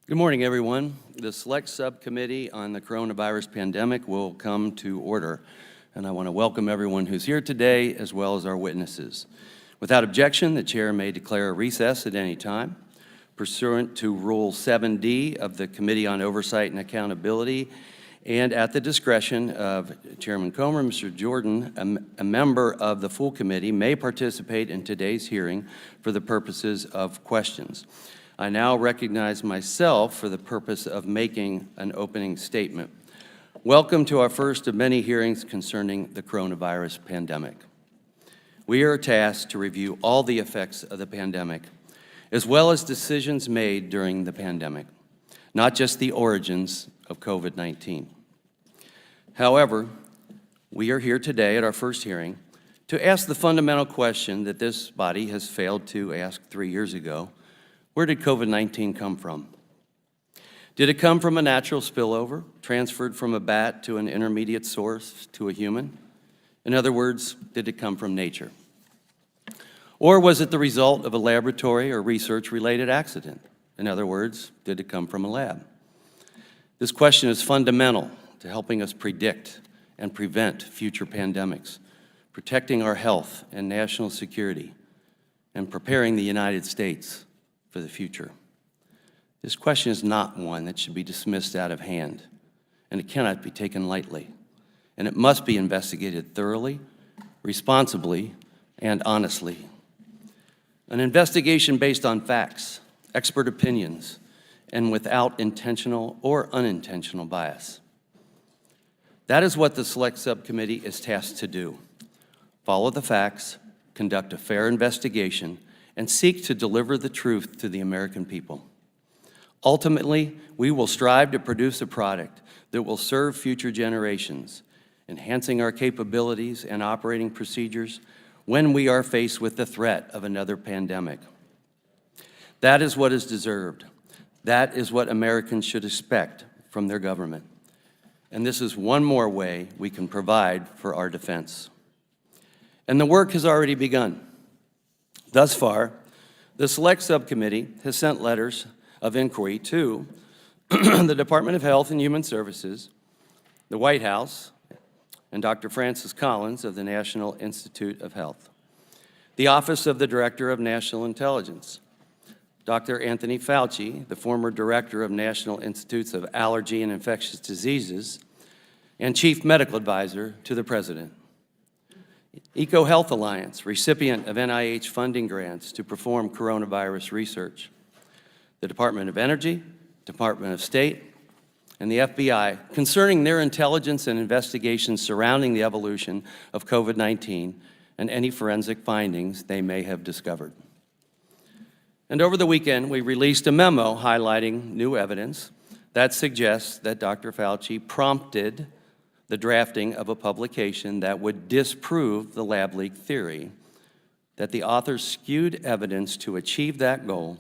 Good morning, everyone. The Select Subcommittee on the Coronavirus Pandemic will come to order, and I want to welcome everyone who's here today, as well as our witnesses. Without objection, the chair may declare a recess at any time. Pursuant to Rule 7D of the Committee on Oversight and Accountability, and at the discretion of Chairman Comer, Mr. Jordan, a member of the full committee may participate in today's hearing for the purposes of questions. I now recognize myself for the purpose of making an opening statement. Welcome to our first of many hearings concerning the coronavirus pandemic. We are tasked to review all the effects of the pandemic, as well as decisions made during the pandemic, not just the origins of COVID-19. However, we are here today at our first hearing to ask the fundamental question that this body has failed to ask 3 years ago. Where did COVID-19 come from? Did it come from a natural spillover, transferred from a bat to an intermediate source to a human? In other words, did it come from nature? Or was it the result of a laboratory or research-related accident? In other words, did it come from a lab? This question is fundamental to helping us predict and prevent future pandemics, protecting our health and national security, and preparing the United States for the future. This question is not one that should be dismissed out of hand, and it cannot be taken lightly, and it must be investigated thoroughly, responsibly, and honestly. An investigation based on facts, expert opinions, and without intentional or unintentional bias. That is what the Select Subcommittee is tasked to do. Follow the facts, conduct a fair investigation, and seek to deliver the truth to the American people. Ultimately, we will strive to produce a product that will serve future generations, enhancing our capabilities and operating procedures when we are faced with the threat of another pandemic. That is what is deserved. That is what Americans should expect from their government. And this is one more way we can provide for our defense. And the work has already begun. Thus far, the Select Subcommittee has sent letters of inquiry to the Department of Health and Human Services, the White House, and Dr. Francis Collins of the National Institute of Health, the Office of the Director of National Intelligence, Dr. Anthony Fauci, the former Director of National Institutes of Allergy and Infectious Diseases, and Chief Medical Advisor to the President. EcoHealth Alliance, recipient of NIH funding grants to perform coronavirus research, the Department of Energy, Department of State, and the FBI concerning their intelligence and investigations surrounding the evolution of COVID-19 and any forensic findings they may have discovered. And over the weekend, we released a memo highlighting new evidence that suggests that Dr. Fauci prompted the drafting of a publication that would disprove the lab leak theory, that the authors skewed evidence to achieve that goal,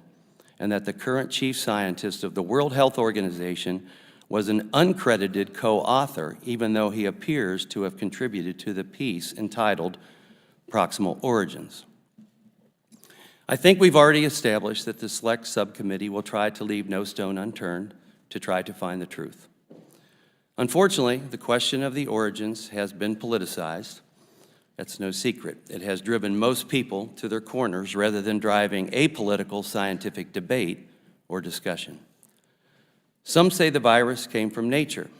and that the current chief scientist of the World Health Organization was an uncredited co-author, even though he appears to have contributed to the piece entitled Proximal Origins. I think we've already established that the Select Subcommittee will try to leave no stone unturned to try to find the truth. Unfortunately, the question of the origins has been politicized. That's no secret. It has driven most people to their corners rather than driving apolitical scientific debate or discussion. Some say the virus came from nature.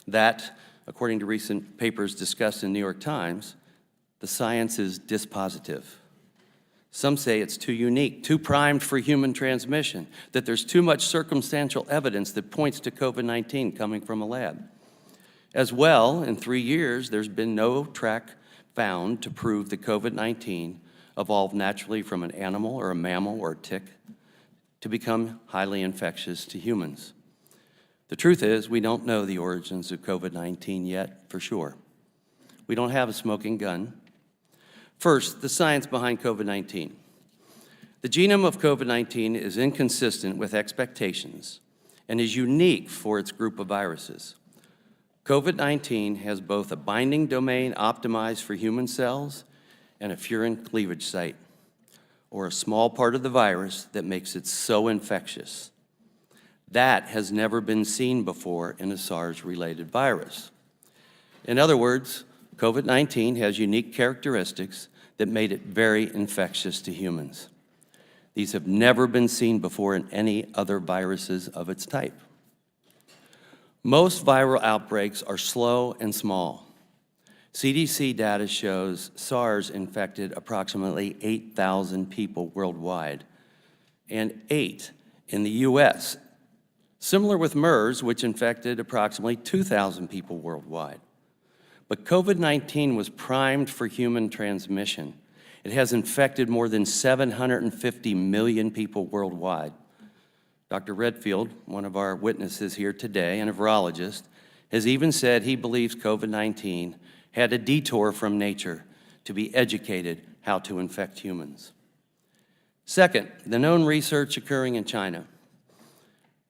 That, according to recent papers discussed in the New York Times, the science is dispositive. Some say it's too unique, too primed for human transmission, that there's too much circumstantial evidence that points to COVID-19 coming from a lab. As well, in 3 years, there's been no track found to prove that COVID-19 evolved naturally from an animal or a mammal or a tick to become highly infectious to humans. The truth is, we don't know the origins of COVID-19 yet for sure. We don't have a smoking gun. First, the science behind COVID-19. The genome of COVID-19 is inconsistent with expectations and is unique for its group of viruses. COVID-19 has both a binding domain optimized for human cells and a furin cleavage site, or a small part of the virus that makes it so infectious. That has never been seen before in a SARS-related virus. In other words, COVID-19 has unique characteristics that made it very infectious to humans. These have never been seen before in any other viruses of its type. Most viral outbreaks are slow and small. CDC data shows SARS infected approximately 8,000 people worldwide, and 8 in the US, similar with MERS, which infected approximately 2,000 people worldwide. But COVID-19 was primed for human transmission. It has infected more than 750 million people worldwide. Dr. Redfield, one of our witnesses here today and a virologist, has even said he believes COVID-19 had a detour from nature to be educated how to infect humans. Second, the known research occurring in China.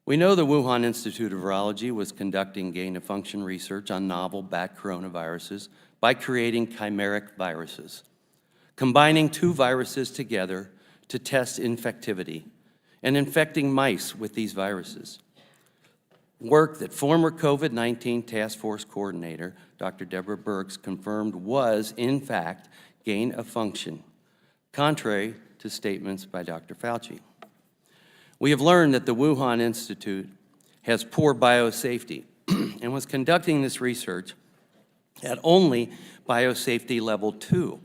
We know the Wuhan Institute of Virology was conducting gain-of-function research on novel bat coronaviruses by creating chimeric viruses, combining two viruses together to test infectivity and infecting mice with these viruses. Work that former COVID-19 task force coordinator, Dr. Deborah Birx, confirmed was, in fact, gain-of-function, contrary to statements by Dr. Fauci. We have learned that the Wuhan Institute has poor biosafety and was conducting this research at only biosafety level 2,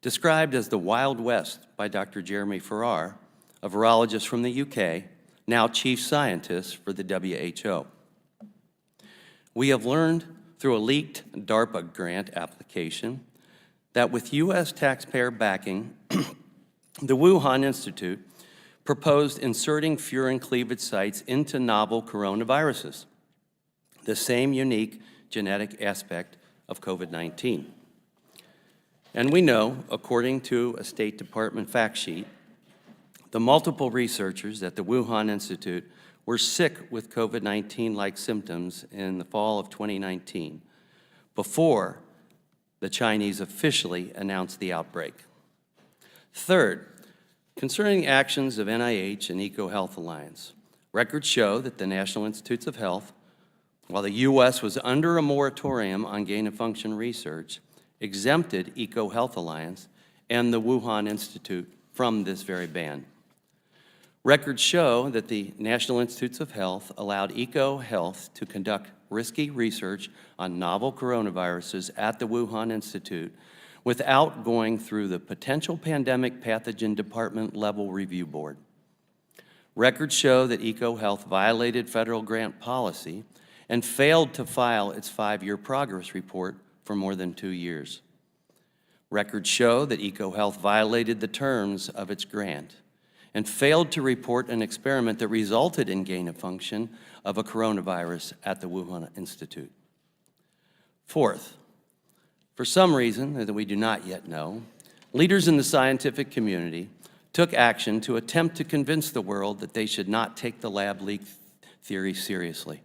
described as the Wild West by Dr. Jeremy Farrar, a virologist from the UK, now chief scientist for the WHO. We have learned through a leaked DARPA grant application that with US taxpayer backing, the Wuhan Institute proposed inserting furin cleavage sites into novel coronaviruses, the same unique genetic aspect of COVID-19. And we know, according to a State Department fact sheet, the multiple researchers at the Wuhan Institute were sick with COVID-19-like symptoms in the fall of 2019, before the Chinese officially announced the outbreak. Third, concerning actions of NIH and EcoHealth Alliance, records show that the National Institutes of Health, while the U.S. was under a moratorium on gain-of-function research, exempted EcoHealth Alliance and the Wuhan Institute from this very ban. Records show that the National Institutes of Health allowed EcoHealth to conduct risky research on novel coronaviruses at the Wuhan Institute without going through the Potential Pandemic Pathogen Department level review board. Records show that EcoHealth violated federal grant policy and failed to file its 5-year progress report for more than 2 years. Records show that EcoHealth violated the terms of its grant and failed to report an experiment that resulted in gain-of-function of a coronavirus at the Wuhan Institute. Fourth, for some reason that we do not yet know, leaders in the scientific community took action to attempt to convince the world that they should not take the lab leak theory seriously.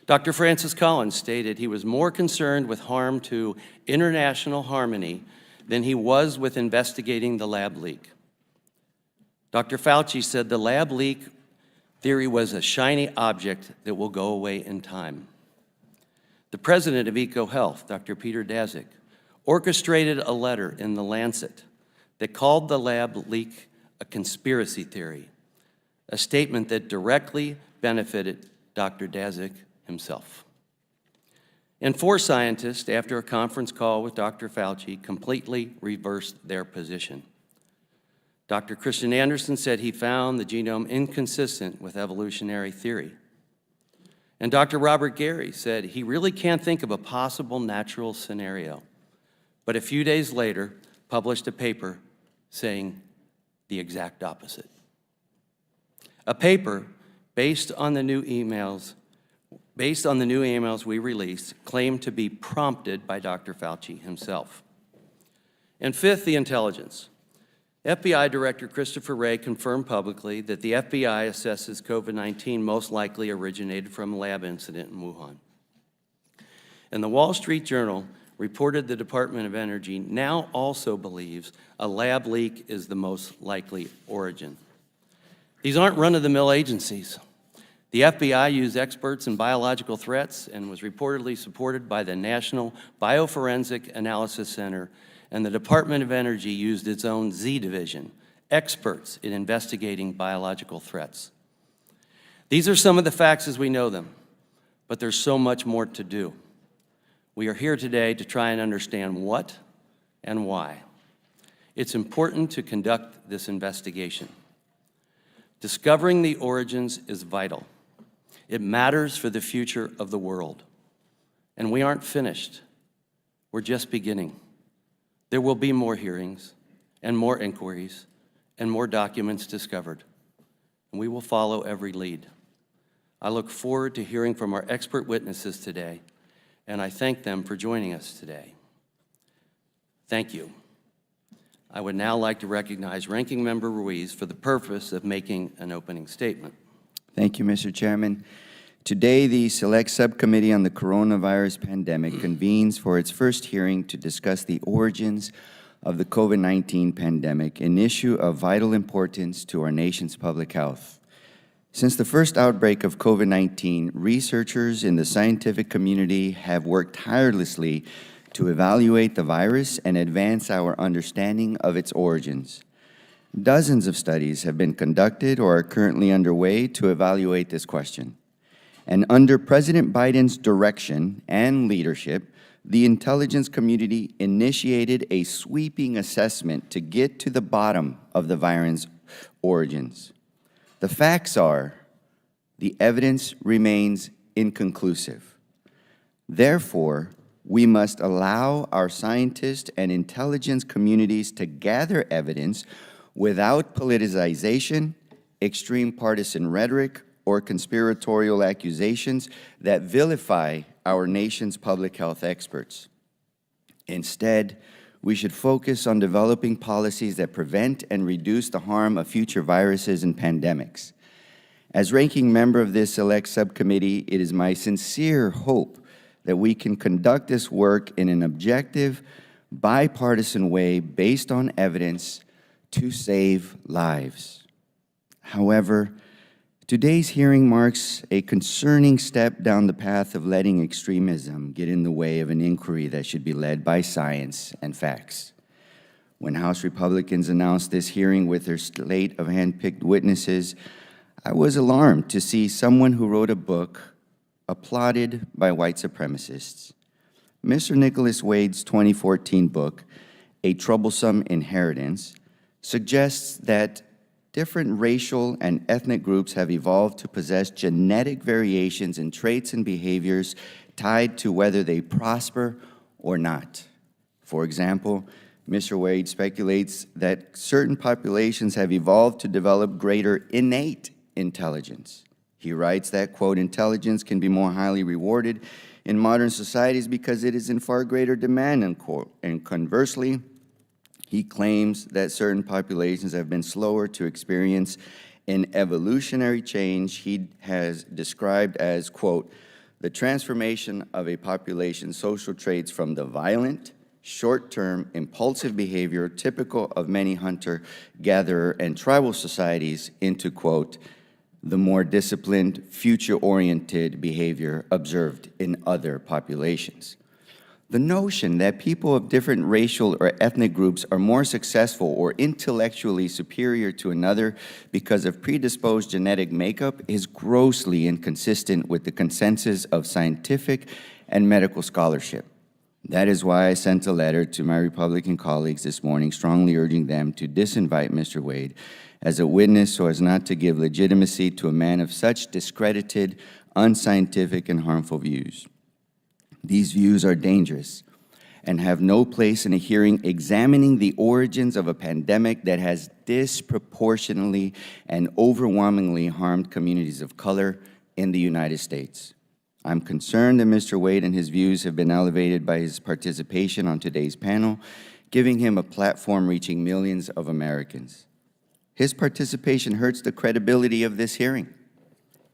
Dr. Francis Collins stated he was more concerned with harm to international harmony than he was with investigating the lab leak. Dr. Fauci said the lab leak theory was a shiny object that will go away in time. The president of EcoHealth, Dr. Peter Daszak, orchestrated a letter in The Lancet that called the lab leak a conspiracy theory, a statement that directly benefited Dr. Daszak himself. And 4 scientists, after a conference call with Dr. Fauci, completely reversed their position. Dr. Christian Andersen said he found the genome inconsistent with evolutionary theory. And Dr. Robert Gary said he really can't think of a possible natural scenario, but a few days later published a paper saying the exact opposite. A paper based on the new emails we released claimed to be prompted by Dr. Fauci himself. And fifth, the intelligence. FBI Director Christopher Wray confirmed publicly that the FBI assesses COVID-19 most likely originated from a lab incident in Wuhan. And the Wall Street Journal reported the Department of Energy now also believes a lab leak is the most likely origin. These aren't run-of-the-mill agencies. The FBI used experts in biological threats and was reportedly supported by the National Bioforensic Analysis Center, and the Department of Energy used its own Z Division, experts in investigating biological threats. These are some of the facts as we know them, but there's so much more to do. We are here today to try and understand what and why. It's important to conduct this investigation. Discovering the origins is vital. It matters for the future of the world. And we aren't finished. We're just beginning. There will be more hearings and more inquiries and more documents discovered. And we will follow every lead. I look forward to hearing from our expert witnesses today, and I thank them for joining us today. Thank you. I would now like to recognize Ranking Member Ruiz for the purpose of making an opening statement. Thank you, Mr. Chairman. Today, the Select Subcommittee on the Coronavirus Pandemic convenes for its first hearing to discuss the origins of the COVID-19 pandemic, an issue of vital importance to our nation's public health. Since the first outbreak of COVID-19, researchers in the scientific community have worked tirelessly to evaluate the virus and advance our understanding of its origins. Dozens of studies have been conducted or are currently underway to evaluate this question. And under President Biden's direction and leadership, the intelligence community initiated a sweeping assessment to get to the bottom of the virus origins. The facts are, the evidence remains inconclusive. Therefore, we must allow our scientists and intelligence communities to gather evidence without politicization, extreme partisan rhetoric, or conspiratorial accusations that vilify our nation's public health experts. Instead, we should focus on developing policies that prevent and reduce the harm of future viruses and pandemics. As ranking member of this select subcommittee, it is my sincere hope that we can conduct this work in an objective, bipartisan way based on evidence to save lives. However, today's hearing marks a concerning step down the path of letting extremism get in the way of an inquiry that should be led by science and facts. When House Republicans announced this hearing with their slate of handpicked witnesses, I was alarmed to see someone who wrote a book applauded by white supremacists. Mr. Nicholas Wade's 2014 book, A Troublesome Inheritance, suggests that different racial and ethnic groups have evolved to possess genetic variations in traits and behaviors tied to whether they prosper or not. For example, Mr. Wade speculates that certain populations have evolved to develop greater innate intelligence. He writes that, quote, intelligence can be more highly rewarded in modern societies because it is in far greater demand, unquote. And conversely, he claims that certain populations have been slower to experience an evolutionary change he has described as, quote, the transformation of a population's social traits from the violent, short-term, impulsive behavior typical of many hunter-gatherer and tribal societies into, quote, the more disciplined, future-oriented behavior observed in other populations. The notion that people of different racial or ethnic groups are more successful or intellectually superior to another because of predisposed genetic makeup is grossly inconsistent with the consensus of scientific and medical scholarship. That is why I sent a letter to my Republican colleagues this morning strongly urging them to disinvite Mr. Wade as a witness so as not to give legitimacy to a man of such discredited, unscientific, and harmful views. These views are dangerous and have no place in a hearing examining the origins of a pandemic that has disproportionately and overwhelmingly harmed communities of color in the United States. I'm concerned that Mr. Wade and his views have been elevated by his participation on today's panel, giving him a platform reaching millions of Americans. His participation hurts the credibility of this hearing.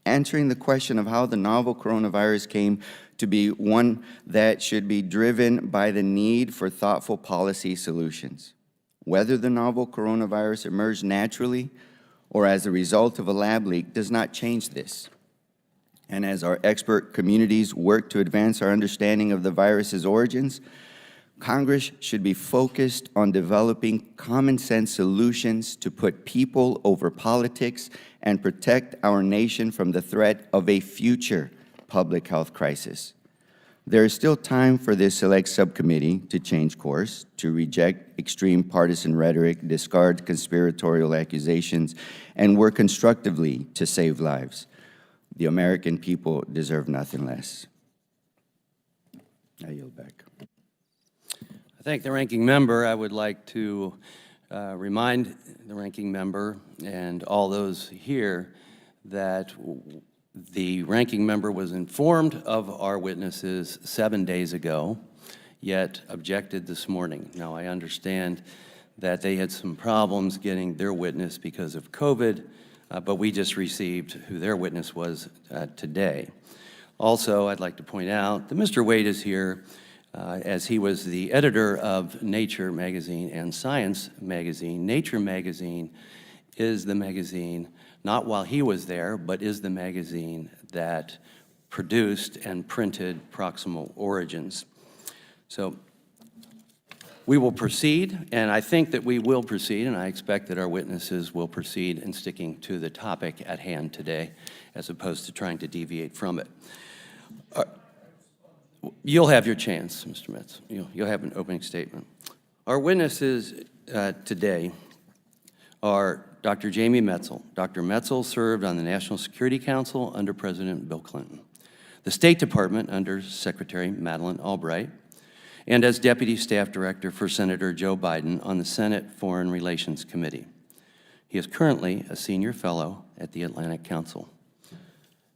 Answering the question of how the novel coronavirus came to be one that should be driven by the need for thoughtful policy solutions. Whether the novel coronavirus emerged naturally or as a result of a lab leak does not change this. And as our expert communities work to advance our understanding of the virus's origins, Congress should be focused on developing common sense solutions to put people over politics and protect our nation from the threat of a future public health crisis. There is still time for this select subcommittee to change course, to reject extreme partisan rhetoric, discard conspiratorial accusations, and work constructively to save lives. The American people deserve nothing less. I yield back. I thank the ranking member. I would like to remind the ranking member and all those here that the ranking member was informed of our witnesses 7 days ago, yet objected this morning. Now, I understand that they had some problems getting their witness because of COVID, but we just received who their witness was today. Also, I'd like to point out that Mr. Wade is here as he was the editor of Nature magazine and Science magazine. Nature magazine is the magazine, not while he was there, but is the magazine that produced and printed Proximal Origins. So we will proceed, and I think that we will proceed, and I expect that our witnesses will proceed in sticking to the topic at hand today, as opposed to trying to deviate from it. You'll have your chance, Mr. Metz. You'll have an opening statement. Our witnesses today are Dr. Jamie Metzel. Dr. Metzel served on the National Security Council under President Bill Clinton, the State Department under Secretary Madeleine Albright, and as Deputy Staff Director for Senator Joe Biden on the Senate Foreign Relations Committee. He is currently a Senior Fellow at the Atlantic Council.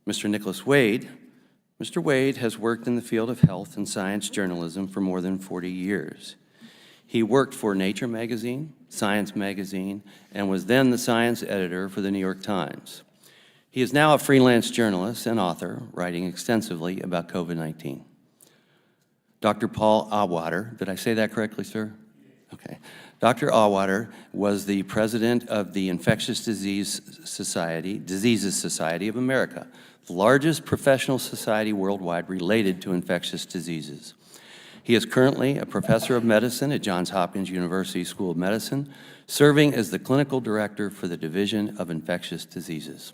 Mr. Nicholas Wade. Mr. Wade has worked in the field of health and science journalism for more than 40 years. He worked for Nature magazine, Science magazine, and was then the science editor for the New York Times. He is now a freelance journalist and author, writing extensively about COVID-19. Dr. Paul Auwaerter, did I say that correctly, sir? Okay. Dr. Auwaerter was the president of the Infectious Diseases Society of America, the largest professional society worldwide related to infectious diseases. He is currently a professor of medicine at Johns Hopkins University School of Medicine, serving as the clinical director for the Division of Infectious Diseases.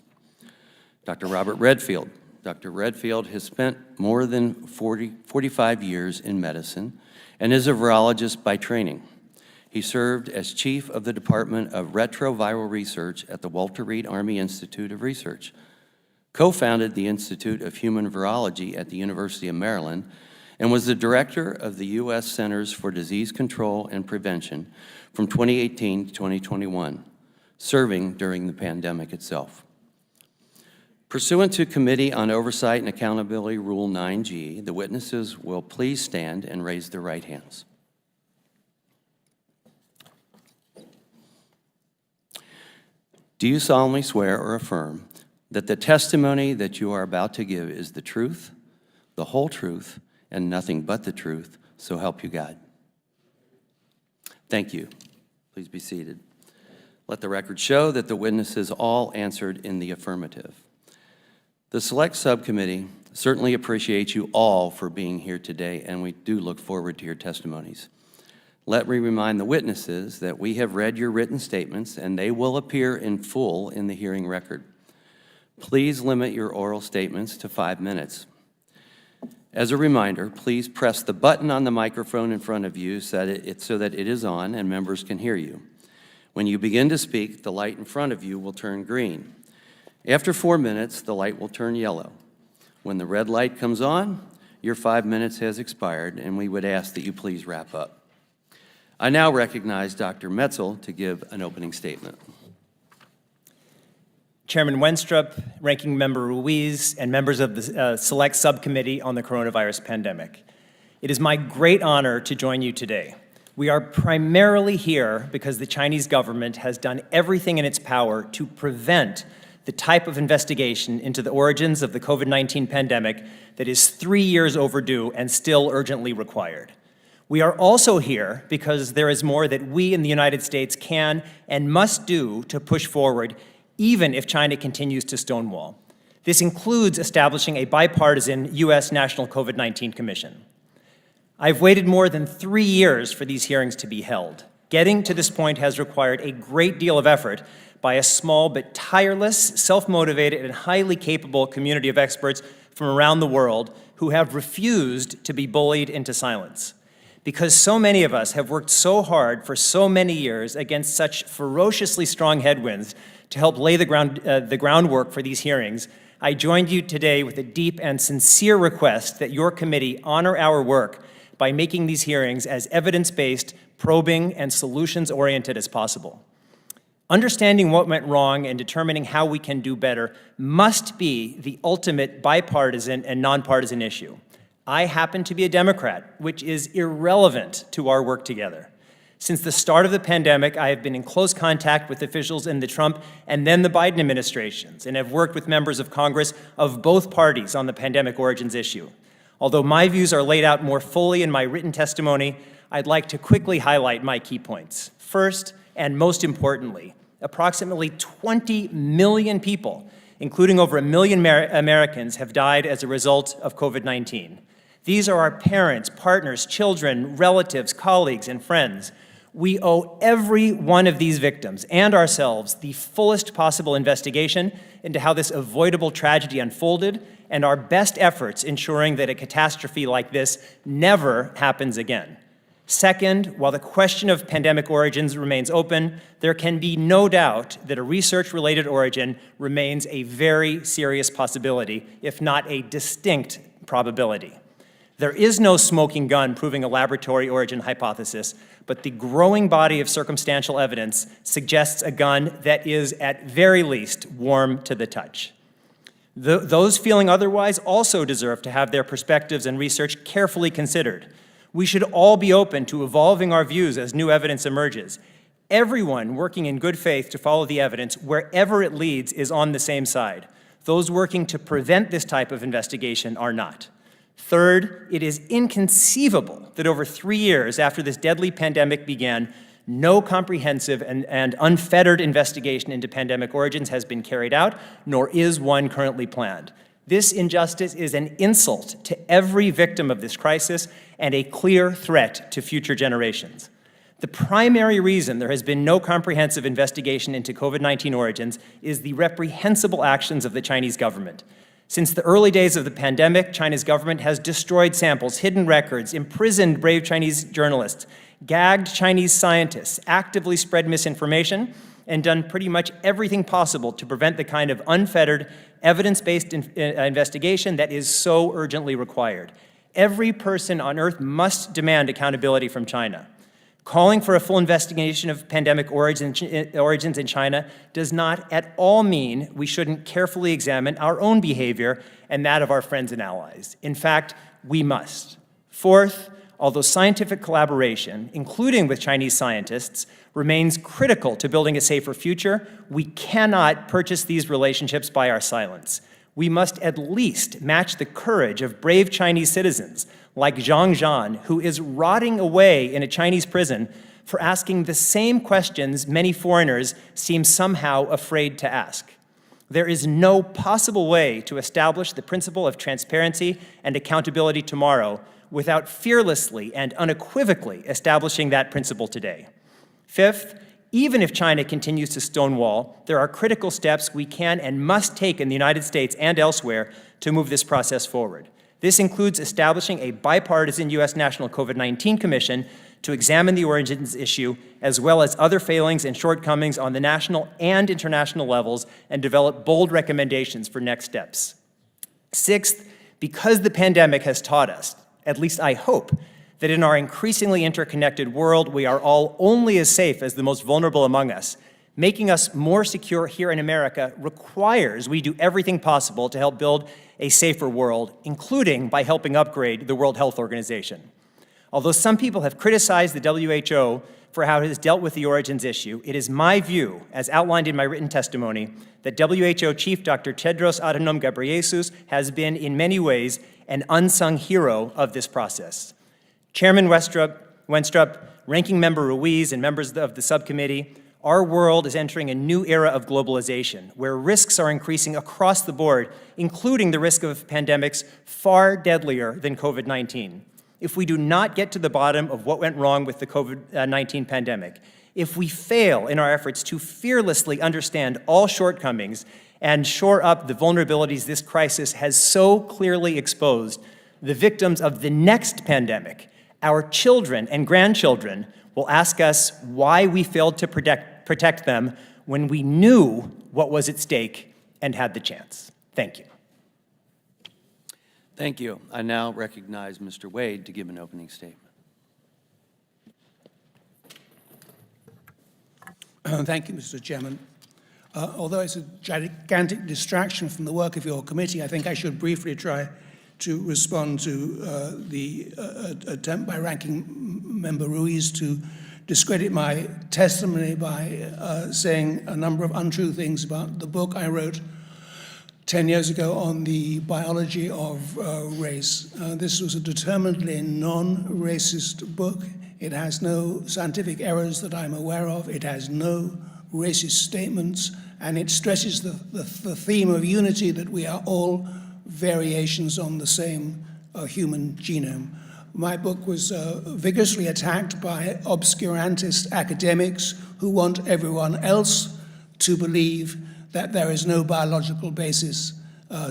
Dr. Robert Redfield. Dr. Redfield has spent more than 45 years in medicine and is a virologist by training. He served as chief of the Department of Retroviral Research at the Walter Reed Army Institute of Research, co-founded the Institute of Human Virology at the University of Maryland, and was the director of the U.S. Centers for Disease Control and Prevention from 2018 to 2021, serving during the pandemic itself. Pursuant to Committee on Oversight and Accountability Rule 9G, the witnesses will please stand and raise their right hands. Do you solemnly swear or affirm that the testimony that you are about to give is the truth, the whole truth, and nothing but the truth, so help you God? Thank you. Please be seated. Let the record show that the witnesses all answered in the affirmative. The Select Subcommittee certainly appreciates you all for being here today, and we do look forward to your testimonies. Let me remind the witnesses that we have read your written statements, and they will appear in full in the hearing record. Please limit your oral statements to 5 minutes. As a reminder, please press the button on the microphone in front of you so that it is on and members can hear you. When you begin to speak, the light in front of you will turn green. After 4 minutes, the light will turn yellow. When the red light comes on, your 5 minutes has expired, and we would ask that you please wrap up. I now recognize Dr. Metzel to give an opening statement. Chairman Wenstrup, Ranking Member Ruiz, and members of the Select Subcommittee on the Coronavirus Pandemic. It is my great honor to join you today. We are primarily here because the Chinese government has done everything in its power to prevent the type of investigation into the origins of the COVID-19 pandemic that is 3 years overdue and still urgently required. We are also here because there is more that we in the United States can and must do to push forward, even if China continues to stonewall. This includes establishing a bipartisan U.S. National COVID-19 Commission. I've waited more than 3 years for these hearings to be held. Getting to this point has required a great deal of effort by a small but tireless, self-motivated, and highly capable community of experts from around the world who have refused to be bullied into silence. Because so many of us have worked so hard for so many years against such ferociously strong headwinds to help lay the groundwork for these hearings, I joined you today with a deep and sincere request that your committee honor our work by making these hearings as evidence-based, probing, and solutions-oriented as possible. Understanding what went wrong and determining how we can do better must be the ultimate bipartisan and nonpartisan issue. I happen to be a Democrat, which is irrelevant to our work together. Since the start of the pandemic, I have been in close contact with officials in the Trump and then the Biden administrations, and have worked with members of Congress of both parties on the pandemic origins issue. Although my views are laid out more fully in my written testimony, I'd like to quickly highlight my key points. First, and most importantly, approximately 20 million people, including over 1 million Americans, have died as a result of COVID-19. These are our parents, partners, children, relatives, colleagues, and friends. We owe every one of these victims and ourselves the fullest possible investigation into how this avoidable tragedy unfolded and our best efforts ensuring that a catastrophe like this never happens again. Second, while the question of pandemic origins remains open, there can be no doubt that a research-related origin remains a very serious possibility, if not a distinct probability. There is no smoking gun proving a laboratory origin hypothesis, but the growing body of circumstantial evidence suggests a gun that is, at very least, warm to the touch. Those feeling otherwise also deserve to have their perspectives and research carefully considered. We should all be open to evolving our views as new evidence emerges. Everyone working in good faith to follow the evidence, wherever it leads, is on the same side. Those working to prevent this type of investigation are not. Third, it is inconceivable that over 3 years after this deadly pandemic began, no comprehensive and unfettered investigation into pandemic origins has been carried out, nor is one currently planned. This injustice is an insult to every victim of this crisis and a clear threat to future generations. The primary reason there has been no comprehensive investigation into COVID-19 origins is the reprehensible actions of the Chinese government. Since the early days of the pandemic, China's government has destroyed samples, hidden records, imprisoned brave Chinese journalists, gagged Chinese scientists, actively spread misinformation, and done pretty much everything possible to prevent the kind of unfettered, evidence-based investigation that is so urgently required. Every person on Earth must demand accountability from China. Calling for a full investigation of pandemic origins in China does not at all mean we shouldn't carefully examine our own behavior and that of our friends and allies. In fact, we must. Fourth, although scientific collaboration, including with Chinese scientists, remains critical to building a safer future, we cannot purchase these relationships by our silence. We must at least match the courage of brave Chinese citizens like Zhang Zhan, who is rotting away in a Chinese prison for asking the same questions many foreigners seem somehow afraid to ask. There is no possible way to establish the principle of transparency and accountability tomorrow without fearlessly and unequivocally establishing that principle today. Fifth, even if China continues to stonewall, there are critical steps we can and must take in the United States and elsewhere to move this process forward. This includes establishing a bipartisan U.S. National COVID-19 Commission to examine the origins issue, as well as other failings and shortcomings on the national and international levels, and develop bold recommendations for next steps. Sixth, because the pandemic has taught us, at least I hope, that in our increasingly interconnected world, we are all only as safe as the most vulnerable among us. Making us more secure here in America requires we do everything possible to help build a safer world, including by helping upgrade the World Health Organization. Although some people have criticized the WHO for how it has dealt with the origins issue, it is my view, as outlined in my written testimony, that WHO Chief Dr. Tedros Adhanom Ghebreyesus has been, in many ways, an unsung hero of this process. Chairman Wenstrup, Ranking Member Ruiz, and members of the subcommittee, Our world is entering a new era of globalization, where risks are increasing across the board, including the risk of pandemics far deadlier than COVID-19. If we do not get to the bottom of what went wrong with the COVID-19 pandemic, if we fail in our efforts to fearlessly understand all shortcomings and shore up the vulnerabilities this crisis has so clearly exposed, the victims of the next pandemic, our children and grandchildren, will ask us why we failed to protect them when we knew what was at stake and had the chance. Thank you. Thank you. I now recognize Mr. Wade to give an opening statement. Thank you, Mr. Chairman. Although it's a gigantic distraction from the work of your committee, I think I should briefly try to respond to the attempt by Ranking Member Ruiz to discredit my testimony by saying a number of untrue things about the book I wrote 10 years ago on the biology of race. This was a determinedly non-racist book. It has no scientific errors that I'm aware of. It has no racist statements, and it stresses the theme of unity, that we are all variations on the same human genome. My book was vigorously attacked by obscurantist academics who want everyone else to believe that there is no biological basis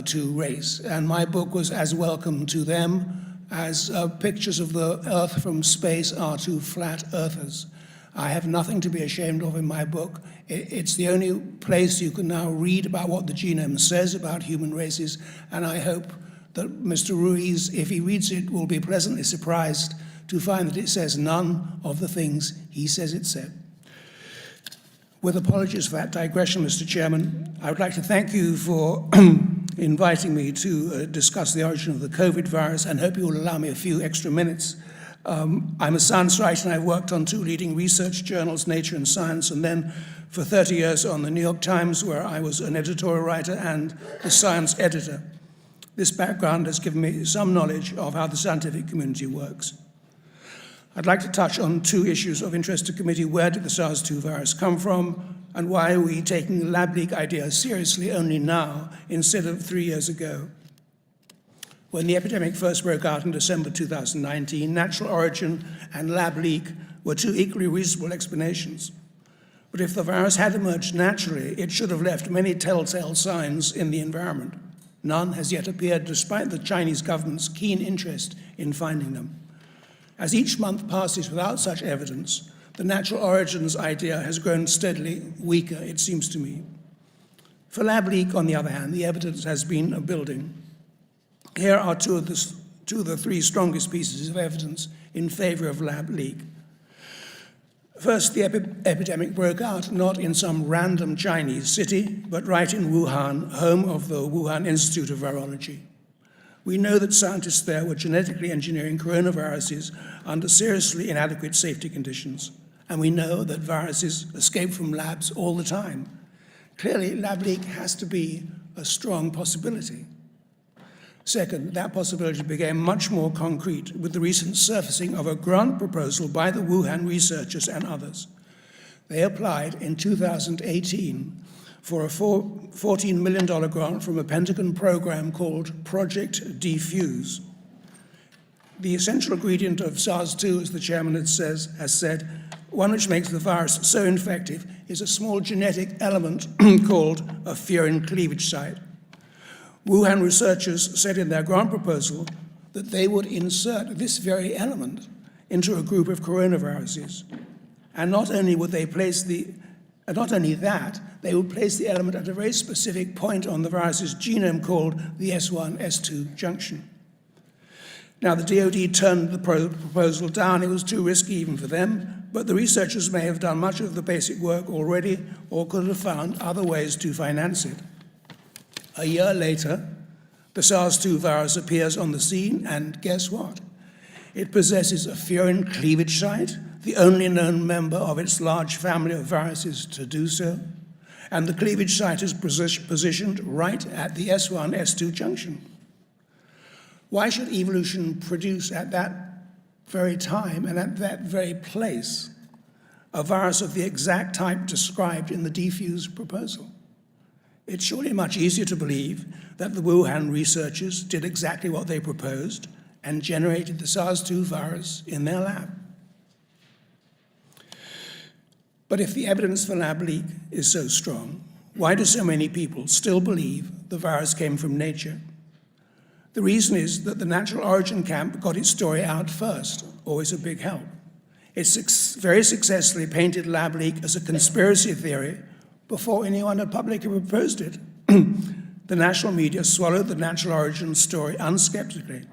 to race. And my book was as welcome to them as pictures of the Earth from space are to flat earthers. I have nothing to be ashamed of in my book. It's the only place you can now read about what the genome says about human races, and I hope that Mr. Ruiz, if he reads it, will be pleasantly surprised to find that it says none of the things he says it said. With apologies for that digression, Mr. Chairman, I would like to thank you for inviting me to discuss the origin of the COVID virus, and hope you will allow me a few extra minutes. I'm a science writer, and I've worked on two leading research journals, Nature and Science, and then for 30 years on the New York Times, where I was an editorial writer and the science editor. This background has given me some knowledge of how the scientific community works. I'd like to touch on two issues of interest to the committee. Where did the SARS-2 virus come from, and why are we taking the lab leak idea seriously only now instead of 3 years ago? When the epidemic first broke out in December 2019, natural origin and lab leak were two equally reasonable explanations. But if the virus had emerged naturally, it should have left many telltale signs in the environment. None has yet appeared, despite the Chinese government's keen interest in finding them. As each month passes without such evidence, the natural origins idea has grown steadily weaker, it seems to me. For lab leak, on the other hand, the evidence has been building. Here are two of the three strongest pieces of evidence in favor of lab leak. First, the epidemic broke out not in some random Chinese city, but right in Wuhan, home of the Wuhan Institute of Virology. We know that scientists there were genetically engineering coronaviruses under seriously inadequate safety conditions. And we know that viruses escape from labs all the time. Clearly, lab leak has to be a strong possibility. Second, that possibility became much more concrete with the recent surfacing of a grant proposal by the Wuhan researchers and others. They applied in 2018 for a $14 million grant from a Pentagon program called Project Defuse. The essential ingredient of SARS-2, as the chairman has said, one which makes the virus so infective, is a small genetic element called a furin cleavage site. Wuhan researchers said in their grant proposal that they would insert this very element into a group of coronaviruses. And not only would they place not only that, they would place the element at a very specific point on the virus's genome called the S1-S2 junction. Now, the DoD turned the proposal down. It was too risky even for them, but the researchers may have done much of the basic work already or could have found other ways to finance it. A year later, the SARS-2 virus appears on the scene, and guess what? It possesses a furin cleavage site, the only known member of its large family of viruses to do so, and the cleavage site is positioned right at the S1-S2 junction. Why should evolution produce at that very time and at that very place a virus of the exact type described in the defuse proposal. It's surely much easier to believe that the Wuhan researchers did exactly what they proposed and generated the SARS-2 virus in their lab. But if the evidence for lab leak is so strong, why do so many people still believe the virus came from nature? The reason is that the natural origin camp got its story out first, always a big help. It very successfully painted lab leak as a conspiracy theory before anyone had publicly proposed it. The national media swallowed the natural origin story unskeptically,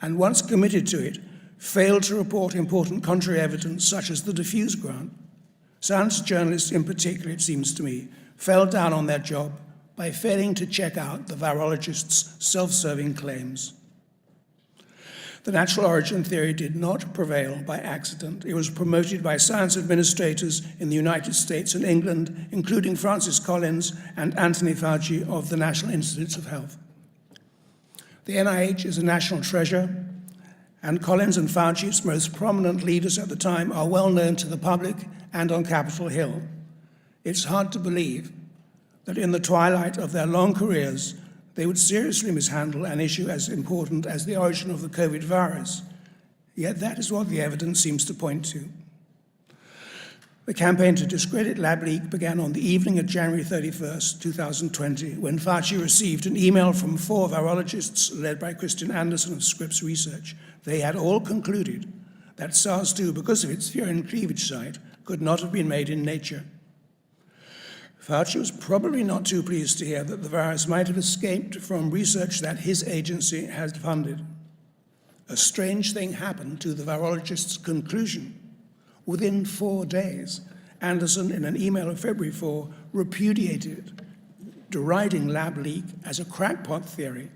and once committed to it, failed to report important contrary evidence such as the diffuse grant. Science journalists in particular, it seems to me, fell down on their job by failing to check out the virologists' self-serving claims. The natural origin theory did not prevail by accident. It was promoted by science administrators in the United States and England, including Francis Collins and Anthony Fauci of the National Institutes of Health. The NIH is a national treasure, and Collins and Fauci, its most prominent leaders at the time, are well known to the public and on Capitol Hill. It's hard to believe that in the twilight of their long careers, they would seriously mishandle an issue as important as the origin of the COVID virus. Yet that is what the evidence seems to point to. The campaign to discredit lab leak began on the evening of January 31st, 2020, when Fauci received an email from 4 virologists led by Christian Anderson of Scripps Research. They had all concluded that SARS-2, because of its furin cleavage site, could not have been made in nature. Fauci was probably not too pleased to hear that the virus might have escaped from research that his agency had funded. A strange thing happened to the virologist's conclusion. Within 4 days, Anderson, in an email of February 4, repudiated it, deriding lab leak as a crackpot theory.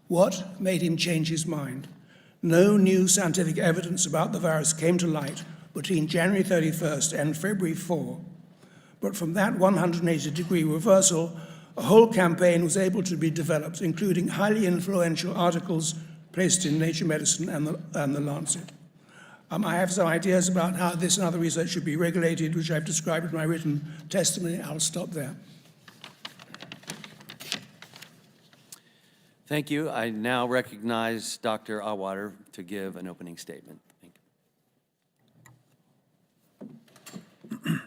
What made him change his mind? No new scientific evidence about the virus came to light between January 31st and February 4. But from that 180-degree reversal, a whole campaign was able to be developed, including highly influential articles placed in Nature Medicine and the Lancet. I have some ideas about how this and other research should be regulated, which I've described in my written testimony. I'll stop there. Thank you. I now recognize Dr. Auwaerter to give an opening statement. Thank you.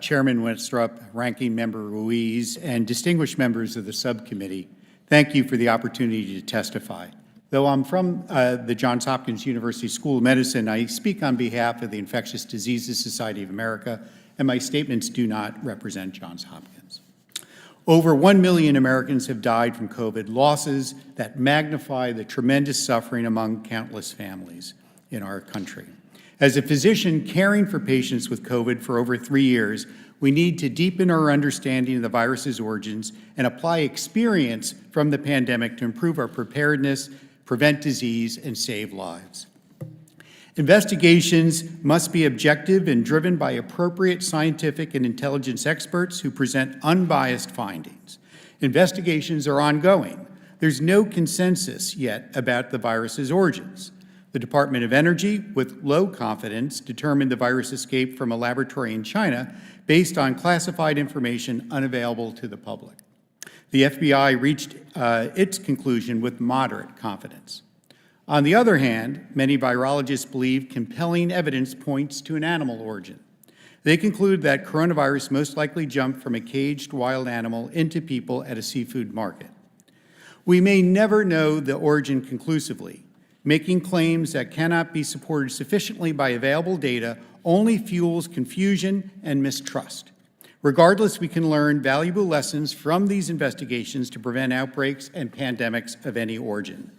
Chairman Winstrup, Ranking Member Ruiz, and distinguished members of the subcommittee, thank you for the opportunity to testify. Though I'm from the Johns Hopkins University School of Medicine, I speak on behalf of the Infectious Diseases Society of America, and my statements do not represent Johns Hopkins. Over 1 million Americans have died from COVID, losses that magnify the tremendous suffering among countless families in our country. As a physician caring for patients with COVID for over 3 years, we need to deepen our understanding of the virus's origins and apply experience from the pandemic to improve our preparedness, prevent disease, and save lives. Investigations must be objective and driven by appropriate scientific and intelligence experts who present unbiased findings. Investigations are ongoing. There's no consensus yet about the virus's origins. The Department of Energy, with low confidence, determined the virus escaped from a laboratory in China based on classified information unavailable to the public. The FBI reached its conclusion with moderate confidence. On the other hand, many virologists believe compelling evidence points to an animal origin. They conclude that coronavirus most likely jumped from a caged wild animal into people at a seafood market. We may never know the origin conclusively. Making claims that cannot be supported sufficiently by available data only fuels confusion and mistrust. Regardless, we can learn valuable lessons from these investigations to prevent outbreaks and pandemics of any origin.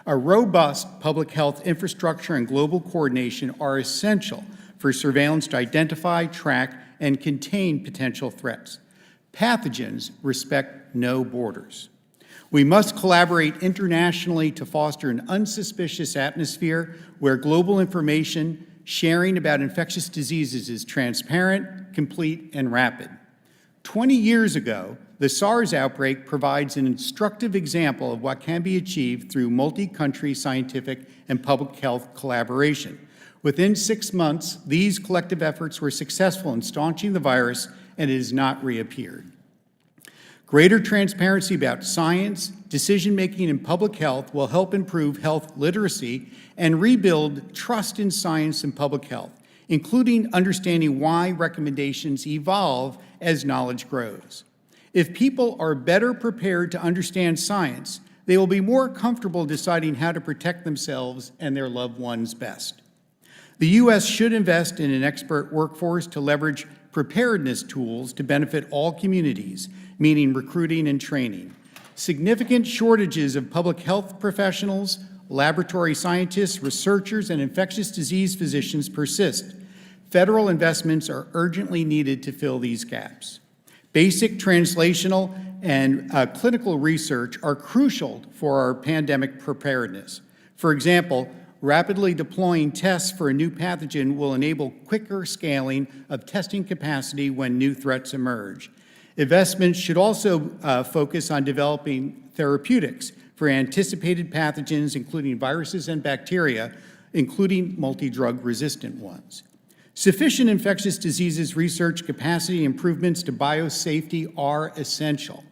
A robust public health infrastructure and global coordination are essential for surveillance to identify, track, and contain potential threats. Pathogens respect no borders. We must collaborate internationally to foster an unsuspicious atmosphere where global information sharing about infectious diseases is transparent, complete, and rapid. 20 years ago, the SARS outbreak provides an instructive example of what can be achieved through multi-country scientific and public health collaboration. Within 6 months, these collective efforts were successful in staunching the virus, and it has not reappeared. Greater transparency about science, decision-making, and public health will help improve health literacy and rebuild trust in science and public health, including understanding why recommendations evolve as knowledge grows. If people are better prepared to understand science, they will be more comfortable deciding how to protect themselves and their loved ones best. The U.S. should invest in an expert workforce to leverage preparedness tools to benefit all communities, meaning recruiting and training. Significant shortages of public health professionals, laboratory scientists, researchers, and infectious disease physicians persist. Federal investments are urgently needed to fill these gaps. Basic translational and clinical research are crucial for our pandemic preparedness. For example, rapidly deploying tests for a new pathogen will enable quicker scaling of testing capacity when new threats emerge. Investments should also focus on developing therapeutics for anticipated pathogens, including viruses and bacteria, including multi-drug resistant ones. Sufficient infectious diseases research capacity improvements to biosafety are essential.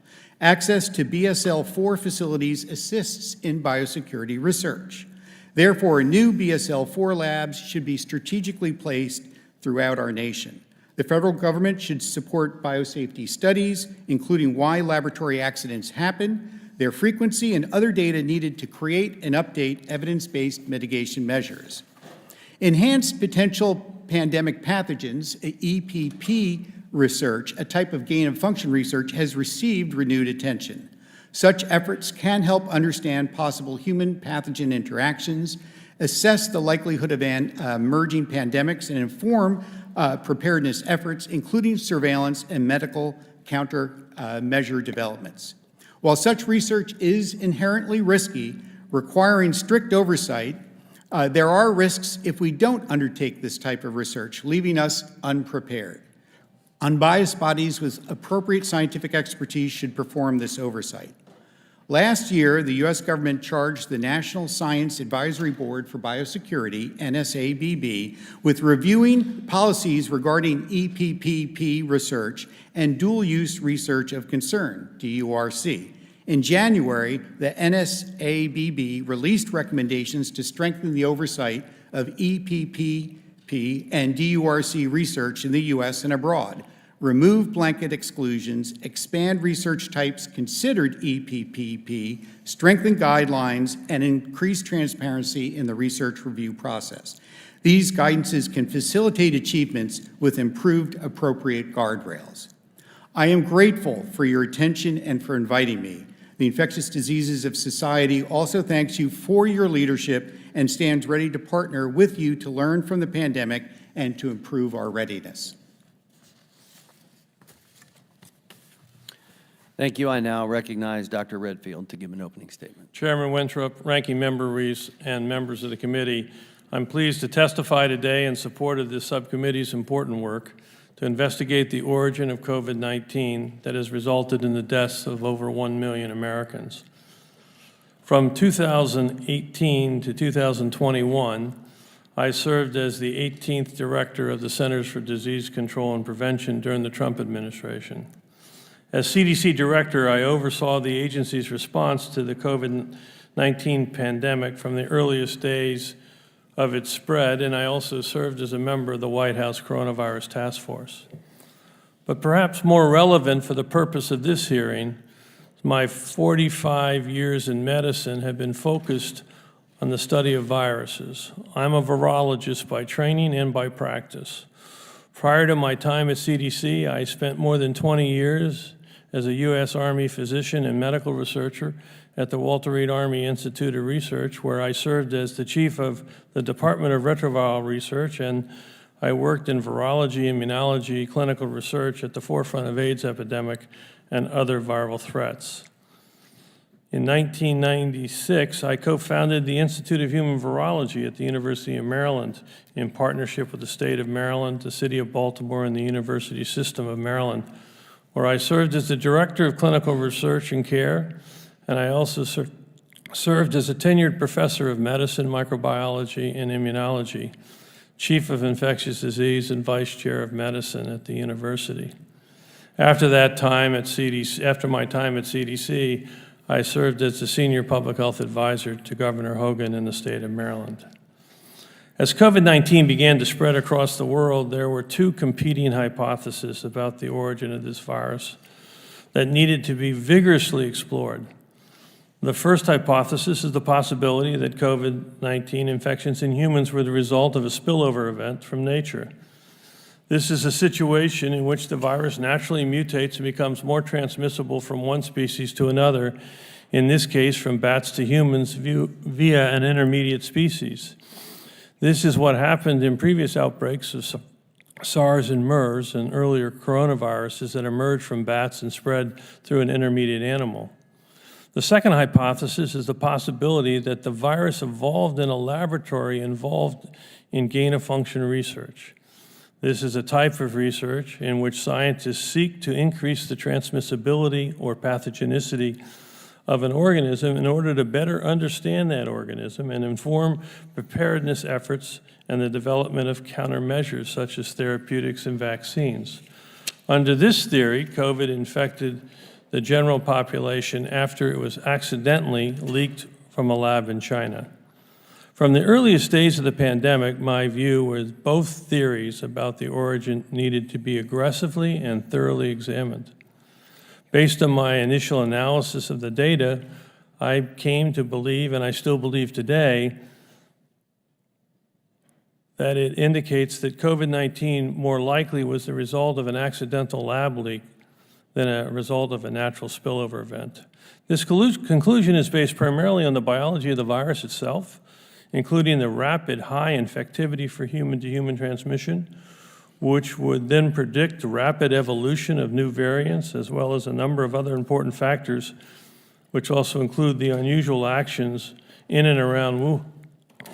Access to BSL-4 facilities assists in biosecurity research. Therefore, new BSL-4 labs should be strategically placed throughout our nation. The federal government should support biosafety studies, including why laboratory accidents happen, their frequency, and other data needed to create and update evidence-based mitigation measures. Enhanced potential pandemic pathogens, EPP research, a type of gain-of-function research, has received renewed attention. Such efforts can help understand possible human pathogen interactions, assess the likelihood of emerging pandemics, and inform preparedness efforts, including surveillance and medical countermeasure developments. While such research is inherently risky, requiring strict oversight, there are risks if we don't undertake this type of research, leaving us unprepared. Unbiased bodies with appropriate scientific expertise should perform this oversight. Last year, the U.S. government charged the National Science Advisory Board for Biosecurity, NSABB, with reviewing policies regarding EPPP research and dual-use research of concern, DURC. In January, the NSABB released recommendations to strengthen the oversight of EPPP and DURC research in the U.S. and abroad, remove blanket exclusions, expand research types considered EPPP, strengthen guidelines, and increase transparency in the research review process. These guidances can facilitate achievements with improved appropriate guardrails. I am grateful for your attention and for inviting me. The Infectious Diseases of Society also thanks you for your leadership and stands ready to partner with you to learn from the pandemic and to improve our readiness. Thank you. I now recognize Dr. Redfield to give an opening statement. Chairman Winthrop, Ranking Member Reese, and members of the committee, I'm pleased to testify today in support of this subcommittee's important work to investigate the origin of COVID-19 that has resulted in the deaths of over 1 million Americans. From 2018 to 2021, I served as the 18th director of the Centers for Disease Control and Prevention during the Trump administration. As CDC director, I oversaw the agency's response to the COVID-19 pandemic from the earliest days of its spread, and I also served as a member of the White House Coronavirus Task Force. But perhaps more relevant for the purpose of this hearing, my 45 years in medicine have been focused on the study of viruses. I'm a virologist by training and by practice. Prior to my time at CDC, I spent more than 20 years as a U.S. Army physician and medical researcher at the Walter Reed Army Institute of Research, where I served as the chief of the Department of Retroviral Research, and I worked in virology, immunology, clinical research at the forefront of AIDS epidemic and other viral threats. In 1996, I co-founded the Institute of Human Virology at the University of Maryland in partnership with the state of Maryland, the city of Baltimore, and the University System of Maryland, where I served as the director of clinical research and care, and I also served as a tenured professor of medicine, microbiology, and immunology. Chief of Infectious Disease and Vice Chair of Medicine at the university. After my time at CDC, I served as the Senior Public Health Advisor to Governor Hogan in the state of Maryland. As COVID-19 began to spread across the world, there were two competing hypotheses about the origin of this virus that needed to be vigorously explored. The first hypothesis is the possibility that COVID-19 infections in humans were the result of a spillover event from nature. This is a situation in which the virus naturally mutates and becomes more transmissible from one species to another, in this case from bats to humans via an intermediate species. This is what happened in previous outbreaks of SARS and MERS and earlier coronaviruses that emerged from bats and spread through an intermediate animal. The second hypothesis is the possibility that the virus evolved in a laboratory involved in gain-of-function research. This is a type of research in which scientists seek to increase the transmissibility or pathogenicity of an organism in order to better understand that organism and inform preparedness efforts and the development of countermeasures such as therapeutics and vaccines. Under this theory, COVID infected the general population after it was accidentally leaked from a lab in China. From the earliest days of the pandemic, my view was both theories about the origin needed to be aggressively and thoroughly examined. Based on my initial analysis of the data, I came to believe, and I still believe today, that it indicates that COVID-19 more likely was the result of an accidental lab leak than a result of a natural spillover event. This conclusion is based primarily on the biology of the virus itself, including the rapid high infectivity for human-to-human transmission, which would then predict the rapid evolution of new variants, as well as a number of other important factors, which also include the unusual actions in and around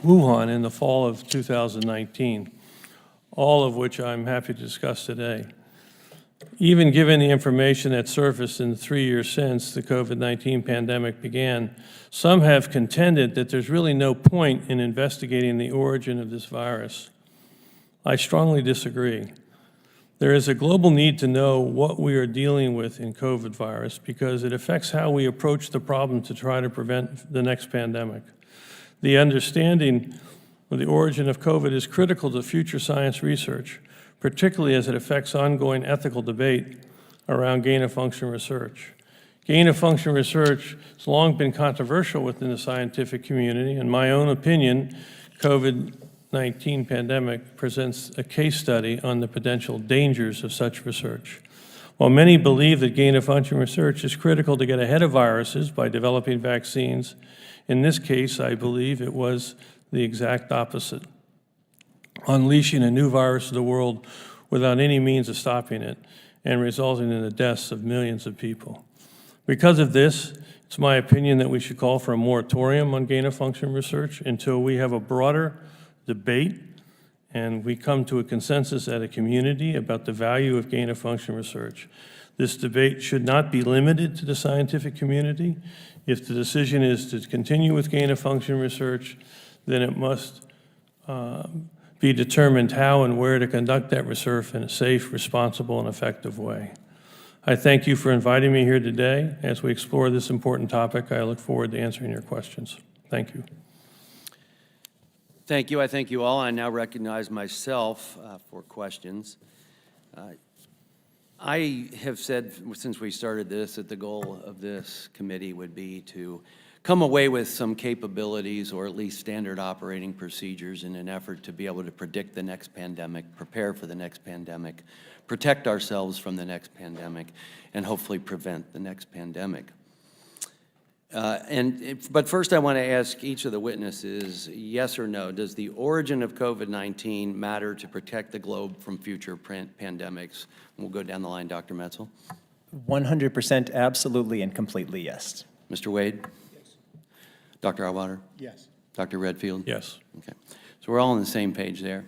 Wuhan in the fall of 2019, all of which I'm happy to discuss today. Even given the information that surfaced in the 3 years since the COVID-19 pandemic began, some have contended that there's really no point in investigating the origin of this virus. I strongly disagree. There is a global need to know what we are dealing with in COVID virus because it affects how we approach the problem to try to prevent the next pandemic. The understanding of the origin of COVID is critical to future science research, particularly as it affects ongoing ethical debate around gain-of-function research. Gain-of-function research has long been controversial within the scientific community. In my own opinion, COVID-19 pandemic presents a case study on the potential dangers of such research. While many believe that gain-of-function research is critical to get ahead of viruses by developing vaccines, in this case, I believe it was the exact opposite, unleashing a new virus to the world without any means of stopping it and resulting in the deaths of millions of people. Because of this, it's my opinion that we should call for a moratorium on gain-of-function research until we have a broader debate and we come to a consensus at a community about the value of gain-of-function research. This debate should not be limited to the scientific community. If the decision is to continue with gain-of-function research, then it must be determined how and where to conduct that research in a safe, responsible, and effective way. I thank you for inviting me here today. As we explore this important topic, I look forward to answering your questions. Thank you. Thank you. I thank you all. I now recognize myself for questions. I have said since we started this that the goal of this committee would be to come away with some capabilities or at least standard operating procedures in an effort to be able to predict the next pandemic, prepare for the next pandemic, protect ourselves from the next pandemic, and hopefully prevent the next pandemic. But first I want to ask each of the witnesses, yes or no, does the origin of COVID-19 matter to protect the globe from future pandemics? We'll go down the line, Dr. Metzel. 100% absolutely and completely yes. Mr. Wade? Yes. Dr. Auwaerter? Yes. Dr. Redfield? Yes. Okay. So we're all on the same page there.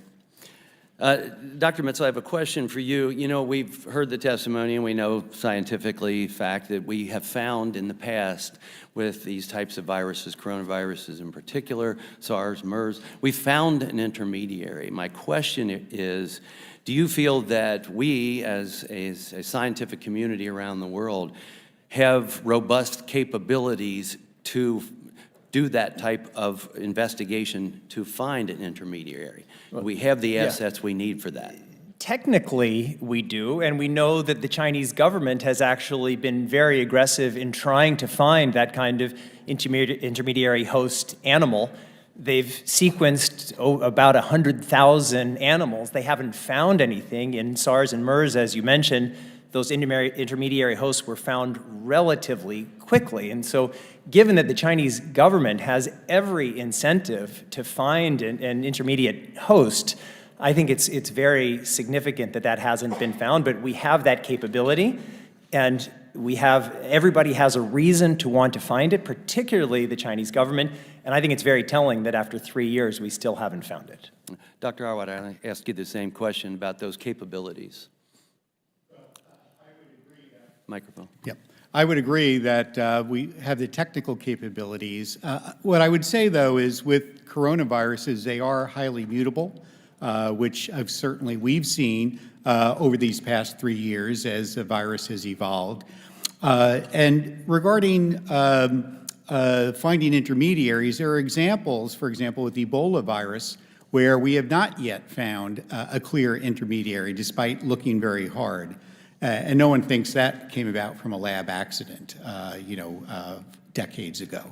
Dr. Mitzel, I have a question for you. You know, we've heard the testimony, and we know scientifically fact that we have found in the past with these types of viruses, coronaviruses in particular, SARS, MERS, we found an intermediary. My question is, do you feel that we, as a scientific community around the world, have robust capabilities to do that type of investigation to find an intermediary? We have the assets we need for that. Technically, we do, and we know that the Chinese government has actually been very aggressive in trying to find that kind of intermediary host animal. They've sequenced about 100,000 animals. They haven't found anything. In SARS and MERS, as you mentioned, those intermediary hosts were found relatively quickly. And so given that the Chinese government has every incentive to find an intermediate host, I think it's very significant that that hasn't been found, but we have that capability, and everybody has a reason to want to find it, particularly the Chinese government, and I think it's very telling that after 3 years, we still haven't found it. Dr. Arwad, I ask you the same question about those capabilities. Microphone. Yep. I would agree that we have the technical capabilities. What I would say, though, is with coronaviruses, they are highly mutable, which we've seen over these past 3 years as the virus has evolved. And regarding finding intermediaries, there are examples, for example, with Ebola virus, where we have not yet found a clear intermediary, despite looking very hard. And no one thinks that came about from a lab accident, decades ago.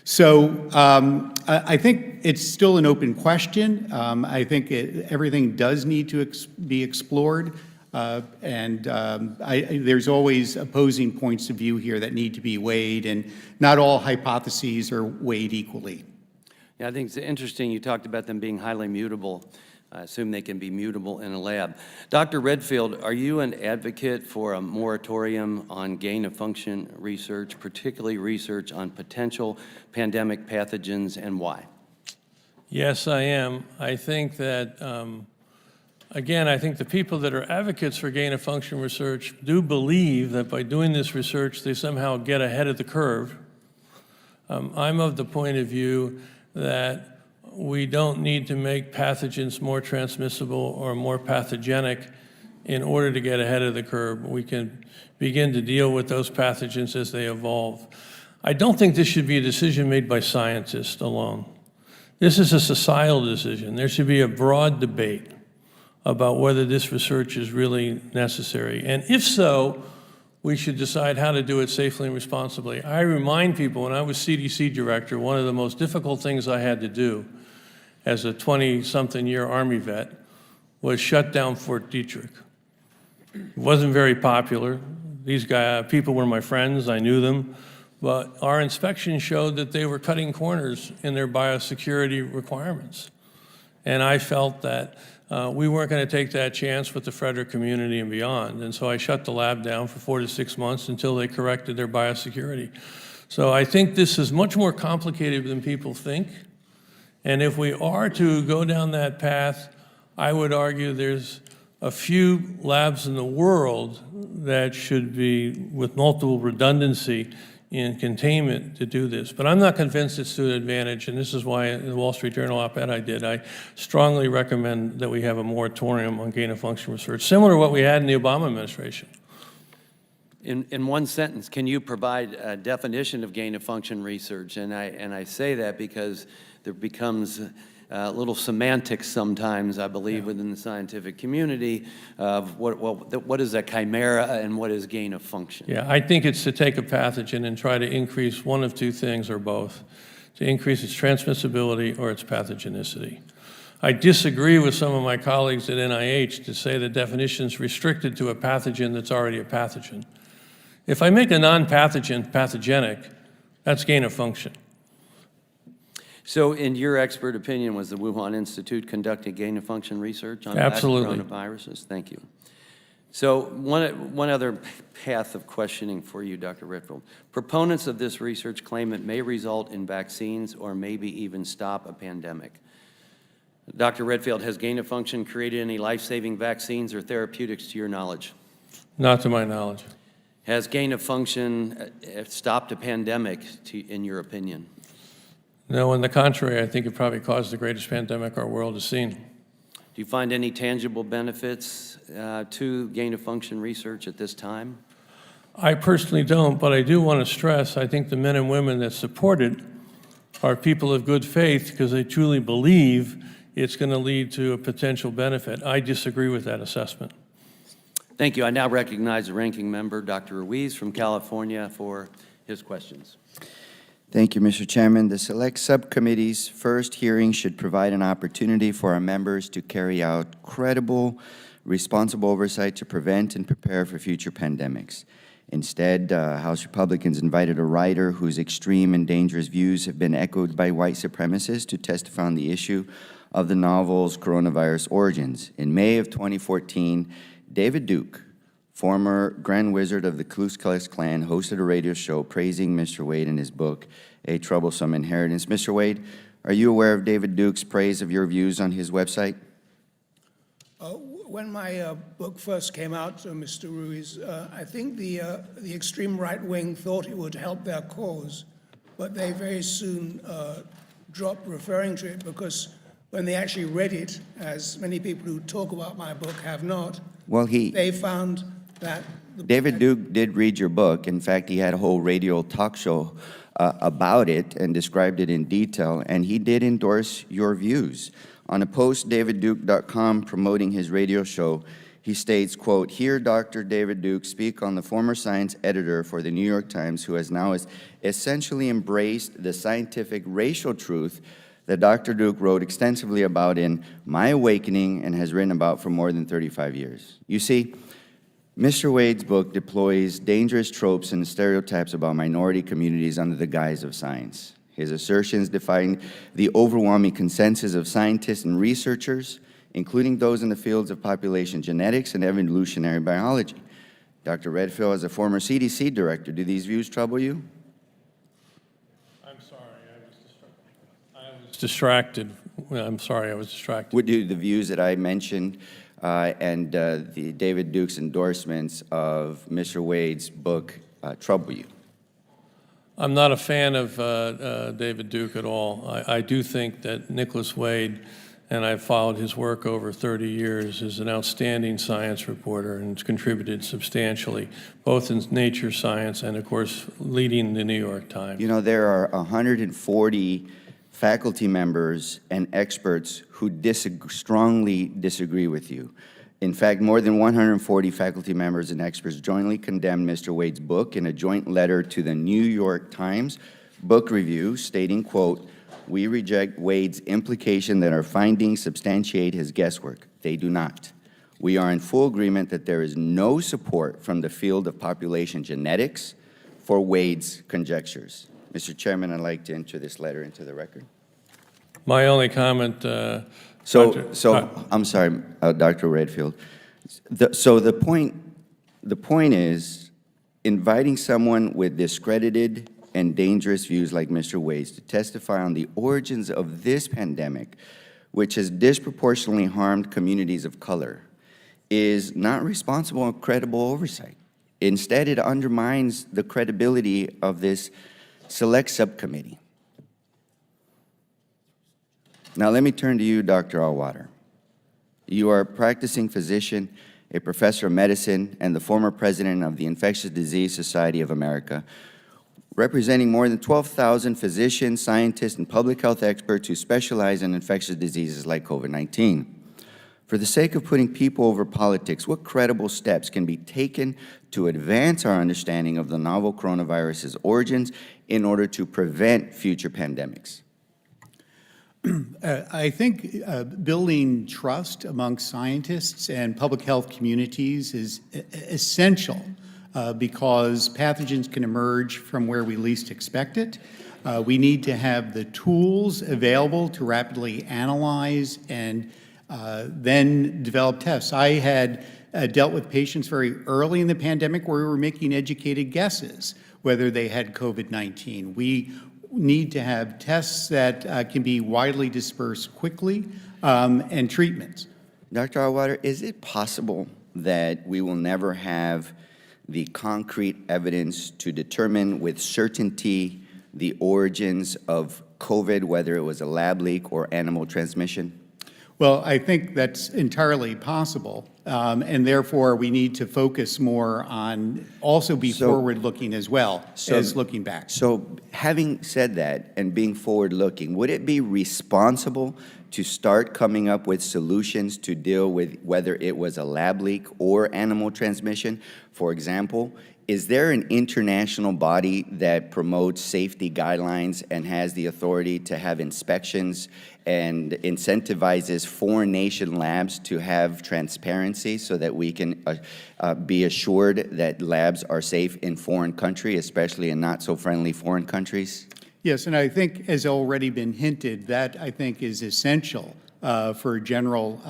So I think it's still an open question. I think everything does need to be explored. There's always opposing points of view here that need to be weighed, and not all hypotheses are weighed equally. Yeah, I think it's interesting you talked about them being highly mutable. I assume they can be mutable in a lab. Dr. Redfield, are you an advocate for a moratorium on gain-of-function research, particularly research on potential pandemic pathogens, and why? Yes, I am. I think that, again, I think the people that are advocates for gain-of-function research do believe that by doing this research, they somehow get ahead of the curve. I'm of the point of view that we don't need to make pathogens more transmissible or more pathogenic in order to get ahead of the curve. We can begin to deal with those pathogens as they evolve. I don't think this should be a decision made by scientists alone. This is a societal decision. There should be a broad debate about whether this research is really necessary. And if so, we should decide how to do it safely and responsibly. I remind people, when I was CDC director, one of the most difficult things I had to do as a 20-something-year Army vet was shut down Fort Detrick. It wasn't very popular. These people were my friends, I knew them, but our inspection showed that they were cutting corners in their biosecurity requirements. And I felt that we weren't going to take that chance with the Frederick community and beyond. And so I shut the lab down for 4 to 6 months until they corrected their biosecurity. So I think this is much more complicated than people think. And if we are to go down that path, I would argue there's a few labs in the world that should be with multiple redundancy in containment to do this. But I'm not convinced it's to an advantage, and this is why in the Wall Street Journal op-ed I did, I strongly recommend that we have a moratorium on gain-of-function research, similar to what we had in the Obama administration. In one sentence, can you provide a definition of gain-of-function research? And I say that because there becomes little semantics sometimes, I believe, within the scientific community of what is a chimera and what is gain of function. Yeah, I think it's to take a pathogen and try to increase one of two things or both, to increase its transmissibility or its pathogenicity. I disagree with some of my colleagues at NIH to say the definition is restricted to a pathogen that's already a pathogen. If I make a non-pathogen pathogenic, that's gain of function. So in your expert opinion, was the Wuhan Institute conducting gain-of-function research on coronaviruses? Thank you. So one other path of questioning for you, Dr. Redfield. Proponents of this research claim it may result in vaccines or maybe even stop a pandemic. Dr. Redfield, has gain of function created any life-saving vaccines or therapeutics to your knowledge? Not to my knowledge. Has gain of function stopped a pandemic, in your opinion? No, on the contrary, I think it probably caused the greatest pandemic our world has seen. Do you find any tangible benefits to gain of function research at this time? I personally don't, but I do want to stress, I think the men and women that support it are people of good faith because they truly believe it's going to lead to a potential benefit. I disagree with that assessment. Thank you. I now recognize the ranking member, Dr. Ruiz from California, for his questions. Thank you, Mr. Chairman. The Select Subcommittee's first hearing should provide an opportunity for our members to carry out credible, responsible oversight to prevent and prepare for future pandemics. Instead, House Republicans invited a writer whose extreme and dangerous views have been echoed by white supremacists to testify on the issue of the novel's coronavirus origins. In May of 2014, David Duke, former Grand Wizard of the Ku Klux Klan, hosted a radio show praising Mr. Wade in his book, A Troublesome Inheritance. Mr. Wade, are you aware of David Duke's praise of your views on his website? When my book first came out, Mr. Ruiz, I think the extreme right wing thought it would help their cause, but they very soon dropped referring to it because when they actually read it, as many people who talk about my book have not, Well, they found that David Duke did read your book. In fact, he had a whole radio talk show about it and described it in detail, and he did endorse your views. On a post, davidduke.com, promoting his radio show, he states, quote, "Hear Dr. David Duke speak on the former science editor for the New York Times, who has now essentially embraced the scientific racial truth that Dr. Duke wrote extensively about in My Awakening and has written about for more than 35 years. You see, Mr. Wade's book deploys dangerous tropes and stereotypes about minority communities under the guise of science. His assertions define the overwhelming consensus of scientists and researchers, including those in the fields of population genetics and evolutionary biology. Dr. Redfield, as a former CDC director, do these views trouble you? I'm sorry, I was distracted. I'm sorry, I was distracted. Would do the views that I mentioned and the David Duke's endorsements of Mr. Wade's book trouble you? I'm not a fan of David Duke at all. I do think that Nicholas Wade, and I've followed his work over 30 years, is an outstanding science reporter and has contributed substantially, both in nature science and, of course, leading the New York Times. You know, there are 140 faculty members and experts who strongly disagree with you. In fact, more than 140 faculty members and experts jointly condemned Mr. Wade's book in a joint letter to the New York Times book review, stating, quote, "We reject Wade's implication that our findings substantiate his guesswork. They do not. We are in full agreement that there is no support from the field of population genetics for Wade's conjectures." Mr. Chairman, I'd like to enter this letter into the record. My only comment, I'm sorry, Dr. Redfield. The point is, inviting someone with discredited and dangerous views like Mr. Wade's to testify on the origins of this pandemic, which has disproportionately harmed communities of color, is not responsible or credible oversight. Instead, it undermines the credibility of this Select Subcommittee. Now, let me turn to you, Dr. Allwater. You are a practicing physician, a professor of medicine, and the former president of the Infectious Disease Society of America, representing more than 12,000 physicians, scientists, and public health experts who specialize in infectious diseases like COVID-19. For the sake of putting people over politics, what credible steps can be taken to advance our understanding of the novel coronavirus's origins in order to prevent future pandemics? I think building trust amongst scientists and public health communities is essential because pathogens can emerge from where we least expect it. We need to have the tools available to rapidly analyze and then develop tests. I had dealt with patients very early in the pandemic where we were making educated guesses whether they had COVID-19. We need to have tests that can be widely dispersed quickly and treatments. Dr. Allwater, is it possible that we will never have the concrete evidence to determine with certainty the origins of COVID, whether it was a lab leak or animal transmission? Well, I think that's entirely possible, and therefore we need to focus more on also be forward-looking as well as looking back. So having said that and being forward-looking, would it be responsible to start coming up with solutions to deal with whether it was a lab leak or animal transmission? For example, is there an international body that promotes safety guidelines and has the authority to have inspections and incentivizes foreign nation labs to have transparency so that we can be assured that labs are safe in foreign countries, especially in not-so-friendly foreign countries? Yes, and I think, as already been hinted, that I think is essential for general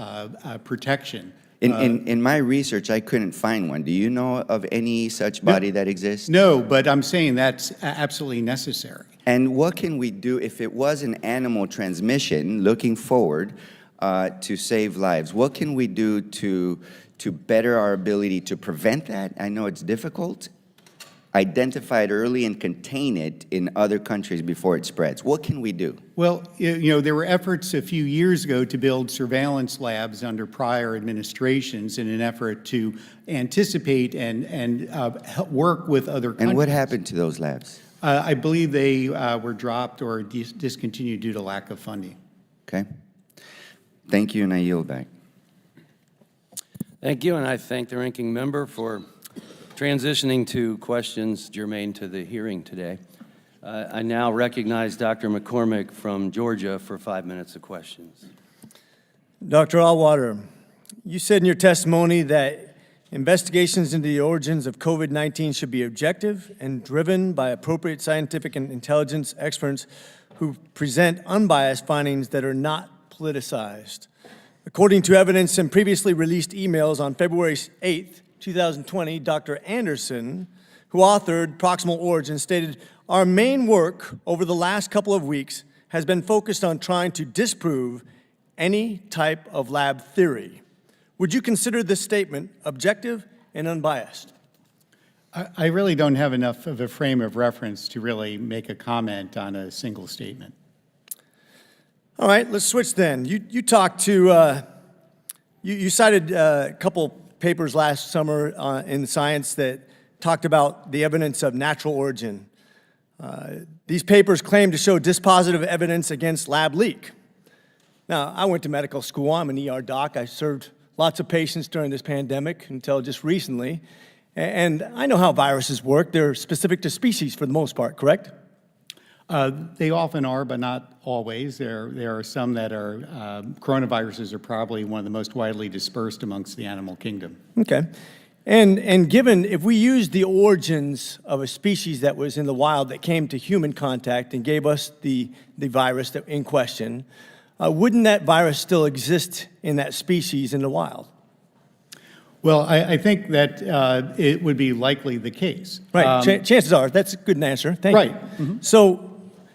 protection. In my research, I couldn't find one. Do you know of any such body that exists? No, but I'm saying that's absolutely necessary. And what can we do if it was an animal transmission, looking forward to save lives? What can we do to better our ability to prevent that? I know it's difficult. Identify it early and contain it in other countries before it spreads. What can we do? Well, you know, there were efforts a few years ago to build surveillance labs under prior administrations in an effort to anticipate and work with other countries. And what happened to those labs? I believe they were dropped or discontinued due to lack of funding. Okay. Thank you, and I yield back. Thank you, and I thank the ranking member for transitioning to questions germane to the hearing today. I now recognize Dr. McCormick from Georgia for 5 minutes of questions. Dr. Allwater, you said in your testimony that investigations into the origins of COVID-19 should be objective and driven by appropriate scientific and intelligence experts who present unbiased findings that are not politicized. According to evidence in previously released emails on February 8th, 2020, Dr. Anderson, who authored Proximal Origin, stated, "Our main work over the last couple of weeks has been focused on trying to disprove any type of lab theory." Would you consider this statement objective and unbiased? I really don't have enough of a frame of reference to really make a comment on a single statement. All right, let's switch then. You talked to, you cited a couple papers last summer in Science that talked about the evidence of natural origin. These papers claim to show dispositive evidence against lab leak. Now, I went to medical school. I'm an ER doc. I served lots of patients during this pandemic until just recently. And I know how viruses work. They're specific to species for the most part, correct? They often are, but not always. There are some that are, coronaviruses are probably one of the most widely dispersed amongst the animal kingdom. Okay. And given, if we use the origins of a species that was in the wild that came to human contact and gave us the virus that in question, wouldn't that virus still exist in that species in the wild? Well, I think that it would be likely the case. Right. Chances are, that's a good answer. Thank you. Right. Mm-hmm. So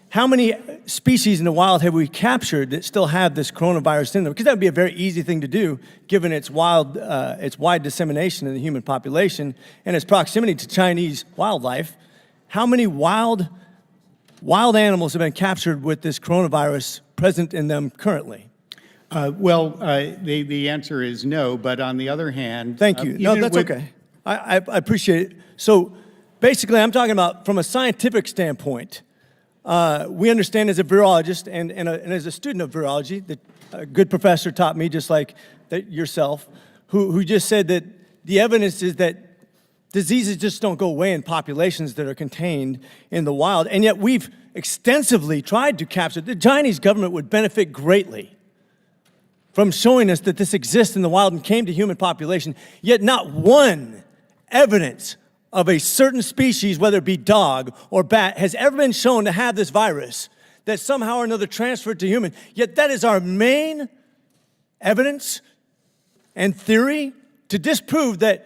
how many species in the wild have we captured that still have this coronavirus in them? Because that would be a very easy thing to do, given its wide dissemination in the human population and its proximity to Chinese wildlife. How many wild animals have been captured with this coronavirus present in them currently? The answer is no, but on the other hand... Thank you. No, that's okay. I appreciate it. So basically, I'm talking about from a scientific standpoint. We understand as a virologist and as a student of virology, that a good professor taught me, just like that yourself, who just said that the evidence is that diseases just don't go away in populations that are contained in the wild. And yet we've extensively tried to capture. The Chinese government would benefit greatly from showing us that this exists in the wild and came to human population, yet not one evidence of a certain species, whether it be dog or bat, has ever been shown to have this virus that somehow or another transferred to human. Yet that is our main evidence and theory to disprove that,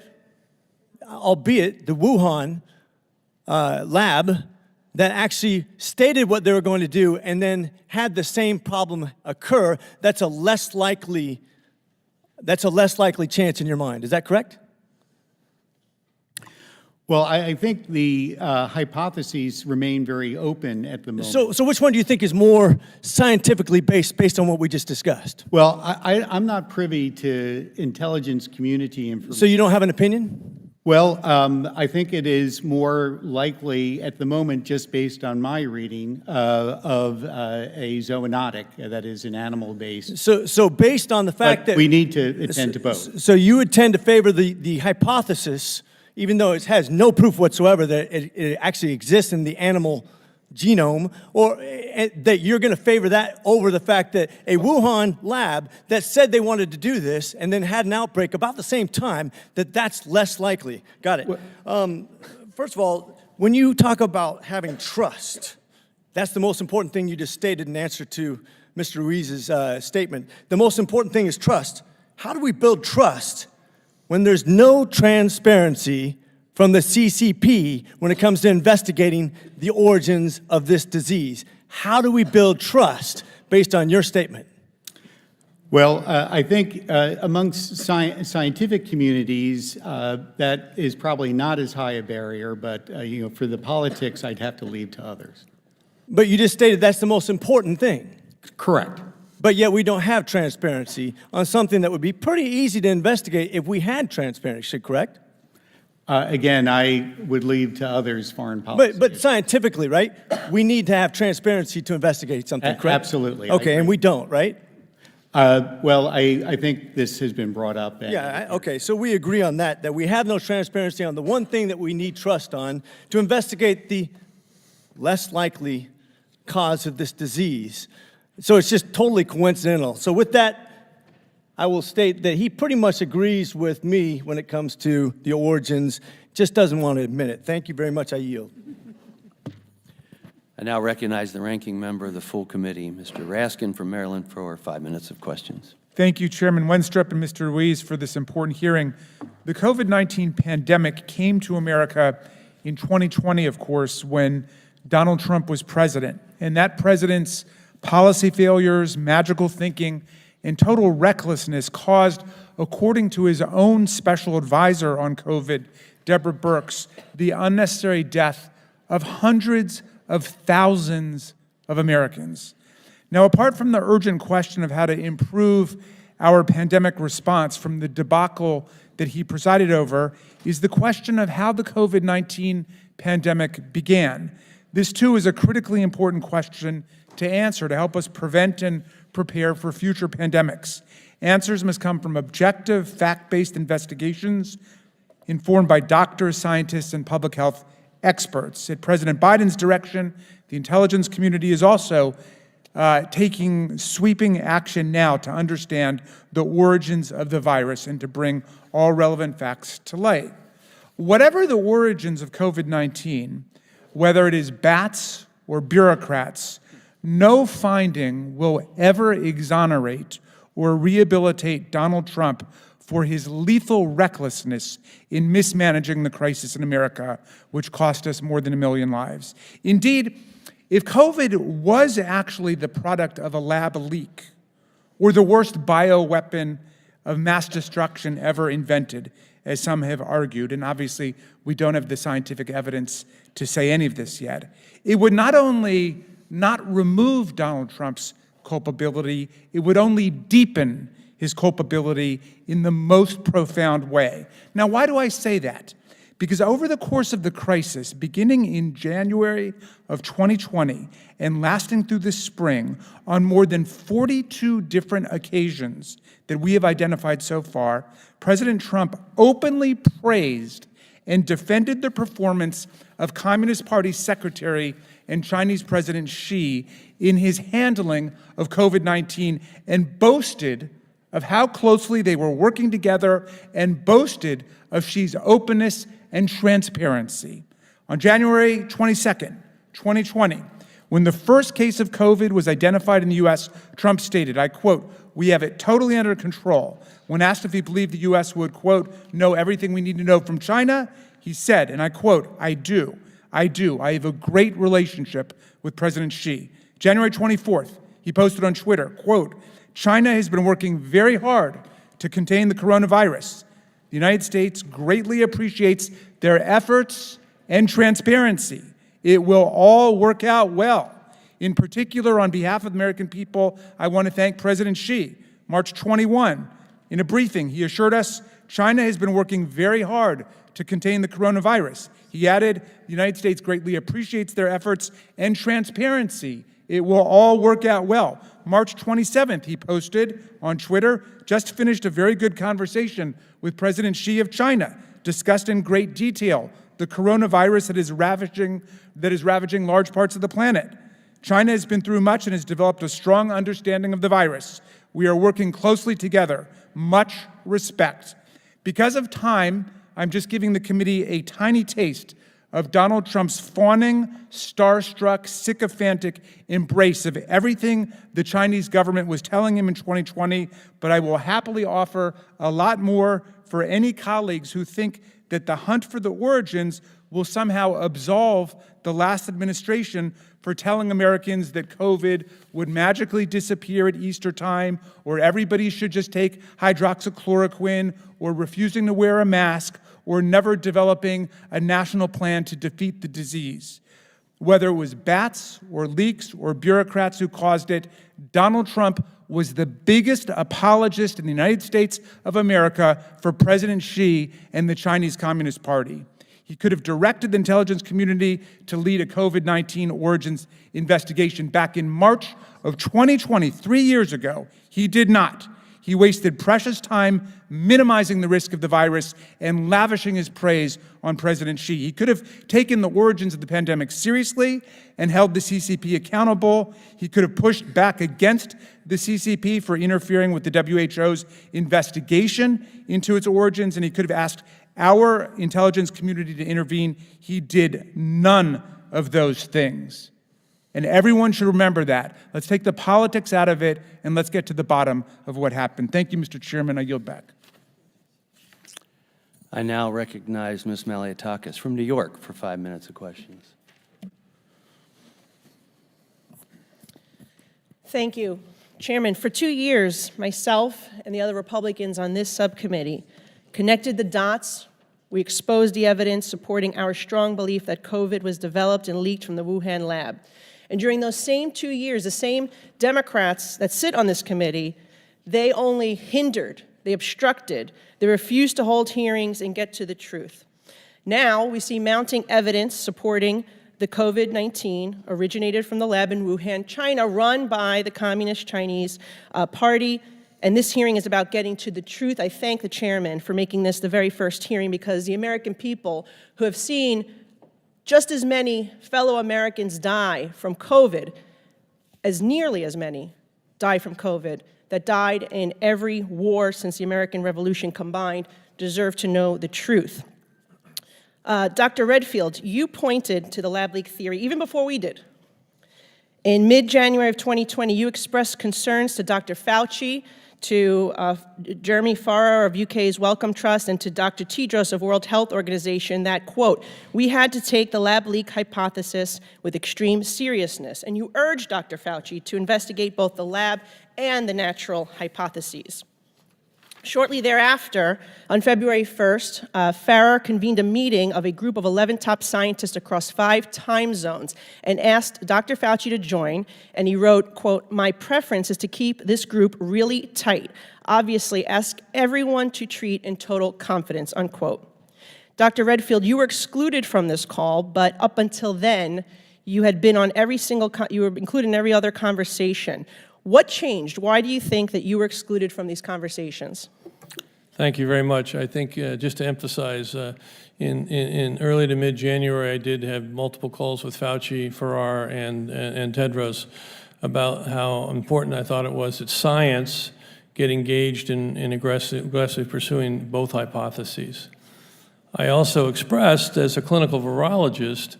albeit the Wuhan lab that actually stated what they were going to do and then had the same problem occur, that's a less likely chance in your mind. Is that correct? Well, I think the hypotheses remain very open at the moment. So which one do you think is more scientifically based on what we just discussed? Well, I'm not privy to intelligence community information. So you don't have an opinion? Well, I think it is more likely at the moment, just based on my reading, of a zoonotic, that is an animal-based. So based on the fact But that... we need to attend to both. So you would tend to favor the hypothesis, even though it has no proof whatsoever that it actually exists in the animal genome, or that you're going to favor that over the fact that a Wuhan lab that said they wanted to do this and then had an outbreak about the same time, that's less likely. Got it. First of all, when you talk about having trust, that's the most important thing you just stated in answer to Mr. Ruiz's statement. The most important thing is trust. How do we build trust when there's no transparency from the CCP when it comes to investigating the origins of this disease? How do we build trust based on your statement? Well, I think amongst scientific communities, that is probably not as high a barrier, but for the politics, I'd have to leave to others. But you just stated that's the most important thing. Correct. But yet we don't have transparency on something that would be pretty easy to investigate if we had transparency, correct? Again, I would leave to others foreign policy. But scientifically, right? We need to have transparency to investigate something, correct? Absolutely. I Okay, agree. and we don't, right? Well, I think this has been brought up. Yeah, okay, so we agree on that we have no transparency on the one thing that we need trust on to investigate the less likely cause of this disease. So it's just totally coincidental. So with that, I will state that he pretty much agrees with me when it comes to the origins, just doesn't want to admit it. Thank you very much, I yield. I now recognize the ranking member of the full committee, Mr. Raskin from Maryland, for 5 minutes of questions. Thank you, Chairman Wenstrup and Mr. Ruiz, for this important hearing. The COVID-19 pandemic came to America in 2020, of course, when Donald Trump was president. And that president's policy failures, magical thinking, and total recklessness caused, according to his own special advisor on COVID, Deborah Birx, the unnecessary death of hundreds of thousands of Americans. Now, apart from the urgent question of how to improve our pandemic response from the debacle that he presided over, is the question of how the COVID-19 pandemic began. This, too, is a critically important question to answer to help us prevent and prepare for future pandemics. Answers must come from objective, fact-based investigations informed by doctors, scientists, and public health experts. At President Biden's direction, the intelligence community is also taking sweeping action now to understand the origins of the virus and to bring all relevant facts to light. Whatever the origins of COVID-19, whether it is bats or bureaucrats, no finding will ever exonerate or rehabilitate Donald Trump for his lethal recklessness in mismanaging the crisis in America, which cost us more than 1 million lives. Indeed, if COVID was actually the product of a lab leak or the worst bioweapon of mass destruction ever invented, as some have argued, and obviously we don't have the scientific evidence to say any of this yet, it would not only not remove Donald Trump's culpability, it would only deepen his culpability in the most profound way. Now, why do I say that? Because over the course of the crisis, beginning in January of 2020 and lasting through the spring, on more than 42 different occasions that we have identified so far, President Trump openly praised and defended the performance of Communist Party Secretary and Chinese President Xi in his handling of COVID-19 and boasted of how closely they were working together and boasted of Xi's openness and transparency. On January 22nd, 2020, when the first case of COVID was identified in the U.S., Trump stated, I quote, "We have it totally under control." When asked if he believed the U.S. would, quote, "know everything we need to know from China," he said, and I quote, "I do. I do. I have a great relationship with President Xi. January 24th, he posted on Twitter, quote, "China has been working very hard to contain the coronavirus. The United States greatly appreciates their efforts and transparency. It will all work out well. In particular, on behalf of the American people, I want to thank President Xi. March 21, in a briefing, he assured us China has been working very hard to contain the coronavirus. He added, the United States greatly appreciates their efforts and transparency. It will all work out well." March 27th, he posted on Twitter, "Just finished a very good conversation with President Xi of China, discussed in great detail the coronavirus that is ravaging large parts of the planet. China has been through much and has developed a strong understanding of the virus. We are working closely together. Much respect." Because of time, I'm just giving the committee a tiny taste of Donald Trump's fawning, starstruck, sycophantic embrace of everything the Chinese government was telling him in 2020, but I will happily offer a lot more for any colleagues who think that the hunt for the origins will somehow absolve the last administration for telling Americans that COVID would magically disappear at Easter time, or everybody should just take hydroxychloroquine, or refusing to wear a mask, or never developing a national plan to defeat the disease. Whether it was bats or leaks or bureaucrats who caused it, Donald Trump was the biggest apologist in the United States of America for President Xi and the Chinese Communist Party. He could have directed the intelligence community to lead a COVID-19 origins investigation back in March of 2020, 3 years ago. He did not. He wasted precious time minimizing the risk of the virus and lavishing his praise on President Xi. He could have taken the origins of the pandemic seriously and held the CCP accountable. He could have pushed back against the CCP for interfering with the WHO's investigation into its origins, and he could have asked our intelligence community to intervene. He did none of those things. And everyone should remember that. Let's take the politics out of it, and let's get to the bottom of what happened. Thank you, Mr. Chairman. I yield back. I now recognize Ms. Maliotakis from New York for 5 minutes of questions. Thank you. Chairman, for 2 years, myself and the other Republicans on this subcommittee connected the dots. We exposed the evidence supporting our strong belief that COVID was developed and leaked from the Wuhan lab. And during those same 2 years, the same Democrats that sit on this committee, they only hindered, they obstructed, they refused to hold hearings and get to the truth. Now we see mounting evidence supporting the COVID-19 originated from the lab in Wuhan, China, run by the Communist Chinese Party. And this hearing is about getting to the truth. I thank the chairman for making this the very first hearing, because the American people who have seen just as many fellow Americans die from COVID, as nearly as many die from COVID, that died in every war since the American Revolution combined, deserve to know the truth. Dr. Redfield, you pointed to the lab leak theory even before we did. In mid-January of 2020, you expressed concerns to Dr. Fauci, to Jeremy Farrar of UK's Wellcome Trust, and to Dr. Tedros of World Health Organization that, quote, "We had to take the lab leak hypothesis with extreme seriousness." And you urged Dr. Fauci to investigate both the lab and the natural hypotheses. Shortly thereafter, on February 1st, Farrar convened a meeting of a group of 11 top scientists across 5 time zones and asked Dr. Fauci to join, and he wrote, quote, "My preference is to keep this group really tight. Obviously, ask everyone to treat in total confidence," unquote. Dr. Redfield, you were excluded from this call, but up until then, you had been on you were included in every other conversation. What changed? Why do you think that you were excluded from these conversations? Thank you very much. I think just to emphasize, in early to mid-January, I did have multiple calls with Fauci, Farrar, and Tedros about how important I thought it was that science get engaged in aggressively pursuing both hypotheses. I also expressed, as a clinical virologist,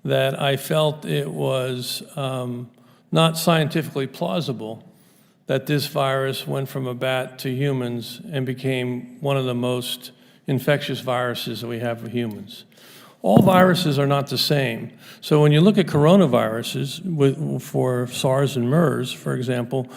that I felt it was not scientifically plausible that this virus went from a bat to humans and became one of the most infectious viruses that we have for humans. All viruses are not the same. So when you look at coronaviruses for SARS and MERS, for example,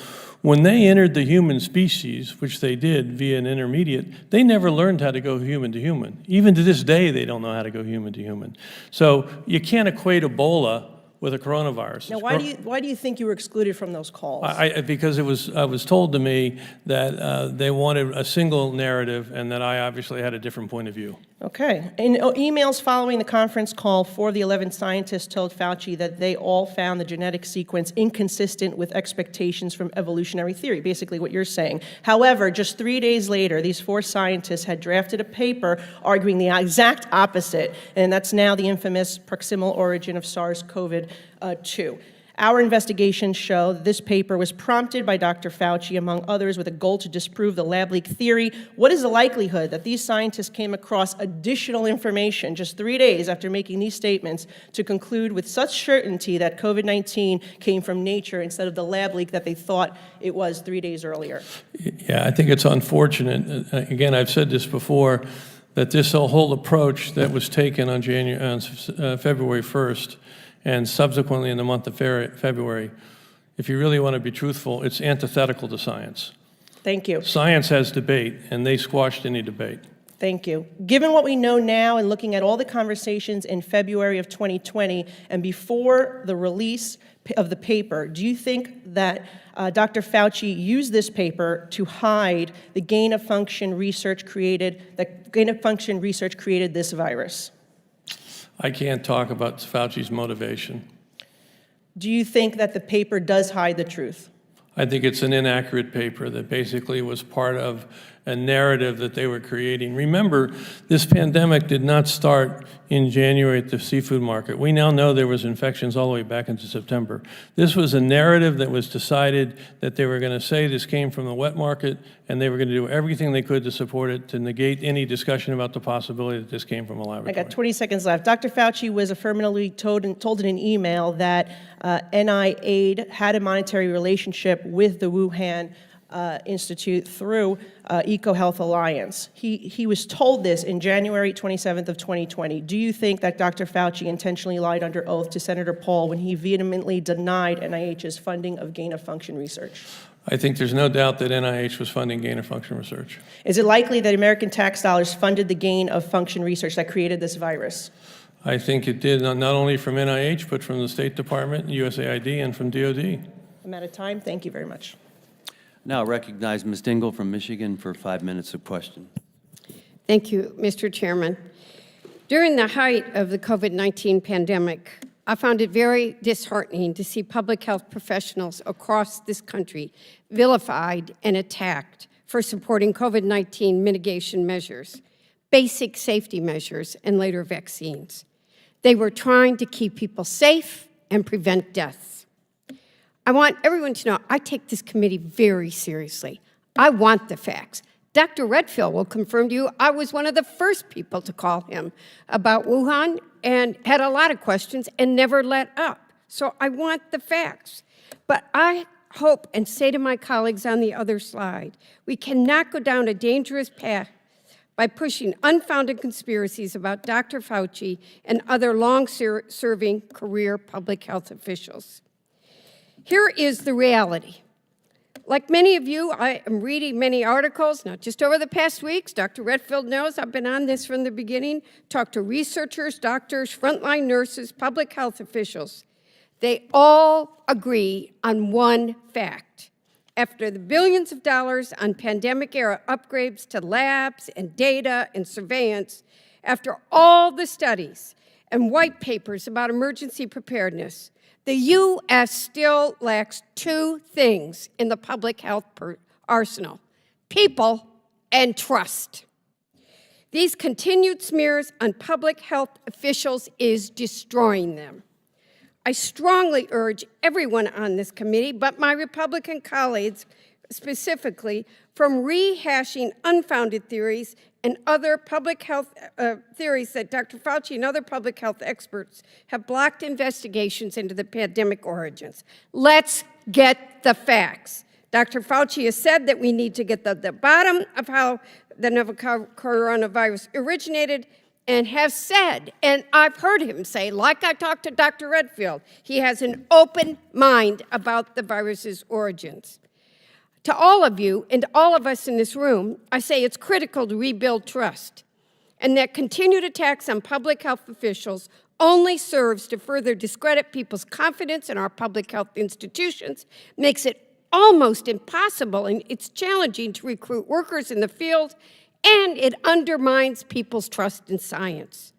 when they entered the human species, which they did via an intermediate, they never learned how to go human to human. Even to this day, they don't know how to go human to human. So you can't equate Ebola with a coronavirus. Now, why do you think you were excluded from those calls? Because it was told to me that they wanted a single narrative and that I obviously had a different point of view. Okay. In emails following the conference call, 4 of the 11 scientists told Fauci that they all found the genetic sequence inconsistent with expectations from evolutionary theory, basically what you're saying. However, just 3 days later, these 4 scientists had drafted a paper arguing the exact opposite, and that's now the infamous proximal origin of SARS-CoV-2. Our investigations show that this paper was prompted by Dr. Fauci, among others, with a goal to disprove the lab leak theory. What is the likelihood that these scientists came across additional information just 3 days after making these statements to conclude with such certainty that COVID-19 came from nature instead of the lab leak that they thought it was 3 days earlier? Yeah, I think it's unfortunate. Again, I've said this before, that this whole approach that was taken on February 1st, and subsequently in the month of February, if you really want to be truthful, it's antithetical to science. Thank you. Science has debate, and they squashed any debate. Thank you. Given what we know now and looking at all the conversations in February of 2020 and before the release of the paper, do you think that Dr. Fauci used this paper to hide the gain-of-function research created this virus? I can't talk about Fauci's motivation. Do you think that the paper does hide the truth? I think it's an inaccurate paper that basically was part of a narrative that they were creating. Remember, this pandemic did not start in January at the seafood market. We now know there was infections all the way back into September. This was a narrative that was decided that they were going to say this came from the wet market, and they were going to do everything they could to support it, to negate any discussion about the possibility that this came from a laboratory. I got 20 seconds left. Dr. Fauci was affirmatively told in an email that NIAID had a monetary relationship with the Wuhan Institute through EcoHealth Alliance. He was told this in January 27th of 2020. Do you think that Dr. Fauci intentionally lied under oath to Senator Paul when he vehemently denied NIH's funding of gain-of-function research? I think there's no doubt that NIH was funding gain-of-function research. Is it likely that American tax dollars funded the gain-of-function research that created this virus? I think it did, not only from NIH, but from the State Department, USAID, and from DOD. I'm out of time. Thank you very much. Now recognize Ms. Dingell from Michigan for 5 minutes of question. Thank you, Mr. Chairman. During the height of the COVID-19 pandemic, I found it very disheartening to see public health professionals across this country vilified and attacked for supporting COVID-19 mitigation measures, basic safety measures, and later vaccines. They were trying to keep people safe and prevent deaths. I want everyone to know I take this committee very seriously. I want the facts. Dr. Redfield will confirm to you I was one of the first people to call him about Wuhan and had a lot of questions and never let up. So I want the facts. But I hope and say to my colleagues on the other side, we cannot go down a dangerous path by pushing unfounded conspiracies about Dr. Fauci and other long-serving career public health officials. Here is the reality. Like many of you, I am reading many articles, not just over the past weeks. Dr. Redfield knows I've been on this from the beginning. Talked to researchers, doctors, frontline nurses, public health officials. They all agree on one fact. After the billions of dollars on pandemic-era upgrades to labs and data and surveillance, after all the studies and white papers about emergency preparedness, the U.S. still lacks 2 things in the public health arsenal: people and trust. These continued smears on public health officials is destroying them. I strongly urge everyone on this committee, but my Republican colleagues specifically, from rehashing unfounded theories and other public health theories that Dr. Fauci and other public health experts have blocked investigations into the pandemic origins. Let's get the facts. Dr. Fauci has said that we need to get the bottom of how the novel coronavirus originated, and have said, and I've heard him say, like I talked to Dr. Redfield, he has an open mind about the virus's origins. To all of you and to all of us in this room, I say it's critical to rebuild trust, and that continued attacks on public health officials only serves to further discredit people's confidence in our public health institutions, makes it almost impossible and it's challenging to recruit workers in the field, and it undermines people's trust in science.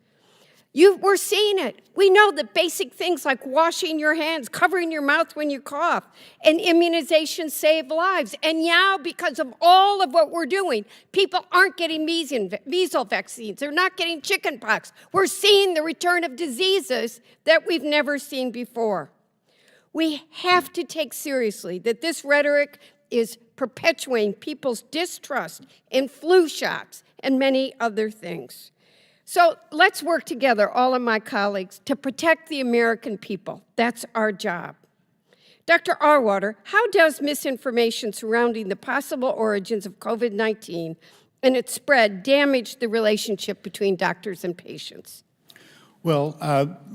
We're seeing it. We know that basic things like washing your hands, covering your mouth when you cough, and immunization save lives. And now, because of all of what we're doing, people aren't getting measles vaccines. They're not getting chickenpox. We're seeing the return of diseases that we've never seen before. We have to take seriously that this rhetoric is perpetuating people's distrust in flu shots and many other things. So let's work together, all of my colleagues, to protect the American people. That's our job. Dr. Arwater, how does misinformation surrounding the possible origins of COVID-19 and its spread damage the relationship between doctors and patients? Well,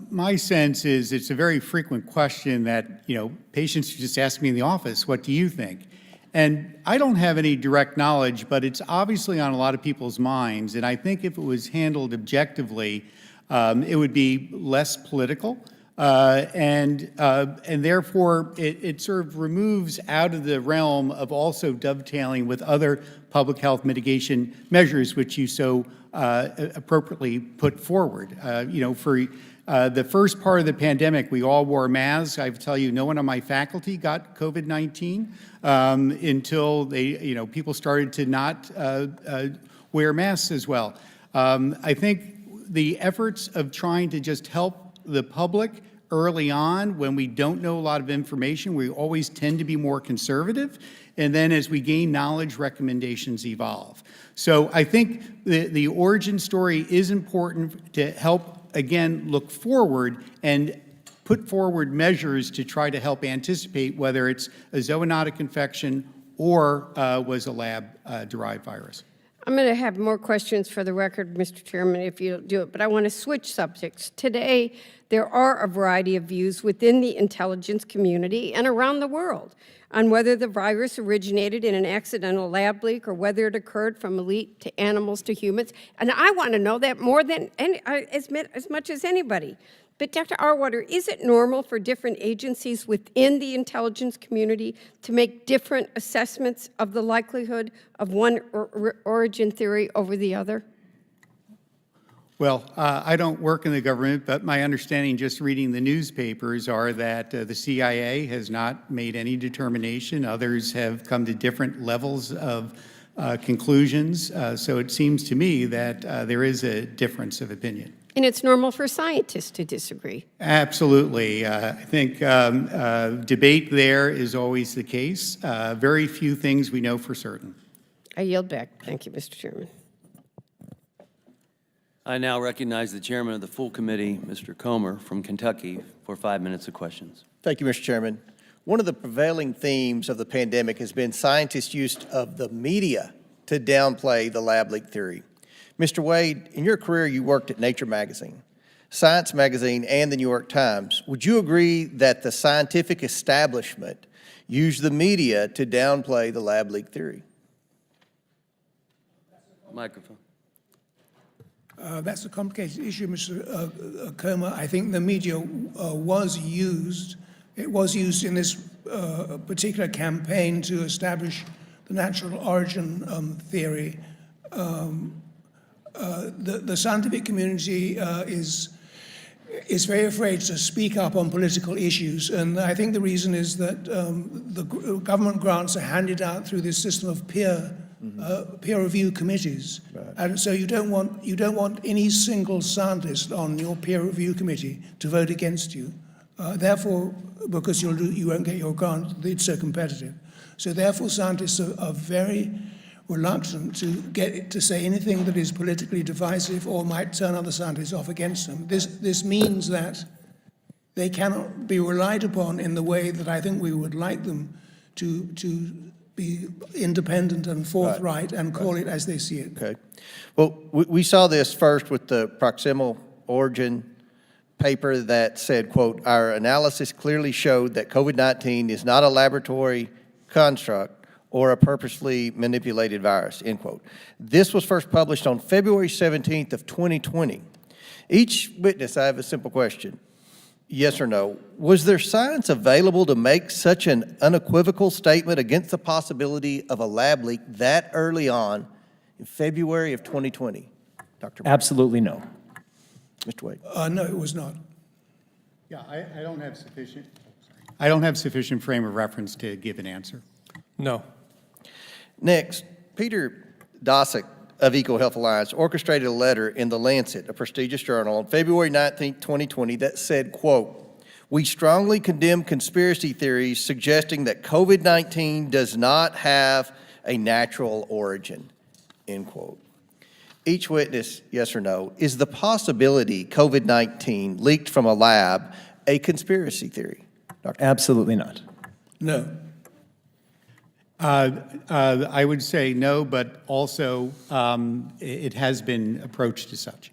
my sense is it's a very frequent question that, patients just ask me in the office, what do you think? And I don't have any direct knowledge, but it's obviously on a lot of people's minds. And I think if it was handled objectively, it would be less political. And therefore, it sort of removes out of the realm of also dovetailing with other public health mitigation measures, which you so appropriately put forward. For the first part of the pandemic, we all wore masks. I tell you, no one on my faculty got COVID-19 until people started to not wear masks as well. I think the efforts of trying to just help the public early on, when we don't know a lot of information, we always tend to be more conservative. And then as we gain knowledge, recommendations evolve. So I think the origin story is important to help, again, look forward and put forward measures to try to help anticipate whether it's a zoonotic infection or was a lab-derived virus. I'm going to have more questions for the record, Mr. Chairman, if you'll do it, but I want to switch subjects. Today, there are a variety of views within the intelligence community and around the world on whether the virus originated in an accidental lab leak or whether it occurred from elite to animals to humans. And I want to know that more than as much as anybody. But Dr. Arwater, is it normal for different agencies within the intelligence community to make different assessments of the likelihood of one origin theory over the other? Well, I don't work in the government, but my understanding just reading the newspapers are that the CIA has not made any determination. Others have come to different levels of conclusions. So it seems to me that there is a difference of opinion. And it's normal for scientists to disagree. Absolutely. I think debate there is always the case. Very few things we know for certain. I yield back. Thank you, Mr. Chairman. I now recognize the chairman of the full committee, Mr. Comer from Kentucky, for 5 minutes of questions. Thank you, Mr. Chairman. One of the prevailing themes of the pandemic has been scientists' use of the media to downplay the lab leak theory. Mr. Wade, in your career, you worked at Nature magazine, Science magazine, and the New York Times. Would you agree that the scientific establishment used the media to downplay the lab leak theory? Microphone. That's a complicated issue, Mr. Comer. I think the media was used. It was used in this particular campaign to establish the natural origin theory. The scientific community is very afraid to speak up on political issues, and I think the reason is that the government grants are handed out through this system of peer review committees, right. And so you don't want any single scientist on your peer review committee to vote against you. Therefore, because you won't get your grant, it's so competitive. So therefore, scientists are very reluctant to say anything that is politically divisive or might turn other scientists off against them. This means that they cannot be relied upon in the way that I think we would like them to be independent and forthright and call it as they see it. Okay. Well, we saw this first with the proximal origin paper that said, quote, "Our analysis clearly showed that COVID-19 is not a laboratory construct or a purposely manipulated virus," end quote. This was first published on February 17th of 2020. Each witness, I have a simple question. Yes or no? Was there science available to make such an unequivocal statement against the possibility of a lab leak that early on in February of 2020? Dr. Absolutely no. Mr. Wade. No, it was not. Yeah, I don't have sufficient frame of reference to give an answer. No. Next, Peter Dosick of EcoHealth Alliance orchestrated a letter in The Lancet, a prestigious journal, on February 19, 2020 that said, quote, "We strongly condemn conspiracy theories suggesting that COVID-19 does not have a natural origin," end quote. Each witness, yes or no, is the possibility COVID-19 leaked from a lab a conspiracy theory? Dr. Absolutely not. No. I would say no, but also it has been approached as such.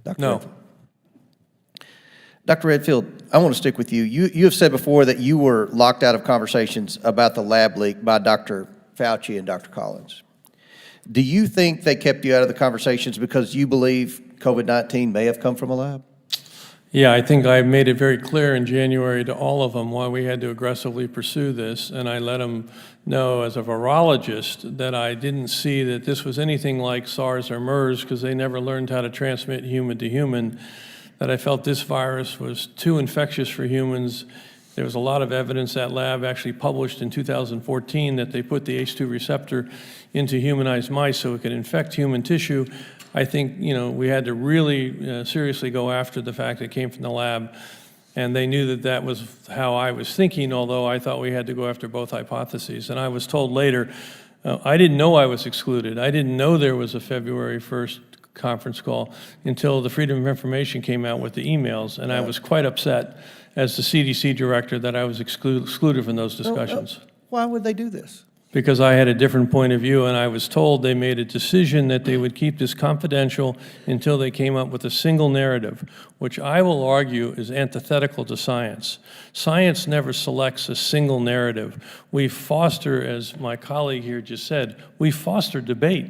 Dr. No. Redfield. Dr. Redfield, I want to stick with you. You have said before that you were locked out of conversations about the lab leak by Dr. Fauci and Dr. Collins. Do you think they kept you out of the conversations because you believe COVID-19 may have come from a lab? Yeah, I think I made it very clear in January to all of them why we had to aggressively pursue this, and I let them know as a virologist that I didn't see that this was anything like SARS or MERS because they never learned how to transmit human to human, that I felt this virus was too infectious for humans. There was a lot of evidence that lab actually published in 2014 that they put the H2 receptor into humanized mice so it could infect human tissue. I think, we had to really seriously go after the fact that it came from the lab, and they knew that that was how I was thinking, although I thought we had to go after both hypotheses. And I was told later, I didn't know I was excluded. I didn't know there was a February 1st conference call until the Freedom of Information came out with the emails, and I was quite upset as the CDC director that I was excluded from those discussions. Why would they do this? Because I had a different point of view, and I was told they made a decision that they would keep this confidential until they came up with a single narrative, which I will argue is antithetical to science. Science never selects a single narrative. We foster, as my colleague here just said, we foster debate.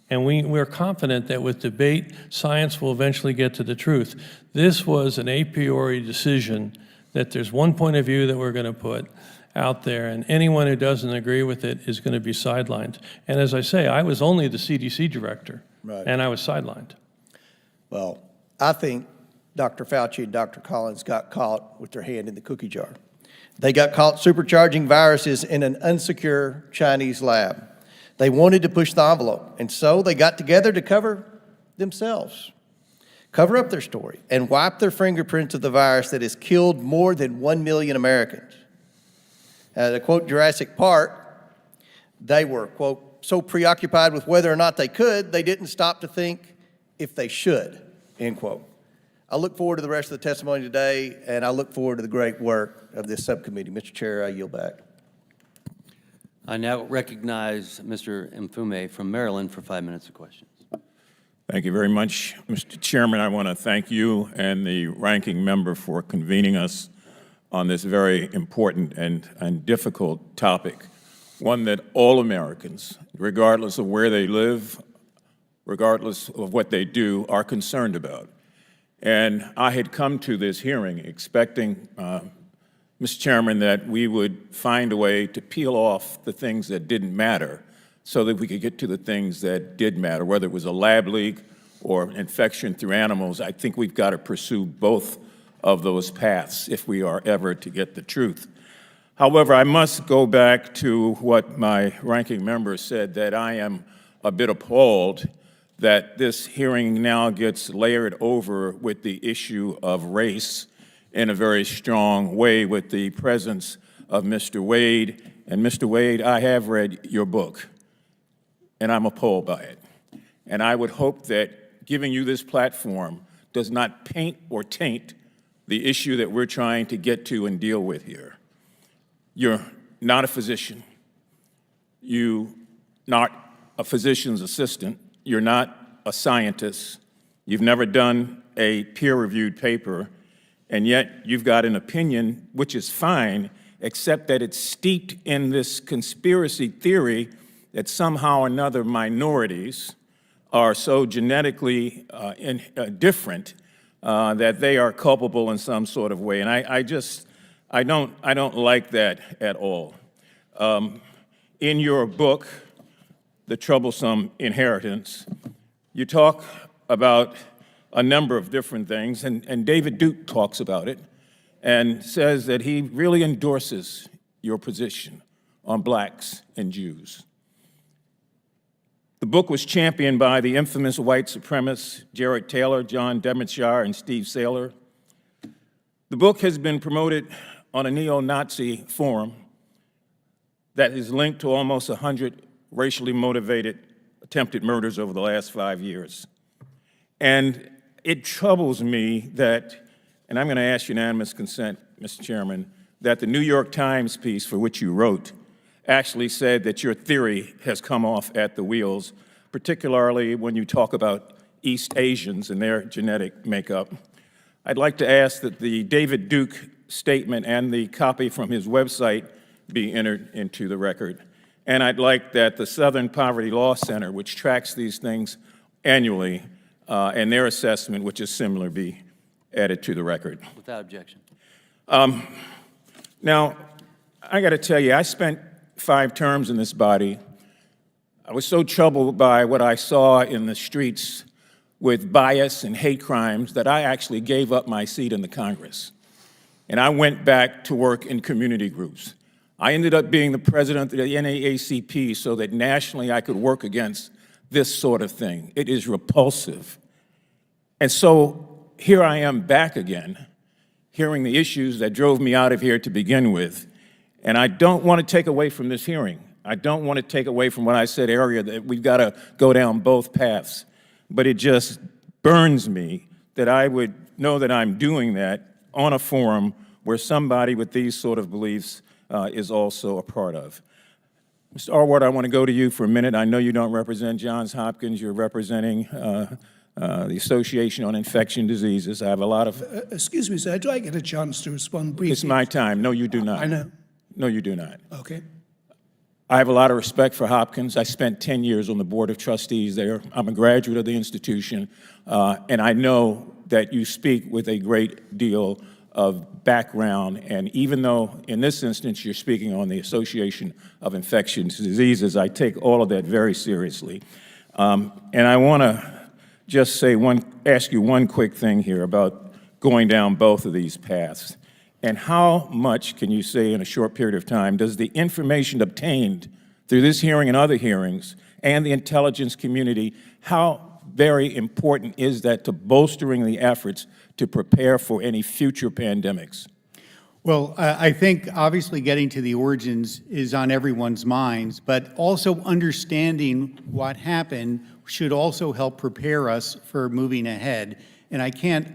And we're confident that with debate, science will eventually get to the truth. This was an a priori decision that there's one point of view that we're going to put out there, and anyone who doesn't agree with it is going to be sidelined. And as I say, I was only the CDC director, Right. and I was sidelined. Well, I think Dr. Fauci and Dr. Collins got caught with their hand in the cookie jar. They got caught supercharging viruses in an unsecure Chinese lab. They wanted to push the envelope, and so they got together to cover themselves, cover up their story, and wipe their fingerprints of the virus that has killed more than 1 million Americans. To quote Jurassic Park, they were, quote, so preoccupied with whether or not they could, they didn't stop to think if they should, end quote. I look forward to the rest of the testimony today, and I look forward to the great work of this subcommittee. Mr. Chair, I yield back. I now recognize Mr. Mfume from Maryland for 5 minutes of questions. Thank you very much, Mr. Chairman. I want to thank you and the ranking member for convening us on this very important and difficult topic, one that all Americans, regardless of where they live, regardless of what they do, are concerned about. And I had come to this hearing expecting, Mr. Chairman, that we would find a way to peel off the things that didn't matter so that we could get to the things that did matter, whether it was a lab leak or infection through animals. I think we've got to pursue both of those paths if we are ever to get the truth. However, I must go back to what my ranking member said, that I am a bit appalled that this hearing now gets layered over with the issue of race in a very strong way with the presence of Mr. Wade. And Mr. Wade, I have read your book, and I'm appalled by it. And I would hope that giving you this platform does not paint or taint the issue that we're trying to get to and deal with here. You're not a physician. You're not a physician's assistant. You're not a scientist. You've never done a peer-reviewed paper, and yet you've got an opinion, which is fine, except that it's steeped in this conspiracy theory that somehow or another minorities are so genetically different that they are culpable in some sort of way. And I don't like that at all. In your book, The Troublesome Inheritance, you talk about a number of different things, and David Duke talks about it and says that he really endorses your position on blacks and Jews. The book was championed by the infamous white supremacists Jared Taylor, John Devonshire, and Steve Saylor. The book has been promoted on a neo-Nazi forum that is linked to almost 100 racially motivated attempted murders over the last 5 years. And it troubles me that, and I'm going to ask unanimous consent, Mr. Chairman, that the New York Times piece for which you wrote actually said that your theory has come off at the wheels, particularly when you talk about East Asians and their genetic makeup. I'd like to ask that the David Duke statement and the copy from his website be entered into the record. And I'd like that the Southern Poverty Law Center, which tracks these things annually, and their assessment, which is similar, be added to the record. Without objection. Now, I got to tell you, I spent 5 terms in this body. I was so troubled by what I saw in the streets with bias and hate crimes that I actually gave up my seat in the Congress. And I went back to work in community groups. I ended up being the president of the NAACP so that nationally I could work against this sort of thing. It is repulsive. And so here I am back again, hearing the issues that drove me out of here to begin with. And I don't want to take away from this hearing. I don't want to take away from what I said earlier, that we've got to go down both paths. But it just burns me that I would know that I'm doing that on a forum where somebody with these sort of beliefs is also a part of. Mr. Arward, I want to go to you for a minute. I know you don't represent Johns Hopkins. You're representing the Association on Infectious Diseases. I have a lot of... Excuse me, sir, do I get a chance to respond briefly? It's my time. No, you do not. I know. No, you do not. Okay. I have a lot of respect for Hopkins. I spent 10 years on the Board of Trustees there. I'm a graduate of the institution, and I know that you speak with a great deal of background, and even though in this instance you're speaking on the Association of Infectious Diseases, I take all of that very seriously. And I want to just say ask you one quick thing here about going down both of these paths. And how much, can you say in a short period of time, does the information obtained through this hearing and other hearings and the intelligence community, how very important is that to bolstering the efforts to prepare for any future pandemics? Well, I think obviously getting to the origins is on everyone's minds, but also understanding what happened should also help prepare us for moving ahead. And I can't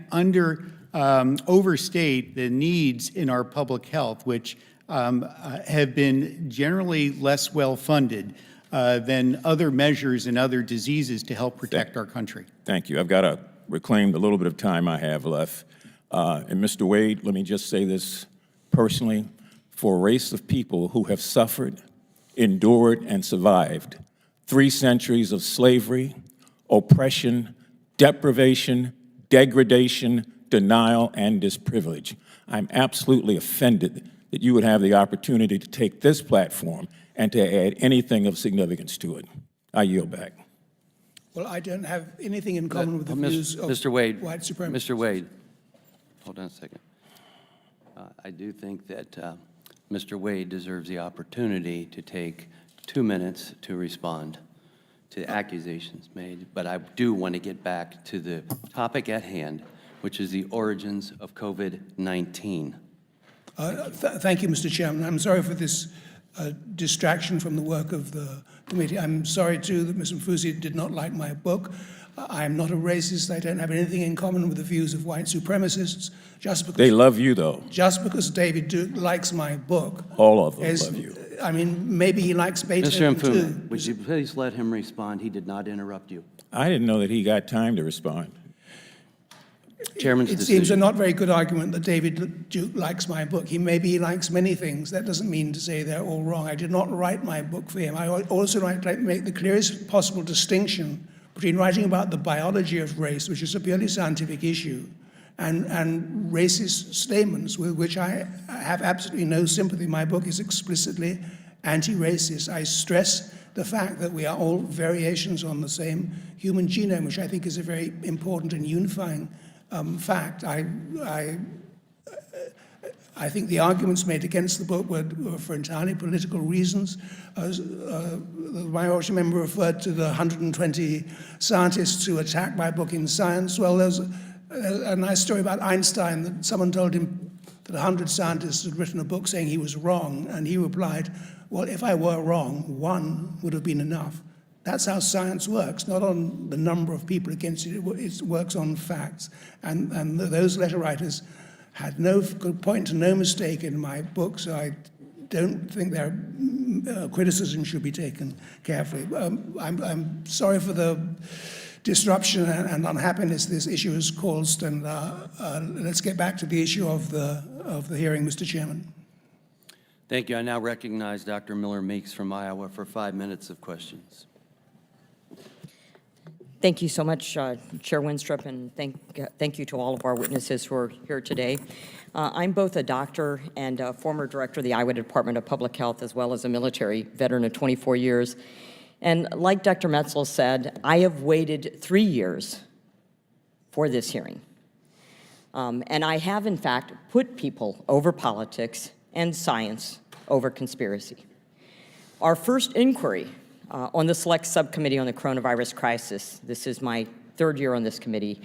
overstate the needs in our public health, which have been generally less well-funded than other measures and other diseases to help protect our country. Thank you. I've got to reclaim the little bit of time I have left. And Mr. Wade, let me just say this personally. For a race of people who have suffered, endured, and survived 3 centuries of slavery, oppression, deprivation, degradation, denial, and disprivilege, I'm absolutely offended that you would have the opportunity to take this platform and to add anything of significance to it. I yield back. Well, I don't have anything in common with the views of Mr. Wade, white supremacy. Mr. Wade, hold on a second. I do think that Mr. Wade deserves the opportunity to take 2 minutes to respond to accusations made, but I do want to get back to the topic at hand, which is the origins of COVID-19. Thank you, Mr. Chairman. I'm sorry for this distraction from the work of the committee. I'm sorry, too, that Ms. Mfusi did not like my book. I am not a racist. I don't have anything in common with the views of white supremacists. They love you, though. Just because David Duke likes my book. All of them love you. I mean, maybe he likes Mr. Beethoven too. Mfuma, would you please let him respond? He did not interrupt you. I didn't know that he got time to respond. Chairman's It decision. seems a not very good argument that David Duke likes my book. Maybe he likes many things. That doesn't mean to say they're all wrong. I did not write my book for him. I also like to make the clearest possible distinction between writing about the biology of race, which is a purely scientific issue, and racist statements with which I have absolutely no sympathy. My book is explicitly anti-racist. I stress the fact that we are all variations on the same human genome, which I think is a very important and unifying fact. I think the arguments made against the book were for entirely political reasons. The minority member referred to the 120 scientists who attacked my book in Science. Well, there's a nice story about Einstein that someone told him that 100 scientists had written a book saying he was wrong, and he replied, well, if I were wrong, one would have been enough. That's how science works, not on the number of people against it. It works on facts. And those letter writers had no good point to no mistake in my book, so I don't think their criticism should be taken carefully. I'm sorry for the disruption and unhappiness this issue has caused, and let's get back to the issue of the hearing, Mr. Chairman. Thank you. I now recognize Dr. Miller Meeks from Iowa for 5 minutes of questions. Thank you so much, Chair Winstrup, and thank you to all of our witnesses who are here today. I'm both a doctor and a former director of the Iowa Department of Public Health, as well as a military veteran of 24 years. And like Dr. Metzl said, I have waited 3 years for this hearing. And I have, in fact, put people over politics and science over conspiracy. Our first inquiry on the Select Subcommittee on the Coronavirus Crisis, this is my 3rd year on this committee,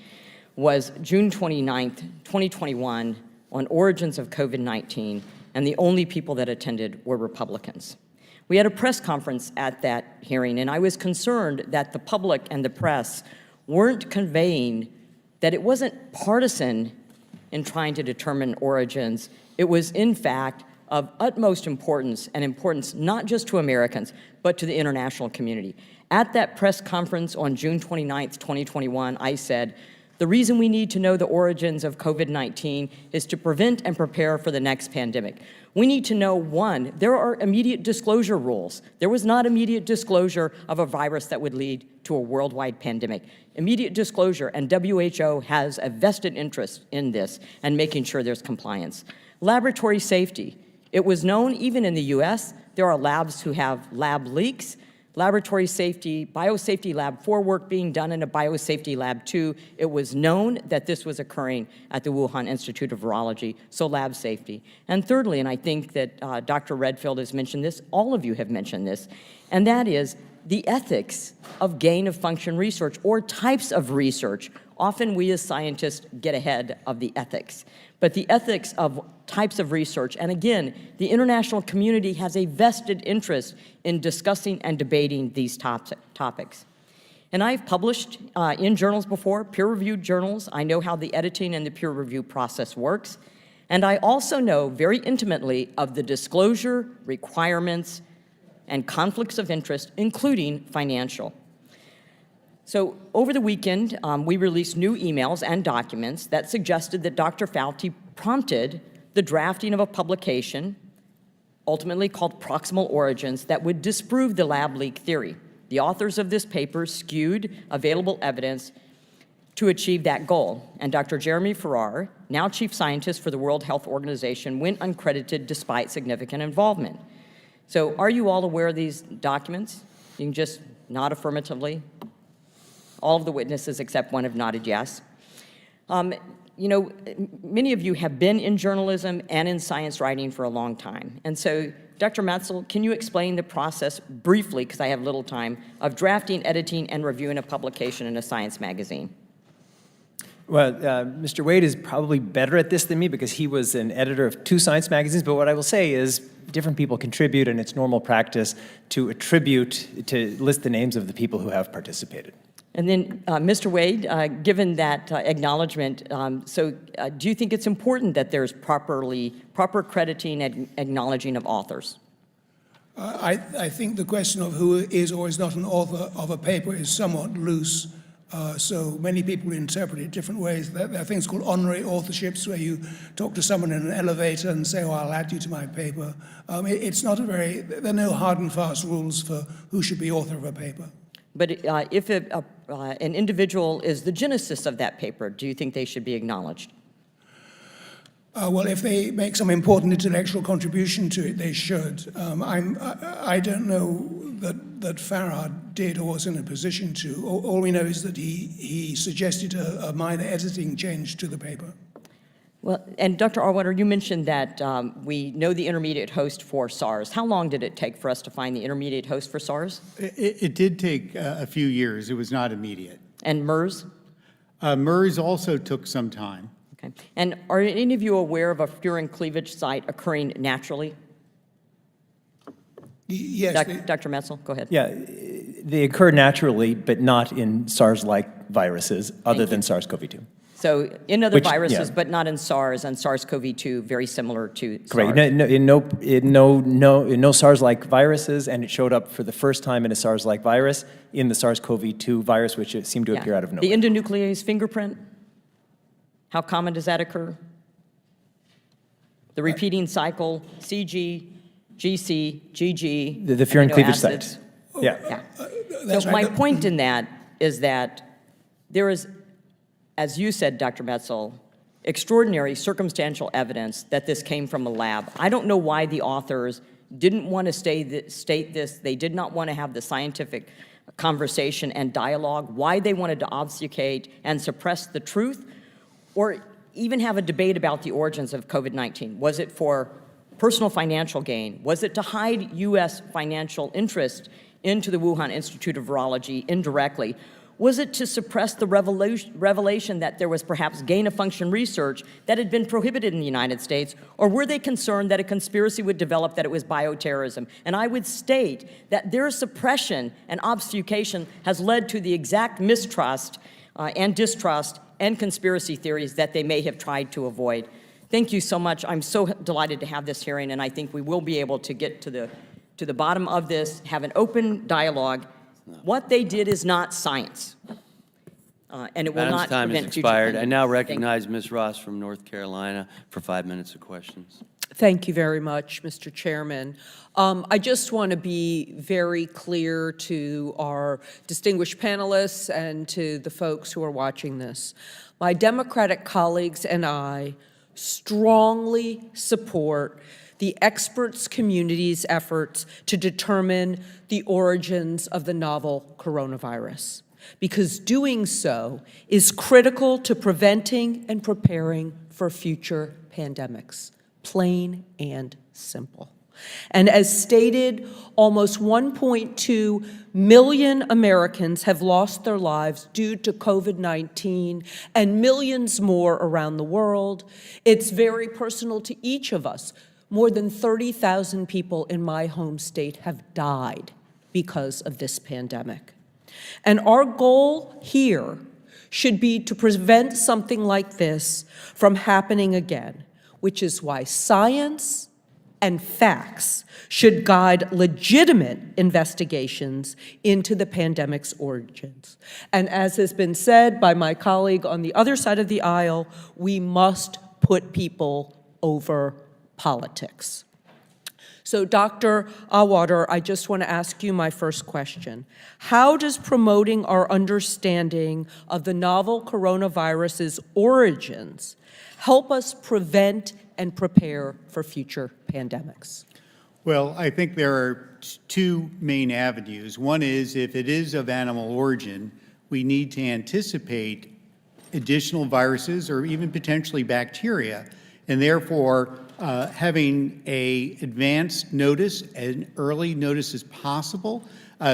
was June 29th, 2021, on origins of COVID-19, and the only people that attended were Republicans. We had a press conference at that hearing, and I was concerned that the public and the press weren't conveying that it wasn't partisan in trying to determine origins. It was, in fact, of utmost importance, and importance not just to Americans, but to the international community. At that press conference on June 29th, 2021, I said, the reason we need to know the origins of COVID-19 is to prevent and prepare for the next pandemic. We need to know, one, there are immediate disclosure rules. There was not immediate disclosure of a virus that would lead to a worldwide pandemic. Immediate disclosure, and WHO has a vested interest in this and making sure there's compliance. Laboratory safety. It was known, even in the US, there are labs who have lab leaks. Laboratory safety, biosafety lab 4 work being done in a biosafety lab 2. It was known that this was occurring at the Wuhan Institute of Virology, so lab safety. And thirdly, and I think that Dr. Redfield has mentioned this, all of you have mentioned this, and that is the ethics of gain-of-function research or types of research. Often we as scientists get ahead of the ethics, but the ethics of types of research, and again, the international community has a vested interest in discussing and debating these topics. And I've published in journals before, peer-reviewed journals. I know how the editing and the peer review process works. And I also know very intimately of the disclosure requirements and conflicts of interest, including financial. So over the weekend, we released new emails and documents that suggested that Dr. Fauci prompted the drafting of a publication, ultimately called Proximal Origins, that would disprove the lab leak theory. The authors of this paper skewed available evidence to achieve that goal. And Dr. Jeremy Farrar, now chief scientist for the World Health Organization, went uncredited despite significant involvement. So are you all aware of these documents? You can just nod affirmatively. All of the witnesses except one have nodded yes. You know, many of you have been in journalism and in science writing for a long time. And so, Dr. Metzl, can you explain the process briefly, because I have little time, of drafting, editing, and reviewing a publication in a science magazine? Well, Mr. Wade is probably better at this than me because he was an editor of 2 science magazines, but what I will say is different people contribute, and it's normal practice to attribute, to list the names of the people who have participated. And then, Mr. Wade, given that acknowledgement, do you think it's important that there's proper crediting and acknowledging of authors? I think the question of who is or is not an author of a paper is somewhat loose. So many people interpret it different ways. There are things called honorary authorships where you talk to someone in an elevator and say, oh, I'll add you to my paper. It's not there are no hard and fast rules for who should be author of a paper. But if an individual is the genesis of that paper, do you think they should be acknowledged? Well, if they make some important intellectual contribution to it, they should. I don't know that Farad did or was in a position to. All we know is that he suggested a minor editing change to the paper. Well, and Dr. Arwater, you mentioned that we know the intermediate host for SARS. How long did it take for us to find the intermediate host for SARS? It did take a few years. It was not immediate. And MERS? MERS also took some time. Okay. And are any of you aware of a furin cleavage site occurring naturally? Yes. Dr. Metzel, go ahead. Yeah, they occur naturally, but not in SARS-like viruses other than SARS-CoV-2. So in other Which, viruses, yeah. but not in SARS, and SARS-CoV-2, very similar to Correct. SARS. In no SARS-like viruses, and it showed up for the first time in a SARS-like virus in the SARS-CoV-2 virus, which it seemed to appear out of nowhere. The endonuclease fingerprint, how common does that occur? The repeating cycle, CG, GC, GG. The furin amino cleavage acids. site. Yeah. Yeah. So my point in that is that there is, as you said, Dr. Metzel, extraordinary circumstantial evidence that this came from a lab. I don't know why the authors didn't want to state this. They did not want to have the scientific conversation and dialogue, why they wanted to obfuscate and suppress the truth, or even have a debate about the origins of COVID-19. Was it for personal financial gain? Was it to hide U.S. financial interest into the Wuhan Institute of Virology indirectly? Was it to suppress the revelation that there was perhaps gain-of-function research that had been prohibited in the United States? Or were they concerned that a conspiracy would develop that it was bioterrorism? And I would state that their suppression and obfuscation has led to the exact mistrust and distrust and conspiracy theories that they may have tried to avoid. Thank you so much. I'm so delighted to have this hearing, and I think we will be able to get to the bottom of this, have an open dialogue. What they did is not science, and it will Madam's not time has prevent future expired. I now pandemics. Thank you. recognize Ms. Ross from North Carolina for 5 minutes of questions. Thank you very much, Mr. Chairman. I just want to be very clear to our distinguished panelists and to the folks who are watching this. My Democratic colleagues and I strongly support the experts community's efforts to determine the origins of the novel coronavirus, because doing so is critical to preventing and preparing for future pandemics, plain and simple. And as stated, almost 1.2 million Americans have lost their lives due to COVID-19, and millions more around the world. It's very personal to each of us. More than 30,000 people in my home state have died because of this pandemic. And our goal here should be to prevent something like this from happening again, which is why science and facts should guide legitimate investigations into the pandemic's origins. And as has been said by my colleague on the other side of the aisle, we must put people over politics. So, Dr. Auwaerter, I just want to ask you my first question. How does promoting our understanding of the novel coronavirus's origins help us prevent and prepare for future pandemics? Well, I think there are two main avenues. One is, if it is of animal origin, we need to anticipate additional viruses or even potentially bacteria, and therefore having an advanced notice, an early notice as possible,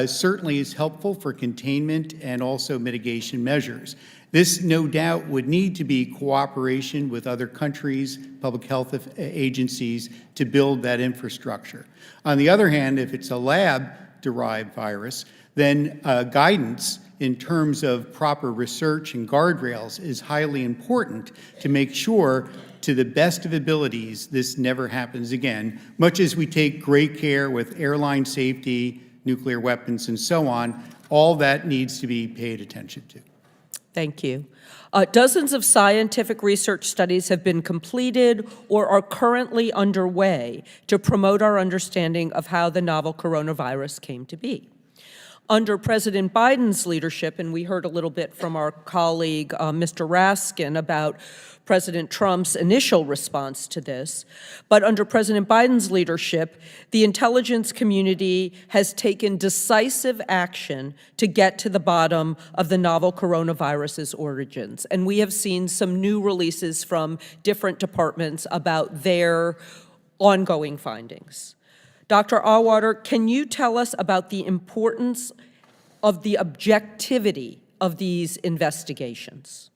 certainly is helpful for containment and also mitigation measures. This, no doubt, would need to be cooperation with other countries, public health agencies, to build that infrastructure. On the other hand, if it's a lab-derived virus, then guidance in terms of proper research and guardrails is highly important to make sure, to the best of abilities, this never happens again, much as we take great care with airline safety, nuclear weapons, and so on. All that needs to be paid attention to. Thank you. Dozens of scientific research studies have been completed or are currently underway to promote our understanding of how the novel coronavirus came to be. Under President Biden's leadership, and we heard a little bit from our colleague, Mr. Raskin, about President Trump's initial response to this, but under President Biden's leadership, the intelligence community has taken decisive action to get to the bottom of the novel coronavirus's origins. And we have seen some new releases from different departments about their ongoing findings. Dr. Auwaerter, can you tell us about the importance of the objectivity of these investigations?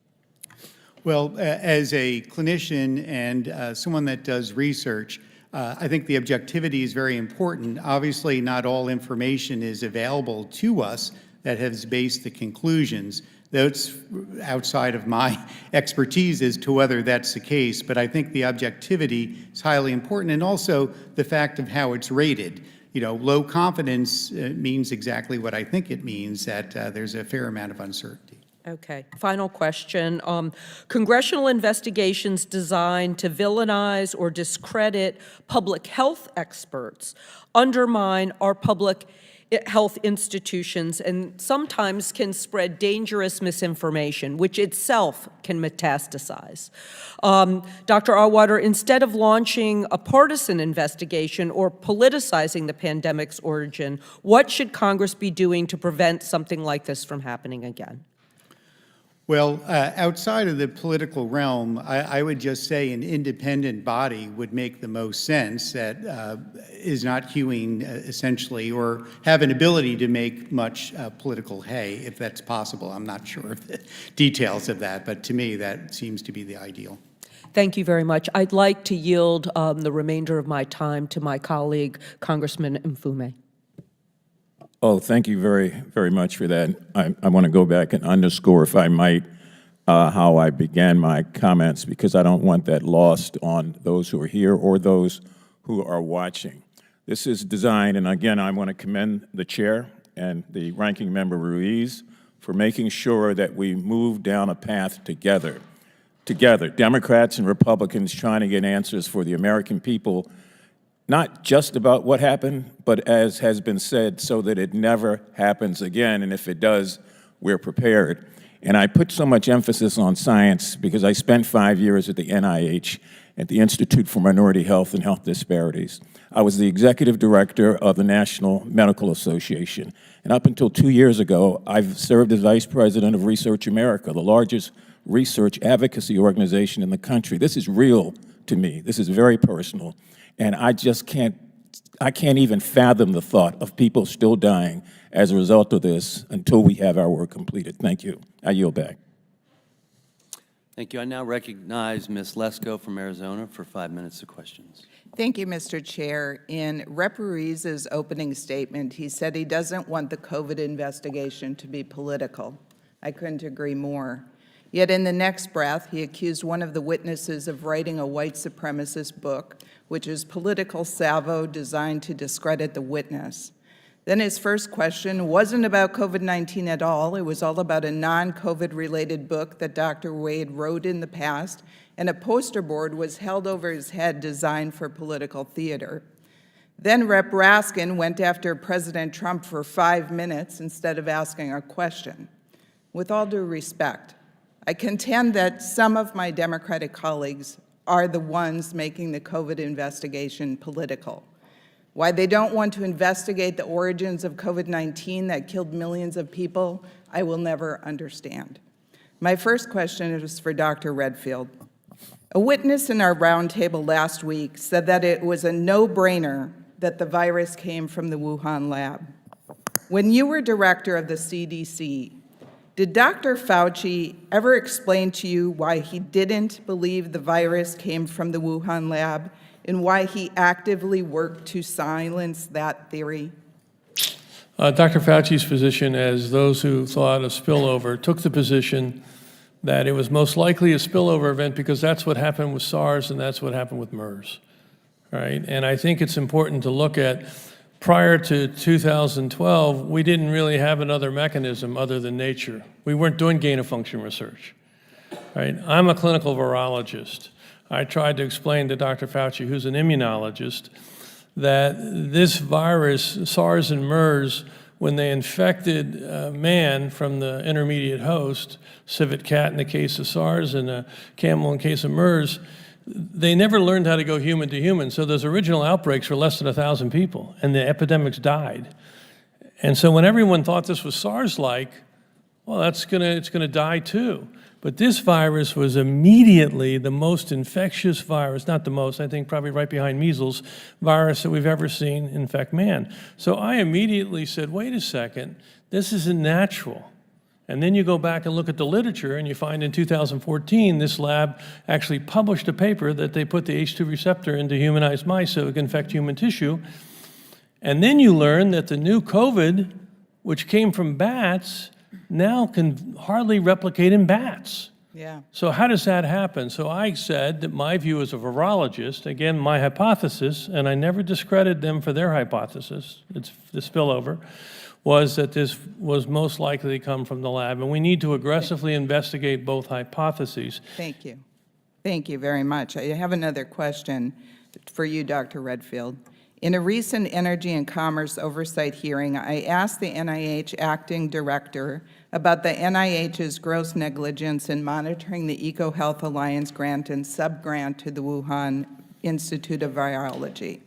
Well, as a clinician and someone that does research, I think the objectivity is very important. Obviously, not all information is available to us that has based the conclusions. That's outside of my expertise as to whether that's the case, but I think the objectivity is highly important, and also the fact of how it's rated. You know, low confidence means exactly what I think it means, that there's a fair amount of uncertainty. Okay, final question. Congressional investigations designed to villainize or discredit public health experts undermine our public health institutions and sometimes can spread dangerous misinformation, which itself can metastasize. Dr. Auwaerter, instead of launching a partisan investigation or politicizing the pandemic's origin, what should Congress be doing to prevent something like this from happening again? Well, outside of the political realm, I would just say an independent body would make the most sense that is not hewing, essentially, or have an ability to make much political hay, if that's possible. I'm not sure of the details of that, but to me, that seems to be the ideal. Thank you very much. I'd like to yield the remainder of my time to my colleague, Congressman Mfume. Oh, thank you very, very much for that. I want to go back and underscore, if I might, how I began my comments, because I don't want that lost on those who are here or those who are watching. This is designed, and again, I want to commend the chair and the ranking member Ruiz for making sure that we move down a path together, Democrats and Republicans trying to get answers for the American people, not just about what happened, but as has been said, so that it never happens again, and if it does, we're prepared. And I put so much emphasis on science because I spent 5 years at the NIH, at the Institute for Minority Health and Health Disparities. I was the executive director of the National Medical Association, and up until 2 years ago, I've served as vice president of Research America, the largest research advocacy organization in the country. This is real to me. This is very personal. And I can't even fathom the thought of people still dying as a result of this until we have our work completed. Thank you. I yield back. Thank you. I now recognize Ms. Lesko from Arizona for 5 minutes of questions. Thank you, Mr. Chair. In Rep. Ruiz's opening statement, he said he doesn't want the COVID investigation to be political. I couldn't agree more. Yet in the next breath, he accused one of the witnesses of writing a white supremacist book, which is political salvo designed to discredit the witness. Then his first question wasn't about COVID-19 at all. It was all about a non-COVID related book that Dr. Wade wrote in the past, and a poster board was held over his head designed for political theater. Then Rep. Raskin went after President Trump for 5 minutes instead of asking a question. With all due respect, I contend that some of my Democratic colleagues are the ones making the COVID investigation political. Why they don't want to investigate the origins of COVID-19 that killed millions of people, I will never understand. My first question is for Dr. Redfield. A witness in our roundtable last week said that it was a no-brainer that the virus came from the Wuhan lab. When you were director of the CDC, did Dr. Fauci ever explain to you why he didn't believe the virus came from the Wuhan lab and why he actively worked to silence that theory? Dr. Fauci's position, as those who thought a spillover, took the position that it was most likely a spillover event because that's what happened with SARS and that's what happened with MERS, right? And I think it's important to look at, prior to 2012, we didn't really have another mechanism other than nature. We weren't doing gain-of-function research, right? I'm a clinical virologist. I tried to explain to Dr. Fauci, who's an immunologist, that this virus, SARS and MERS, when they infected man from the intermediate host, civet cat in the case of SARS and a camel in the case of MERS, they never learned how to go human to human. So those original outbreaks were less than 1,000 people, and the epidemics died. And so when everyone thought this was SARS-like, well, it's gonna die too. But this virus was immediately the most infectious virus, not the most, I think probably right behind measles, virus that we've ever seen infect man. So I immediately said, wait a second, this isn't natural. And then you go back and look at the literature and you find in 2014, this lab actually published a paper that they put the H2 receptor into humanized mice so it can infect human tissue. And then you learn that the new COVID, which came from bats, now can hardly replicate in bats. Yeah. So how does that happen? So I said that my view as a virologist, again, my hypothesis, and I never discredited them for their hypothesis, it's the spillover, was that this was most likely to come from the lab. And we need to aggressively investigate both hypotheses. Thank you. Thank you very much. I have another question for you, Dr. Redfield. In a recent Energy and Commerce Oversight hearing, I asked the NIH acting director about the NIH's gross negligence in monitoring the EcoHealth Alliance grant and subgrant to the Wuhan Institute of Virology.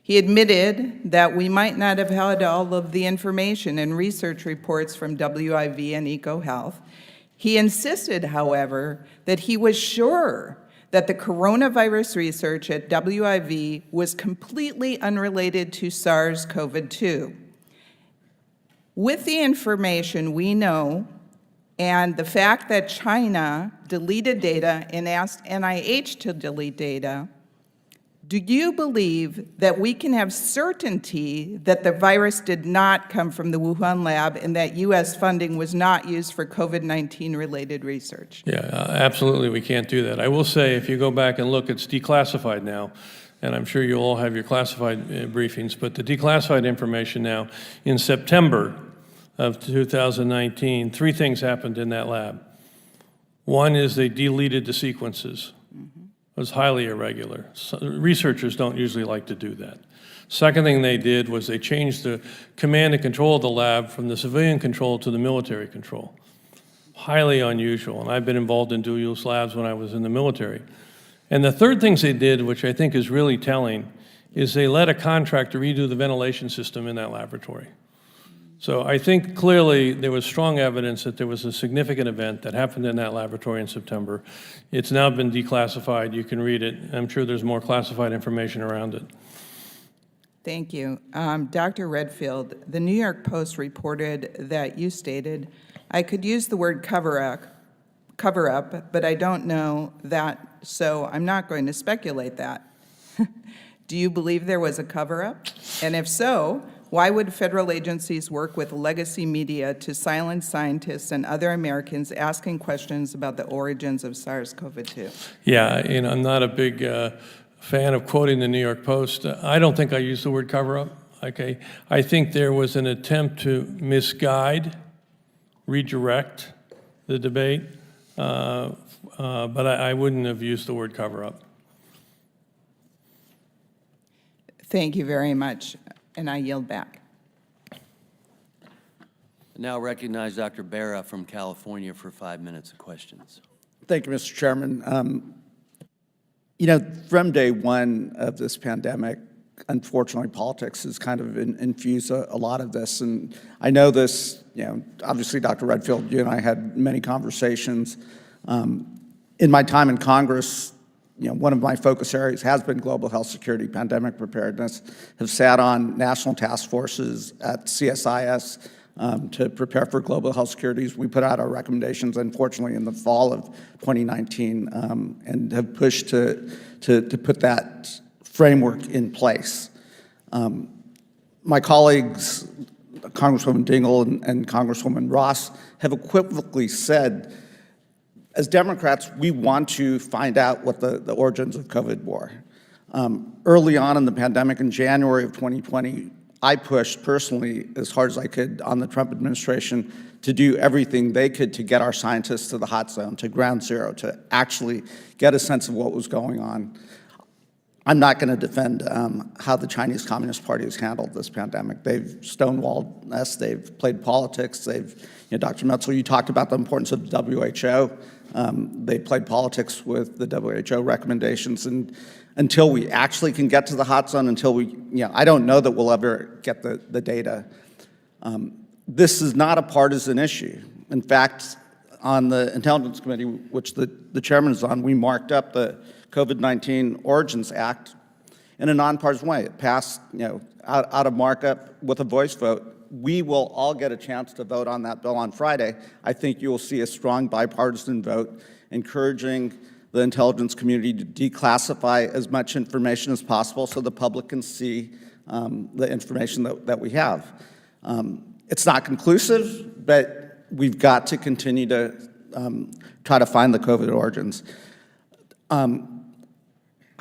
He admitted that we might not have had all of the information and research reports from WIV and EcoHealth. He insisted, however, that he was sure that the coronavirus research at WIV was completely unrelated to SARS-CoV-2. With the information we know and the fact that China deleted data and asked NIH to delete data, do you believe that we can have certainty that the virus did not come from the Wuhan lab and that U.S. funding was not used for COVID-19 related research? Yeah, absolutely, we can't do that. I will say, if you go back and look, it's declassified now, and I'm sure you'll all have your classified briefings, but the declassified information now, in September of 2019, 3 things happened in that lab. One is they deleted the sequences. It was highly irregular. So researchers don't usually like to do that. Second thing they did was they changed the command and control of the lab from the civilian control to the military control. Highly unusual, and I've been involved in dual-use labs when I was in the military. And the third things they did, which I think is really telling, is they let a contractor redo the ventilation system in that laboratory. So I think clearly there was strong evidence that there was a significant event that happened in that laboratory in September. It's now been declassified. You can read it. I'm sure there's more classified information around it. Thank you. Dr. Redfield, the New York Post reported that you stated, I could use the word cover up, but I don't know that, so I'm not going to speculate that. Do you believe there was a cover-up? And if so, why would federal agencies work with legacy media to silence scientists and other Americans asking questions about the origins of SARS-CoV-2? Yeah, I'm not a big fan of quoting the New York Post. I don't think I used the word cover-up. Okay, I think there was an attempt to misguide, redirect the debate, but I wouldn't have used the word cover-up. Thank you very much, and I yield back. Now recognize Dr. Barra from California for 5 minutes of questions. Thank you, Mr. Chairman. From day one of this pandemic, unfortunately, politics has kind of infused a lot of this. And I know this, obviously, Dr. Redfield, you and I had many conversations. In my time in Congress, one of my focus areas has been global health security, pandemic preparedness. Have sat on national task forces at CSIS to prepare for global health securities. We put out our recommendations, unfortunately, in the fall of 2019, and have pushed to put that framework in place. My colleagues Congresswoman Dingell and Congresswoman Ross have equivocally said, as Democrats, we want to find out what the origins of COVID were. Early on in the pandemic, in January of 2020, I pushed personally as hard as I could on the Trump administration to do everything they could to get our scientists to the hot zone, to ground zero, to actually get a sense of what was going on. I'm not going to defend how the Chinese Communist Party has handled this pandemic. They've stonewalled us. They've played politics. Dr. Metzel, you talked about the importance of the WHO. They played politics with the WHO recommendations, and until we actually can get to the hot zone, I don't know that we'll ever get the data. This is not a partisan issue. In fact, on the Intelligence Committee, which the chairman is on, we marked up the COVID-19 Origins Act in a nonpartisan way. It passed, out of markup with a voice vote. We will all get a chance to vote on that bill on Friday. I think you will see a strong bipartisan vote encouraging the intelligence community to declassify as much information as possible so the public can see the information that we have. It's not conclusive, but we've got to continue to try to find the COVID origins.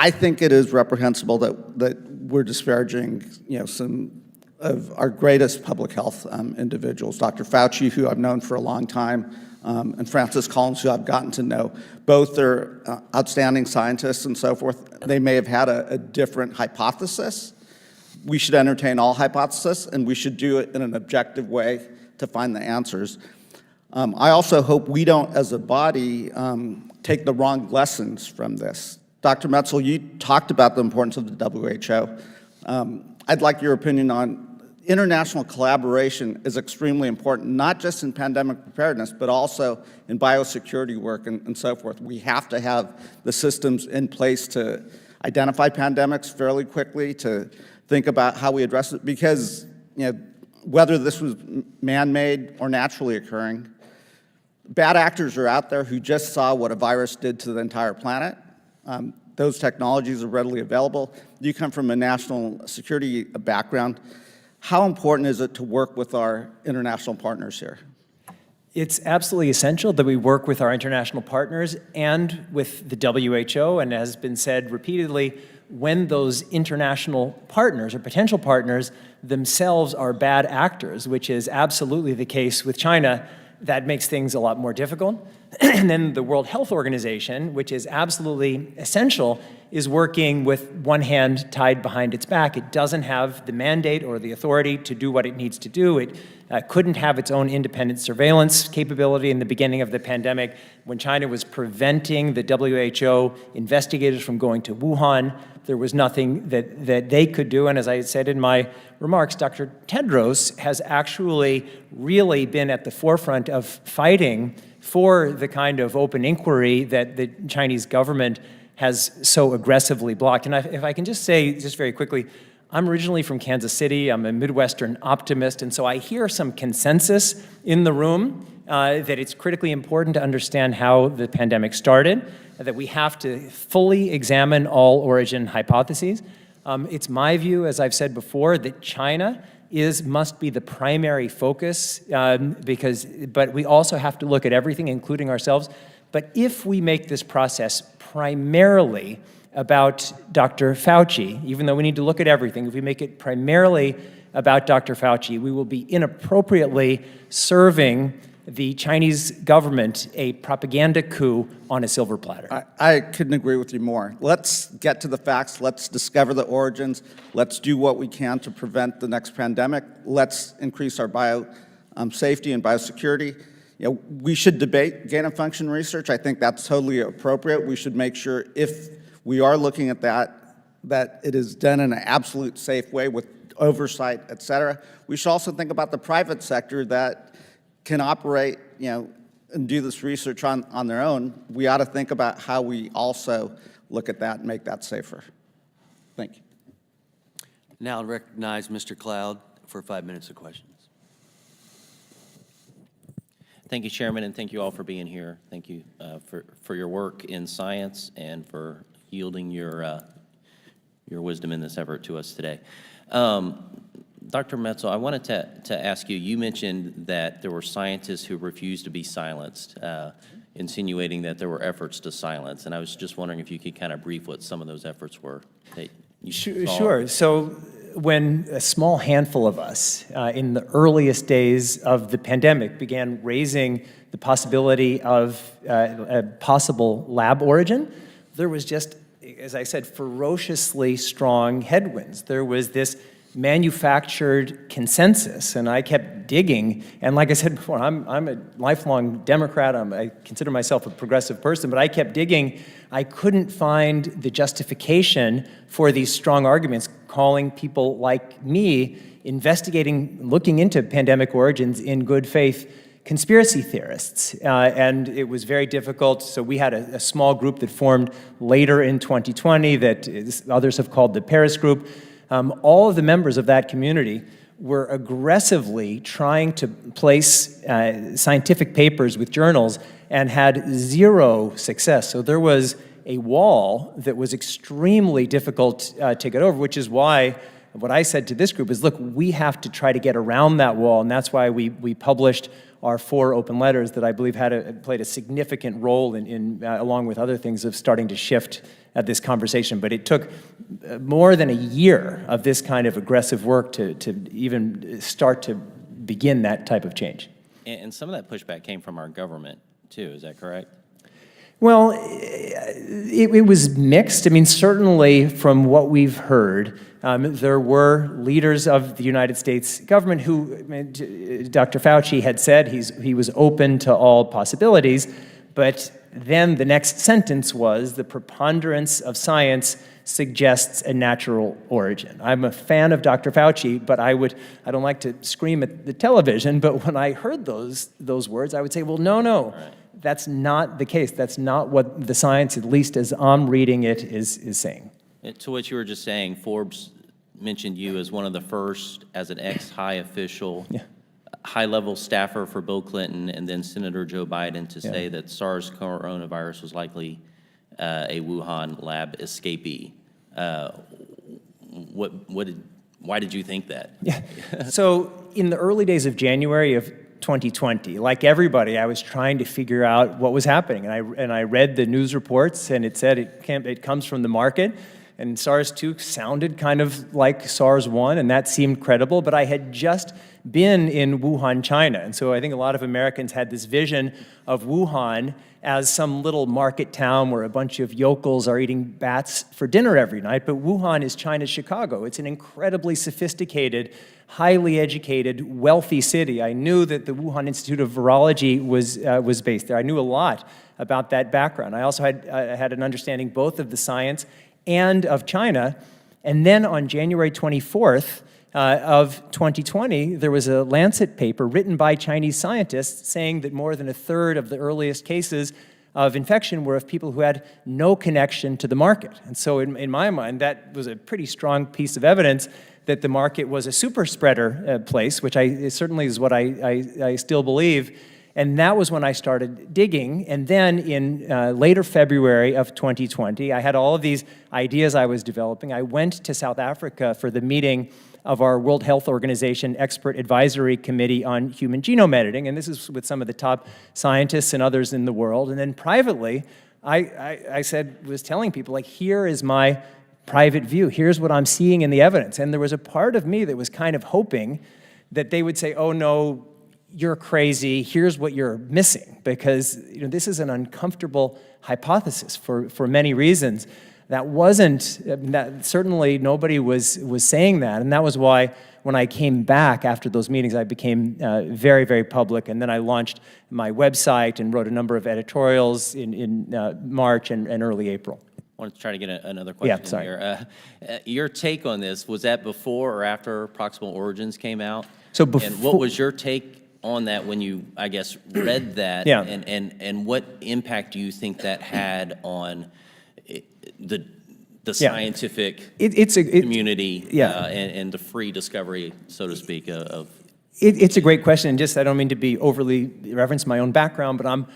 I think it is reprehensible that we're disparaging, some of our greatest public health individuals, Dr. Fauci, who I've known for a long time, and Francis Collins, who I've gotten to know. Both are outstanding scientists and so forth. They may have had a different hypothesis. We should entertain all hypotheses, and we should do it in an objective way to find the answers. I also hope we don't, as a body, take the wrong lessons from this. Dr. Metzel, you talked about the importance of the WHO. I'd like your opinion on international collaboration is extremely important, not just in pandemic preparedness, but also in biosecurity work and so forth. We have to have the systems in place to identify pandemics fairly quickly, to think about how we address it, because whether this was man-made or naturally occurring, bad actors are out there who just saw what a virus did to the entire planet. Those technologies are readily available. You come from a national security background. How important is it to work with our international partners here? It's absolutely essential that we work with our international partners and with the WHO, and as has been said repeatedly, when those international partners or potential partners themselves are bad actors, which is absolutely the case with China, that makes things a lot more difficult. And then the World Health Organization, which is absolutely essential, is working with one hand tied behind its back. It doesn't have the mandate or the authority to do what it needs to do. It couldn't have its own independent surveillance capability in the beginning of the pandemic. When China was preventing the WHO investigators from going to Wuhan, there was nothing that they could do. And as I said in my remarks, Dr. Tedros has actually really been at the forefront of fighting for the kind of open inquiry that the Chinese government has so aggressively blocked. And if I can just say, just very quickly, I'm originally from Kansas City. I'm a Midwestern optimist, and so I hear some consensus in the room that it's critically important to understand how the pandemic started, that we have to fully examine all origin hypotheses. It's my view, as I've said before, that China must be the primary focus, but we also have to look at everything, including ourselves. But if we make this process primarily about Dr. Fauci, even though we need to look at everything, if we make it primarily about Dr. Fauci, we will be inappropriately serving the Chinese government a propaganda coup on a silver platter. I couldn't agree with you more. Let's get to the facts. Let's discover the origins. Let's do what we can to prevent the next pandemic. Let's increase our safety and biosecurity. We should debate gain-of-function research. I think that's totally appropriate. We should make sure, if we are looking at that it is done in an absolute safe way with oversight, et cetera. We should also think about the private sector that can operate, and do this research on their own. We ought to think about how we also look at that and make that safer. Thank you. Now I'll recognize Mr. Cloud for 5 minutes of questions. Thank you, Chairman, and thank you all for being here. Thank you for your work in science and for yielding your wisdom in this effort to us today. Dr. Metzel, I wanted to ask you, you mentioned that there were scientists who refused to be silenced, insinuating that there were efforts to silence, and I was just wondering if you could kind of brief what some of those efforts were that you saw. Sure. So when a small handful of us in the earliest days of the pandemic began raising the possibility of a possible lab origin, there was just, as I said, ferociously strong headwinds. There was this manufactured consensus, and I kept digging. And like I said before, I'm a lifelong Democrat. I consider myself a progressive person, but I kept digging. I couldn't find the justification for these strong arguments, calling people like me investigating, looking into pandemic origins in good faith conspiracy theorists. And it was very difficult. So we had a small group that formed later in 2020 that others have called the Paris Group. All of the members of that community were aggressively trying to place scientific papers with journals and had zero success. So there was a wall that was extremely difficult to get over, which is why what I said to this group is, look, we have to try to get around that wall, and that's why we published our 4 open letters that I believe played a significant role in along with other things, of starting to shift this conversation. But it took more than a year of this kind of aggressive work to even start to begin that type of change. And some of that pushback came from our government, too, is that correct? Well, it was mixed. I mean, certainly from what we've heard, there were leaders of the United States government who, Dr. Fauci had said he was open to all possibilities, but then the next sentence was, the preponderance of science suggests a natural origin. I'm a fan of Dr. Fauci, but I don't like to scream at the television, but when I heard those words, I would say, well, no. Right. That's not the case. That's not what the science, at least as I'm reading it, is saying. To what you were just saying, Forbes mentioned you as one of the first, as an ex-high official, high-level staffer for Bill Clinton and then Senator Joe Biden to say that SARS coronavirus was likely a Wuhan lab escapee. Why did you think that? Yeah. So in the early days of January of 2020, like everybody, I was trying to figure out what was happening, and I read the news reports, and it said it comes from the market, and SARS-2 sounded kind of like SARS-1, and that seemed credible, but I had just been in Wuhan, China, and so I think a lot of Americans had this vision of Wuhan as some little market town where a bunch of yokels are eating bats for dinner every night, but Wuhan is China's Chicago. It's an incredibly sophisticated, highly educated, wealthy city. I knew that the Wuhan Institute of Virology was based there. I knew a lot about that background. I also had an understanding both of the science and of China. And then on January 24th of 2020, there was a Lancet paper written by Chinese scientists saying that more than a third of the earliest cases of infection were of people who had no connection to the market. And so in my mind, that was a pretty strong piece of evidence that the market was a super spreader place, which certainly is what I still believe. And that was when I started digging. And then in later February of 2020, I had all of these ideas I was developing. I went to South Africa for the meeting of our World Health Organization Expert Advisory Committee on Human Genome Editing. And this is with some of the top scientists and others in the world. And then privately, I was telling people, like, here is my private view. Here's what I'm seeing in the evidence. And there was a part of me that was kind of hoping that they would say, oh, no, you're crazy. Here's what you're missing. Because this is an uncomfortable hypothesis for many reasons. That wasn't, certainly nobody was saying that. And that was why when I came back after those meetings, I became very, very public. And then I launched my website and wrote a number of editorials in March and early April. I wanted to try to get another question here. Your take on this, was that before or after Proximal Origins came out? So before, and what was your take on that when you, I guess, read that? Yeah. And what impact do you think that had on the scientific community and the free discovery, so to speak, of? It's a great question. And I don't mean to be overly reference my own background, but I'm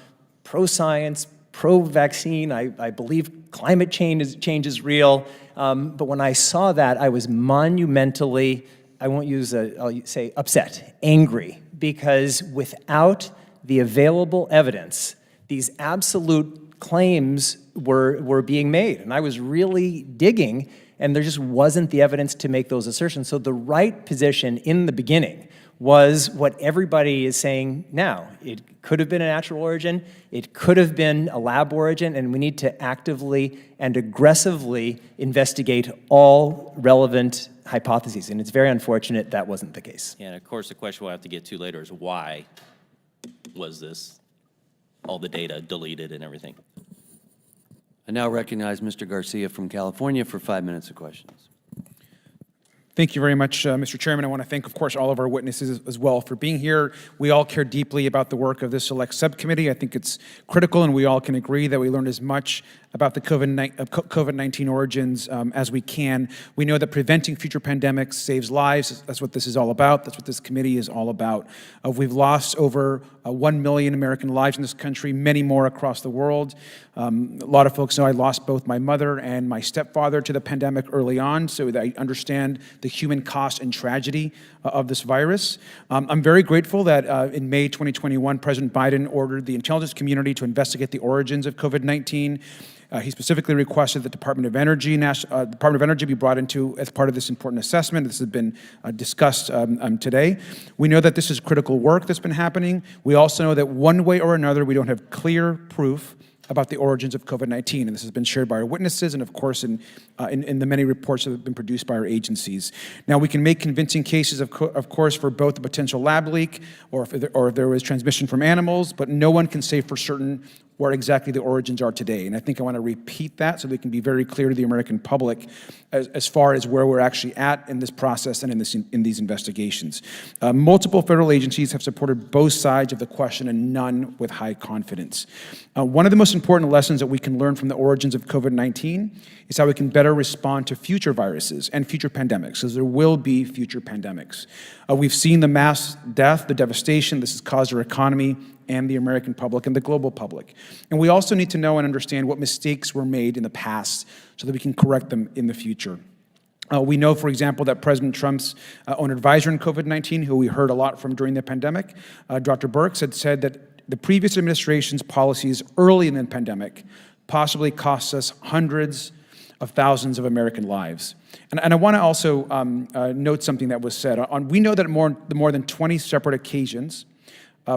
pro-science, pro-vaccine. I believe climate change is real. But when I saw that, I was monumentally I won't use I'll say upset, angry, because without the available evidence, these absolute claims were being made. And I was really digging, and there just wasn't the evidence to make those assertions. So the right position in the beginning was what everybody is saying now. It could have been a natural origin, it could have been a lab origin, and we need to actively and aggressively investigate all relevant hypotheses. And it's very unfortunate that wasn't the case. And of course, the question we'll have to get to later is why was this, all the data deleted and everything? I now recognize Mr. Garcia from California for 5 minutes of questions. Thank you very much, Mr. Chairman. I want to thank, of course, all of our witnesses as well for being here. We all care deeply about the work of this select subcommittee. I think it's critical, and we all can agree that we learned as much about the COVID-19 origins as we can. We know that preventing future pandemics saves lives. That's what this is all about. That's what this committee is all about. We've lost over 1 million American lives in this country, many more across the world. A lot of folks know I lost both my mother and my stepfather to the pandemic early on, so I understand the human cost and tragedy of this virus. I'm very grateful that in May 2021, President Biden ordered the intelligence community to investigate the origins of COVID-19. He specifically requested the Department of Energy be brought into as part of this important assessment. This has been discussed today. We know that this is critical work that's been happening. We also know that one way or another, we don't have clear proof about the origins of COVID-19, and this has been shared by our witnesses and, of course, in the many reports that have been produced by our agencies. Now, we can make convincing cases, of course, for both a potential lab leak or if there was transmission from animals, but no one can say for certain where exactly the origins are today. And I think I want to repeat that so they can be very clear to the American public as far as where we're actually at in this process and in these investigations. Multiple federal agencies have supported both sides of the question and none with high confidence. One of the most important lessons that we can learn from the origins of COVID-19 is how we can better respond to future viruses and future pandemics, because there will be future pandemics. We've seen the mass death, the devastation this has caused our economy and the American public and the global public. And we also need to know and understand what mistakes were made in the past so that we can correct them in the future. We know, for example, that President Trump's own advisor in COVID-19, who we heard a lot from during the pandemic, Dr. Birx, had said that the previous administration's policies early in the pandemic possibly cost us hundreds of thousands of American lives. And I want to also note something that was said. We know that more than 20 separate occasions,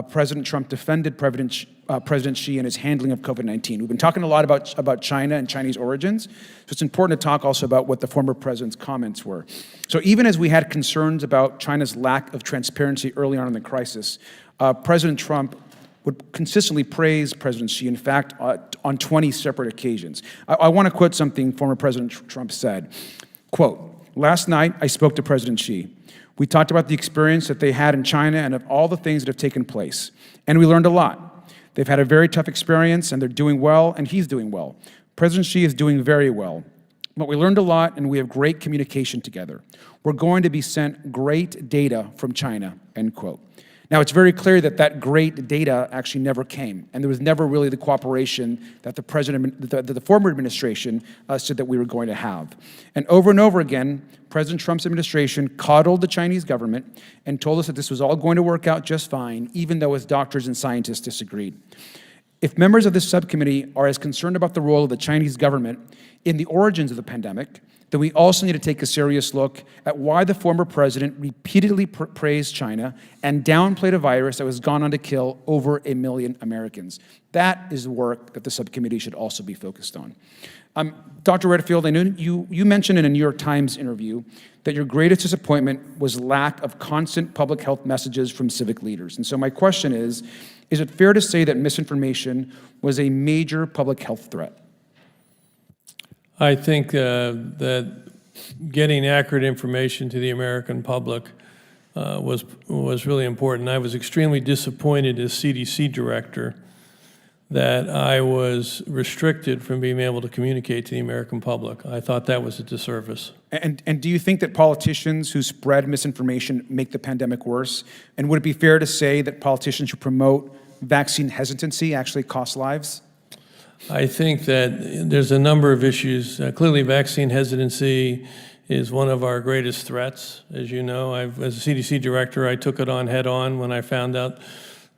President Trump defended President Xi and his handling of COVID-19. We've been talking a lot about China and Chinese origins, so it's important to talk also about what the former president's comments were. So even as we had concerns about China's lack of transparency early on in the crisis, President Trump would consistently praise President Xi, in fact, on 20 separate occasions. I want to quote something former President Trump said, quote, "Last night I spoke to President Xi. We talked about the experience that they had in China and of all the things that have taken place. And we learned a lot. They've had a very tough experience and they're doing well and he's doing well. President Xi is doing very well. But we learned a lot and we have great communication together. We're going to be sent great data from China," end quote. Now, it's very clear that that great data actually never came, and there was never really the cooperation that the former administration said that we were going to have. And over again, President Trump's administration coddled the Chinese government and told us that this was all going to work out just fine, even though his doctors and scientists disagreed. If members of this subcommittee are as concerned about the role of the Chinese government in the origins of the pandemic, then we also need to take a serious look at why the former president repeatedly praised China and downplayed a virus that was gone on to kill over 1 million Americans. That is the work that the subcommittee should also be focused on. Dr. Redfield, I know you mentioned in a New York Times interview that your greatest disappointment was lack of constant public health messages from civic leaders. And so my question is it fair to say that misinformation was a major public health threat? I think that getting accurate information to the American public was really important. I was extremely disappointed as CDC director that I was restricted from being able to communicate to the American public. I thought that was a disservice. And do you think that politicians who spread misinformation make the pandemic worse? And would it be fair to say that politicians who promote vaccine hesitancy actually cost lives? I think that there's a number of issues. Clearly, vaccine hesitancy is one of our greatest threats. As you know, as a CDC director, I took it on head on when I found out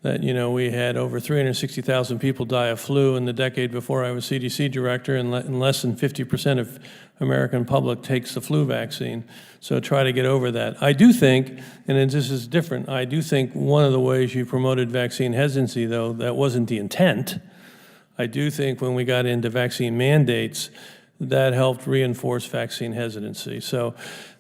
that, we had over 360,000 people die of flu in the decade before I was CDC director, and less than 50% of American public takes the flu vaccine. So try to get over that. I do think, and this is different, I do think one of the ways you promoted vaccine hesitancy, though, that wasn't the intent. I do think when we got into vaccine mandates, that helped reinforce vaccine hesitancy. So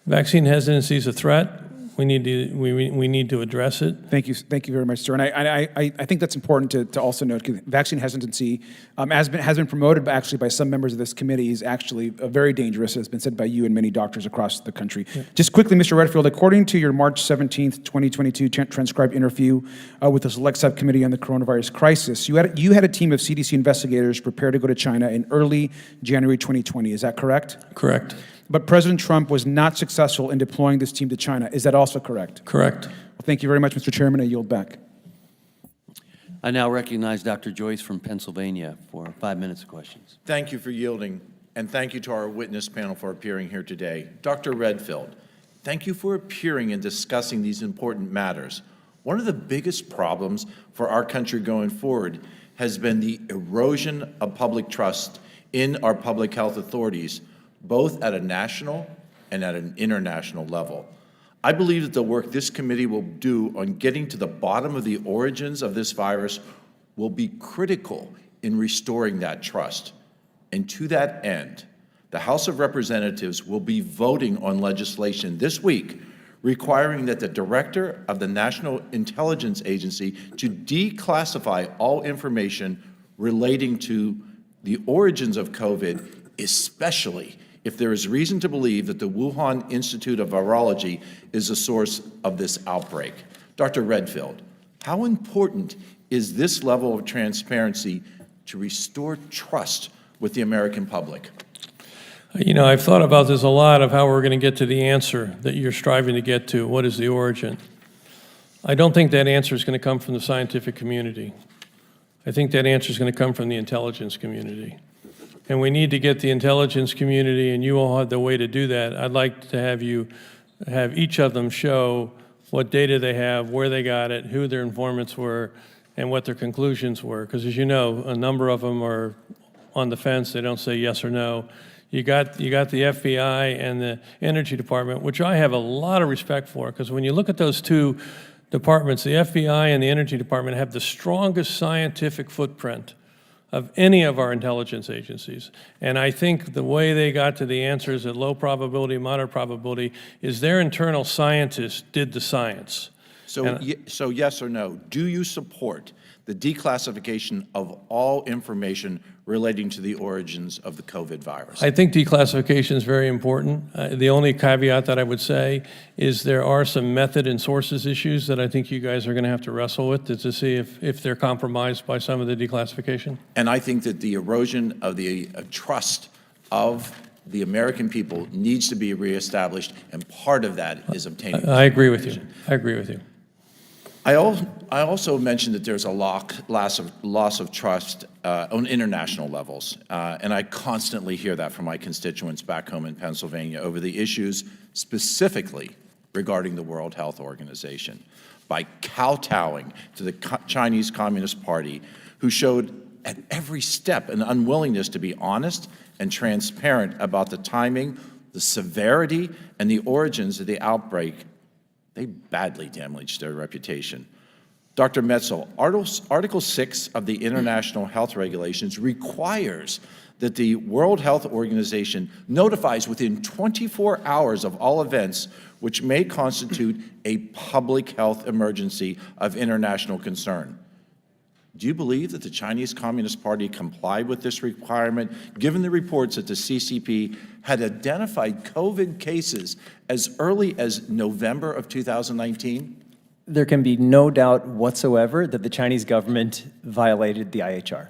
vaccine hesitancy is a threat. We need to address it. Thank you very much, sir. And I think that's important to also note, because vaccine hesitancy has been promoted actually by some members of this committee, is actually very dangerous, as has been said by you and many doctors across the country. Yeah. Just quickly, Mr. Redfield, according to your March 17th, 2022 transcribed interview with the Select Subcommittee on the Coronavirus Crisis, you had a team of CDC investigators prepared to go to China in early January 2020. Is that correct? Correct. But President Trump was not successful in deploying this team to China. Is that also correct? Correct. Well, thank you very much, Mr. Chairman. I yield back. I now recognize Dr. Joyce from Pennsylvania for 5 minutes of questions. Thank you for yielding, and thank you to our witness panel for appearing here today. Dr. Redfield, thank you for appearing and discussing these important matters. One of the biggest problems for our country going forward has been the erosion of public trust in our public health authorities, both at a national and at an international level. I believe that the work this committee will do on getting to the bottom of the origins of this virus will be critical in restoring that trust. And to that end, the House of Representatives will be voting on legislation this week requiring that the Director of the National Intelligence Agency to declassify all information relating to the origins of COVID, especially if there is reason to believe that the Wuhan Institute of Virology is the source of this outbreak. Dr. Redfield, how important is this level of transparency to restore trust with the American public? I've thought about this a lot, of how we're going to get to the answer that you're striving to get to. What is the origin? I don't think that answer is going to come from the scientific community. I think that answer is going to come from the intelligence community. And we need to get the intelligence community, and you all have the way to do that. I'd like to have each of them show what data they have, where they got it, who their informants were, and what their conclusions were. Because as you know, a number of them are on the fence. They don't say yes or no. You got the FBI and the Energy Department, which I have a lot of respect for, because when you look at those two departments, the FBI and the Energy Department have the strongest scientific footprint of any of our intelligence agencies. And I think the way they got to the answers at low probability, moderate probability, is their internal scientists did the science. So yes or no, do you support the declassification of all information relating to the origins of the COVID virus? I think declassification is very important. The only caveat that I would say is there are some method and sources issues that I think you guys are going to have to wrestle with to see if they're compromised by some of the declassification. And I think that the erosion of the trust of the American people needs to be reestablished, and part of that is obtaining. I agree with you. I agree with you. I also mentioned that there's a loss of trust on international levels, and I constantly hear that from my constituents back home in Pennsylvania over the issues specifically regarding the World Health Organization. By kowtowing to the Chinese Communist Party, who showed at every step an unwillingness to be honest and transparent about the timing, the severity, and the origins of the outbreak, they badly damaged their reputation. Dr. Metzel, Article 6 of the International Health Regulations requires that the World Health Organization notifies within 24 hours of all events which may constitute a public health emergency of international concern. Do you believe that the Chinese Communist Party complied with this requirement, given the reports that the CCP had identified COVID cases as early as November of 2019? There can be no doubt whatsoever that the Chinese government violated the IHR.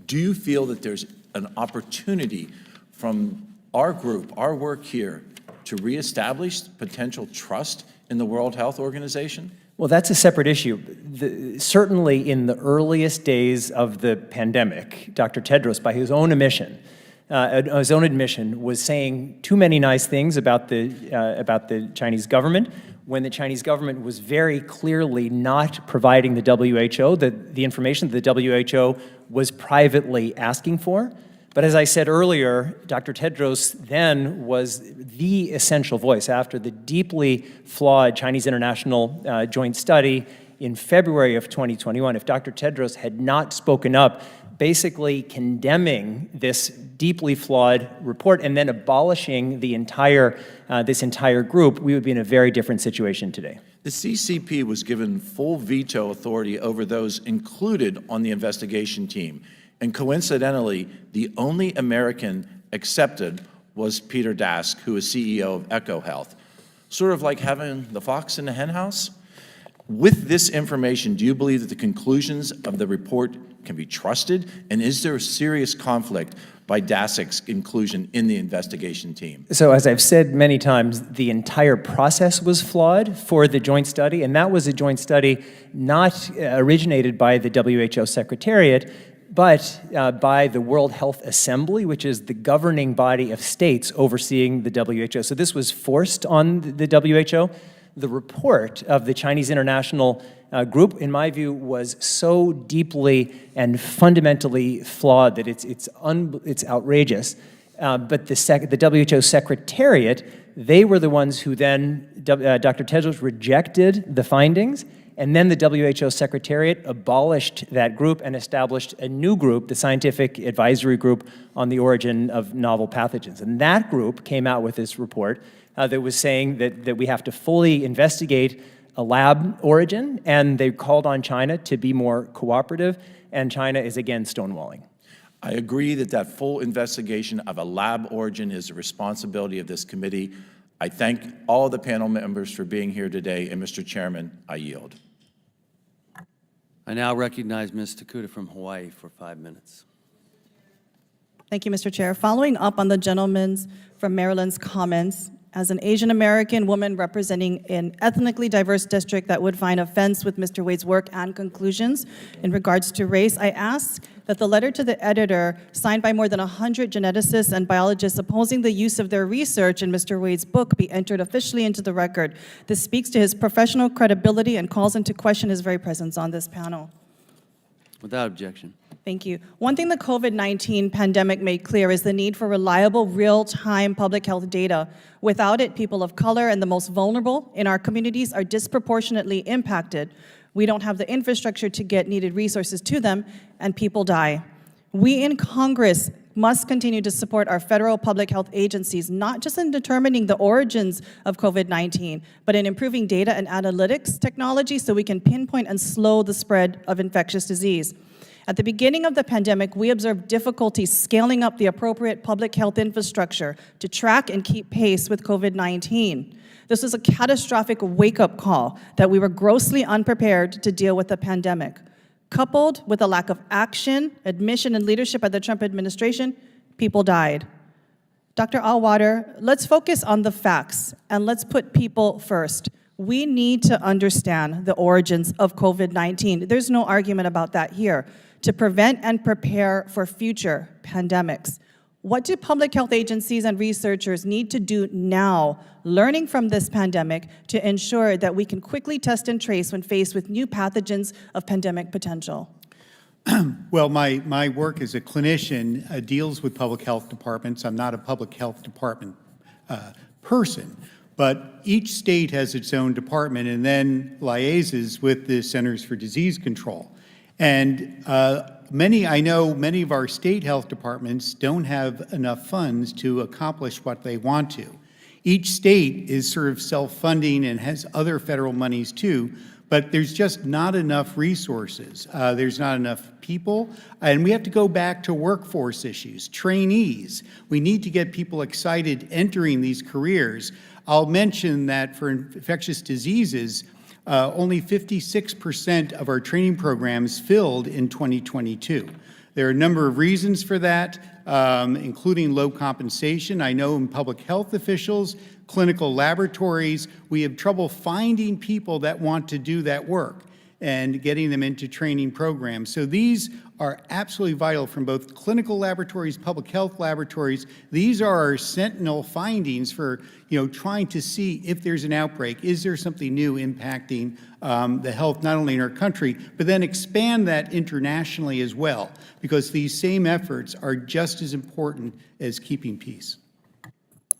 Do you feel that there's an opportunity from our group, our work here, to reestablish potential trust in the World Health Organization? Well, that's a separate issue. Certainly in the earliest days of the pandemic, Dr. Tedros, by his own admission, his own admission, was saying too many nice things about the Chinese government, when the Chinese government was very clearly not providing the WHO the information that the WHO was privately asking for. But as I said earlier, Dr. Tedros then was the essential voice after the deeply flawed Chinese international joint study in February of 2021. If Dr. Tedros had not spoken up, basically condemning this deeply flawed report and then abolishing the this entire group, we would be in a very different situation today. The CCP was given full veto authority over those included on the investigation team. And coincidentally, the only American accepted was Peter Dask, who is CEO of EcoHealth. Sort of like having the fox in the henhouse. With this information, do you believe that the conclusions of the report can be trusted? And is there a serious conflict by Dask's inclusion in the investigation team? So as I've said many times, the entire process was flawed for the joint study, and that was a joint study not originated by the WHO Secretariat, but by the World Health Assembly, which is the governing body of states overseeing the WHO. So this was forced on the WHO. The report of the Chinese international group, in my view, was so deeply and fundamentally flawed that it's outrageous. But the WHO Secretariat, they were the ones who then, Dr. Tedros rejected the findings, and then the WHO Secretariat abolished that group and established a new group, the Scientific Advisory Group on the Origin of Novel Pathogens. And that group came out with this report that was saying that we have to fully investigate a lab origin, and they called on China to be more cooperative, and China is again stonewalling. I agree that full investigation of a lab origin is the responsibility of this committee. I thank all the panel members for being here today, and Mr. Chairman, I yield. I now recognize Ms. Takuda from Hawaii for 5 minutes. Thank you, Mr. Chair. Following up on the gentleman's from Maryland's comments, as an Asian American woman representing an ethnically diverse district that would find offense with Mr. Wade's work and conclusions in regards to race, I ask that the letter to the editor, signed by more than 100 geneticists and biologists opposing the use of their research in Mr. Wade's book, be entered officially into the record. This speaks to his professional credibility and calls into question his very presence on this panel. Without objection. Thank you. One thing the COVID-19 pandemic made clear is the need for reliable, real-time public health data. Without it, people of color and the most vulnerable in our communities are disproportionately impacted. We don't have the infrastructure to get needed resources to them, and people die. We in Congress must continue to support our federal public health agencies, not just in determining the origins of COVID-19, but in improving data and analytics technology so we can pinpoint and slow the spread of infectious disease. At the beginning of the pandemic, we observed difficulty scaling up the appropriate public health infrastructure to track and keep pace with COVID-19. This was a catastrophic wake-up call that we were grossly unprepared to deal with the pandemic. Coupled with a lack of action, admission, and leadership at the Trump administration, people died. Dr. Allwater, let's focus on the facts and let's put people first. We need to understand the origins of COVID-19. There's no argument about that here. To prevent and prepare for future pandemics. What do public health agencies and researchers need to do now, learning from this pandemic, to ensure that we can quickly test and trace when faced with new pathogens of pandemic potential? Well, my work as a clinician deals with public health departments. I'm not a public health department person, but each state has its own department and then liaises with the Centers for Disease Control. And I know many of our state health departments don't have enough funds to accomplish what they want to. Each state is sort of self-funding and has other federal monies too, but there's just not enough resources. There's not enough people, and we have to go back to workforce issues, trainees. We need to get people excited entering these careers. I'll mention that for infectious diseases, only 56% of our training programs filled in 2022. There are a number of reasons for that, including low compensation. I know in public health officials, clinical laboratories, we have trouble finding people that want to do that work. and getting them into training programs. So these are absolutely vital from both clinical laboratories, public health laboratories. These are our sentinel findings for, trying to see if there's an outbreak. Is there something new impacting the health not only in our country, but then expand that internationally as well, because these same efforts are just as important as keeping peace.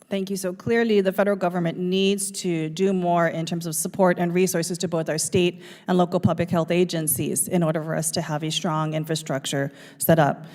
Thank you. So clearly, the federal government needs to do more in terms of support and resources to both our state and local public health agencies in order for us to have a strong infrastructure set up.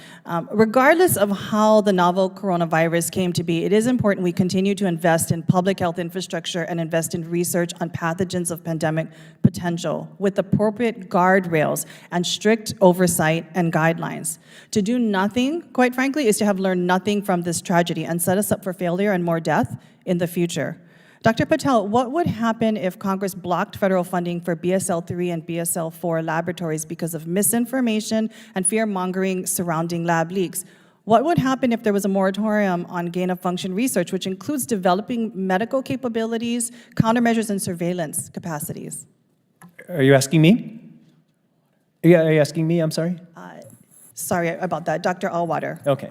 Regardless of how the novel coronavirus came to be, it is important we continue to invest in public health infrastructure and invest in research on pathogens of pandemic potential with appropriate guardrails and strict oversight and guidelines. To do nothing, quite frankly, is to have learned nothing from this tragedy and set us up for failure and more death in the future. Dr. Patel, what would happen if Congress blocked federal funding for BSL-3 and BSL-4 laboratories because of misinformation and fear-mongering surrounding lab leaks? What would happen if there was a moratorium on gain-of-function research, which includes developing medical capabilities, countermeasures, and surveillance capacities? Are you asking me? Yeah, are you asking me? I'm sorry? Sorry about that. Dr. Allwater. Okay.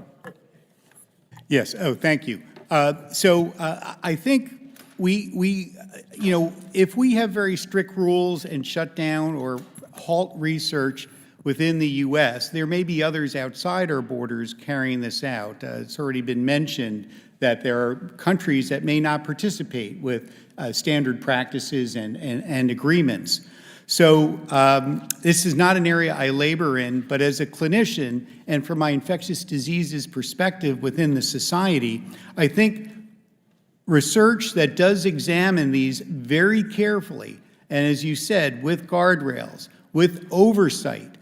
Yes. Oh, thank you. I think if we have very strict rules and shut down or halt research within the U.S., there may be others outside our borders carrying this out. It's already been mentioned that there are countries that may not participate with standard practices and agreements. So this is not an area I labor in, but as a clinician and from my infectious diseases perspective within the society, I think research that does examine these very carefully, and as you said, with guardrails, with oversight,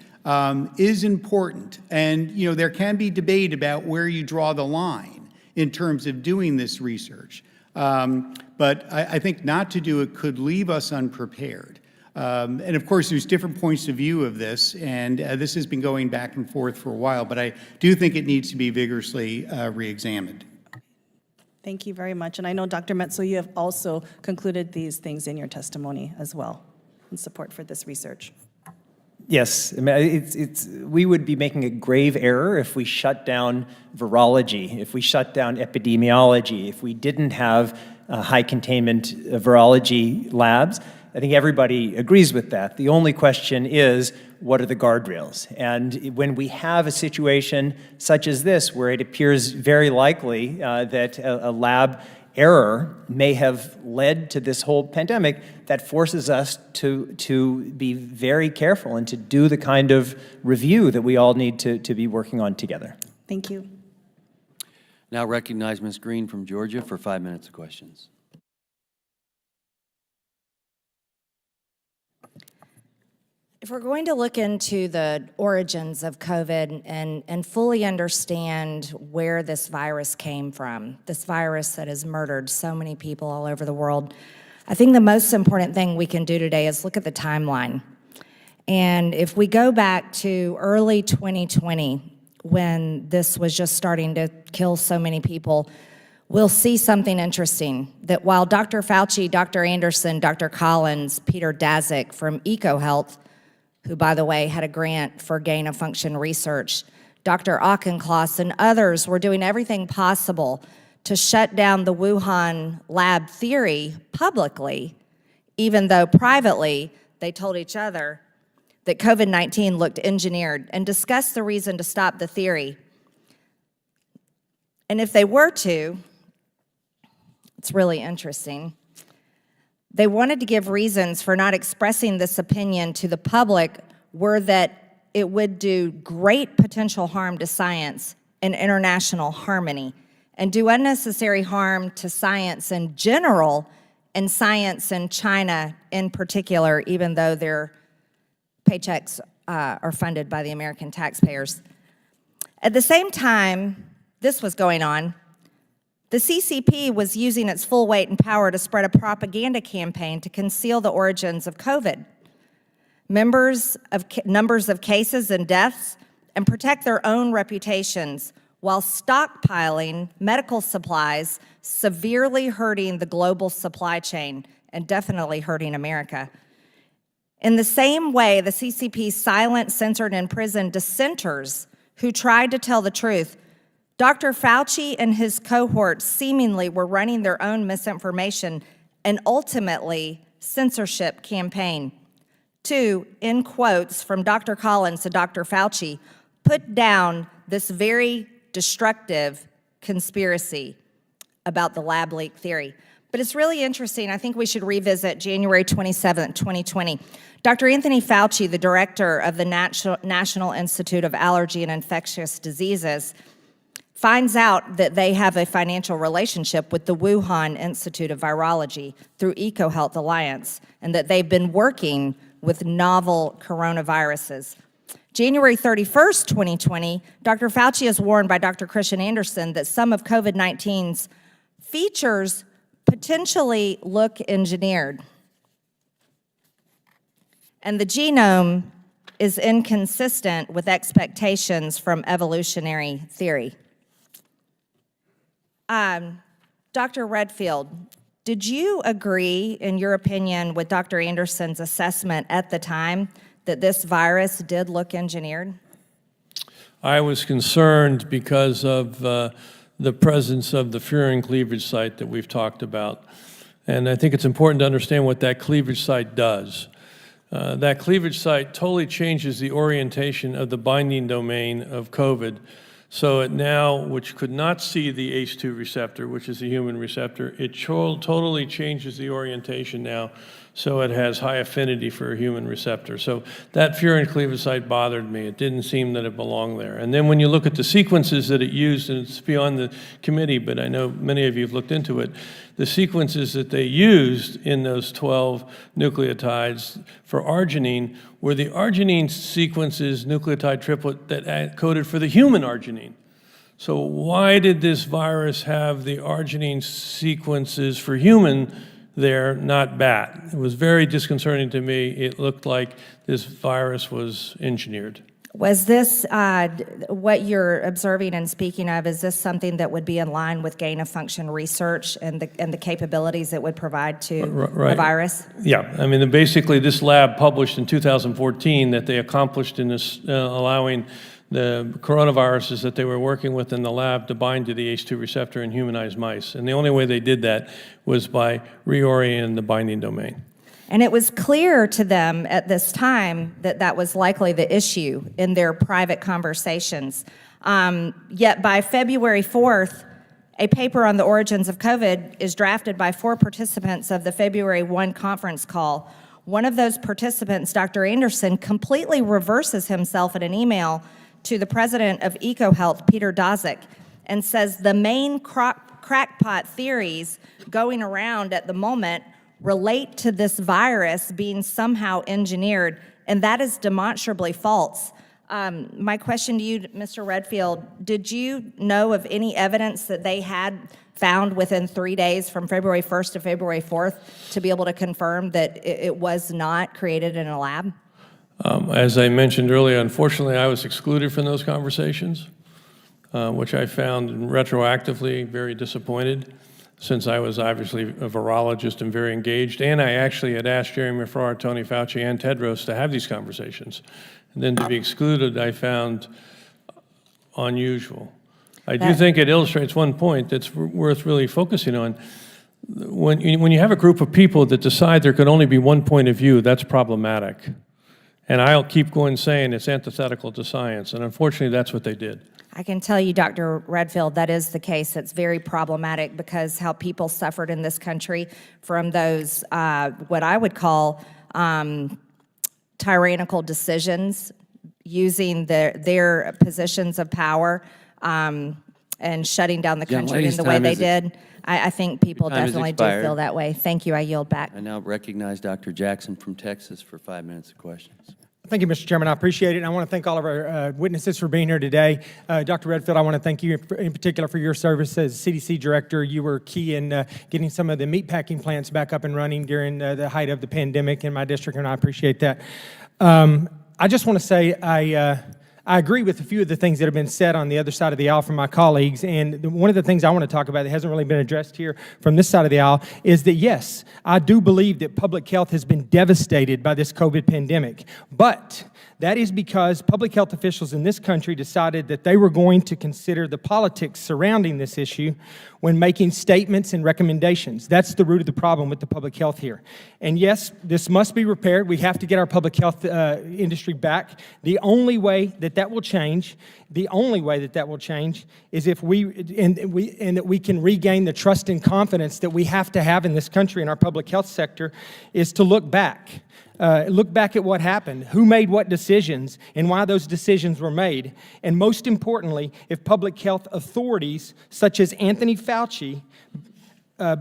is important. And there can be debate about where you draw the line in terms of doing this research. But I think not to do it could leave us unprepared. And of course, there's different points of view of this, and this has been going back and forth for a while, but I do think it needs to be vigorously re-examined. Thank you very much. And I know, Dr. Metzel, you have also concluded these things in your testimony as well in support for this research. Yes, I mean, we would be making a grave error if we shut down virology, if we shut down epidemiology, if we didn't have high containment virology labs. I think everybody agrees with that. The only question is, what are the guardrails? And when we have a situation such as this, where it appears very likely that a lab error may have led to this whole pandemic, that forces us to be very careful and to do the kind of review that we all need to be working on together. Thank you. Now recognize Ms. Green from Georgia for 5 minutes of questions. If we're going to look into the origins of COVID and fully understand where this virus came from, this virus that has murdered so many people all over the world, I think the most important thing we can do today is look at the timeline. And if we go back to early 2020, when this was just starting to kill so many people, we'll see something interesting, that while Dr. Fauci, Dr. Anderson, Dr. Collins, Peter Daszak from EcoHealth, who, by the way, had a grant for gain-of-function research, Dr. Auchincloss and others were doing everything possible to shut down the Wuhan lab theory publicly, even though privately they told each other that COVID-19 looked engineered and discussed the reason to stop the theory. And if they were to, it's really interesting. They wanted to give reasons for not expressing this opinion to the public were that it would do great potential harm to science and international harmony and do unnecessary harm to science in general and science in China in particular, even though their paychecks are funded by the American taxpayers. At the same time this was going on, the CCP was using its full weight and power to spread a propaganda campaign to conceal the origins of COVID, numbers of cases and deaths, and protect their own reputations while stockpiling medical supplies, severely hurting the global supply chain and definitely hurting America. In the same way, the CCP silenced, censored, and imprisoned dissenters who tried to tell the truth. Dr. Fauci and his cohorts seemingly were running their own misinformation and ultimately censorship campaign. To, in quotes from Dr. Collins to Dr. Fauci, put down this very destructive conspiracy about the lab leak theory. But it's really interesting. I think we should revisit January 27, 2020. Dr. Anthony Fauci, the director of the National Institute of Allergy and Infectious Diseases, finds out that they have a financial relationship with the Wuhan Institute of Virology through EcoHealth Alliance, and that they've been working with novel coronaviruses. January 31st, 2020, Dr. Fauci is warned by Dr. Christian Anderson that some of COVID-19's features potentially look engineered. And the genome is inconsistent with expectations from evolutionary theory. Dr. Redfield, did you agree, in your opinion, with Dr. Anderson's assessment at the time that this virus did look engineered? I was concerned because of the presence of the furin cleavage site that we've talked about. And I think it's important to understand what that cleavage site does. That cleavage site totally changes the orientation of the binding domain of COVID. So it now, which could not see the ACE2 receptor, which is the human receptor, it totally changes the orientation now, so it has high affinity for a human receptor. So that furin cleavage site bothered me. It didn't seem that it belonged there. And then when you look at the sequences that it used, and it's beyond the committee, but I know many of you have looked into it, the sequences that they used in those 12 nucleotides for arginine were the arginine sequences, nucleotide triplet, that coded for the human arginine. So why did this virus have the arginine sequences for human there, not bat? It was very disconcerting to me. It looked like this virus was engineered. Was this, what you're observing and speaking of, is this something that would be in line with gain-of-function research and the capabilities it would provide to the virus? Yeah, I mean, basically this lab published in 2014 that they accomplished in this, allowing the coronaviruses that they were working with in the lab to bind to the ACE2 receptor in humanized mice. And the only way they did that was by reorienting the binding domain. And it was clear to them at this time that that was likely the issue in their private conversations. Yet by February 4th, a paper on the origins of COVID is drafted by 4 participants of the February 1 conference call. One of those participants, Dr. Anderson, completely reverses himself in an email to the president of EcoHealth, Peter Daszak, and says the main crackpot theories going around at the moment relate to this virus being somehow engineered, and that is demonstrably false. My question to you, Mr. Redfield, did you know of any evidence that they had found within 3 days from February 1st to February 4th to be able to confirm that it was not created in a lab? As I mentioned earlier, unfortunately, I was excluded from those conversations, which I found retroactively very disappointed, since I was obviously a virologist and very engaged, and I actually had asked Jeremy Farrar, Tony Fauci, and Tedros to have these conversations. And then to be excluded, I found unusual. I do think it illustrates one point that's worth really focusing on. When you have a group of people that decide there could only be one point of view, that's problematic. And I'll keep going saying it's antithetical to science, and unfortunately, that's what they did. I can tell you, Dr. Redfield, that is the case. It's very problematic because how people suffered in this country from those, what I would call tyrannical decisions, using their positions of power and shutting down the country in the way they did. I think people definitely do feel that way. Thank you. I yield back. I now recognize Dr. Jackson from Texas for 5 minutes of questions. Thank you, Mr. Chairman. I appreciate it. And I want to thank all of our witnesses for being here today. Dr. Redfield, I want to thank you in particular for your service as CDC director. You were key in getting some of the meatpacking plants back up and running during the height of the pandemic in my district, and I appreciate that. I just want to say I I agree with a few of the things that have been said on the other side of the aisle from my colleagues, and one of the things I want to talk about that hasn't really been addressed here from this side of the aisle is that, yes, I do believe that public health has been devastated by this COVID pandemic, but that is because public health officials in this country decided that they were going to consider the politics surrounding this issue when making statements and recommendations. That's the root of the problem with the public health here. And yes, this must be repaired. We have to get our public health industry back. The only way that will change, is if that we can regain the trust and confidence that we have to have in this country in our public health sector, is to look back. Look back at what happened, who made what decisions, and why those decisions were made. And most importantly, if public health authorities, such as Anthony Fauci,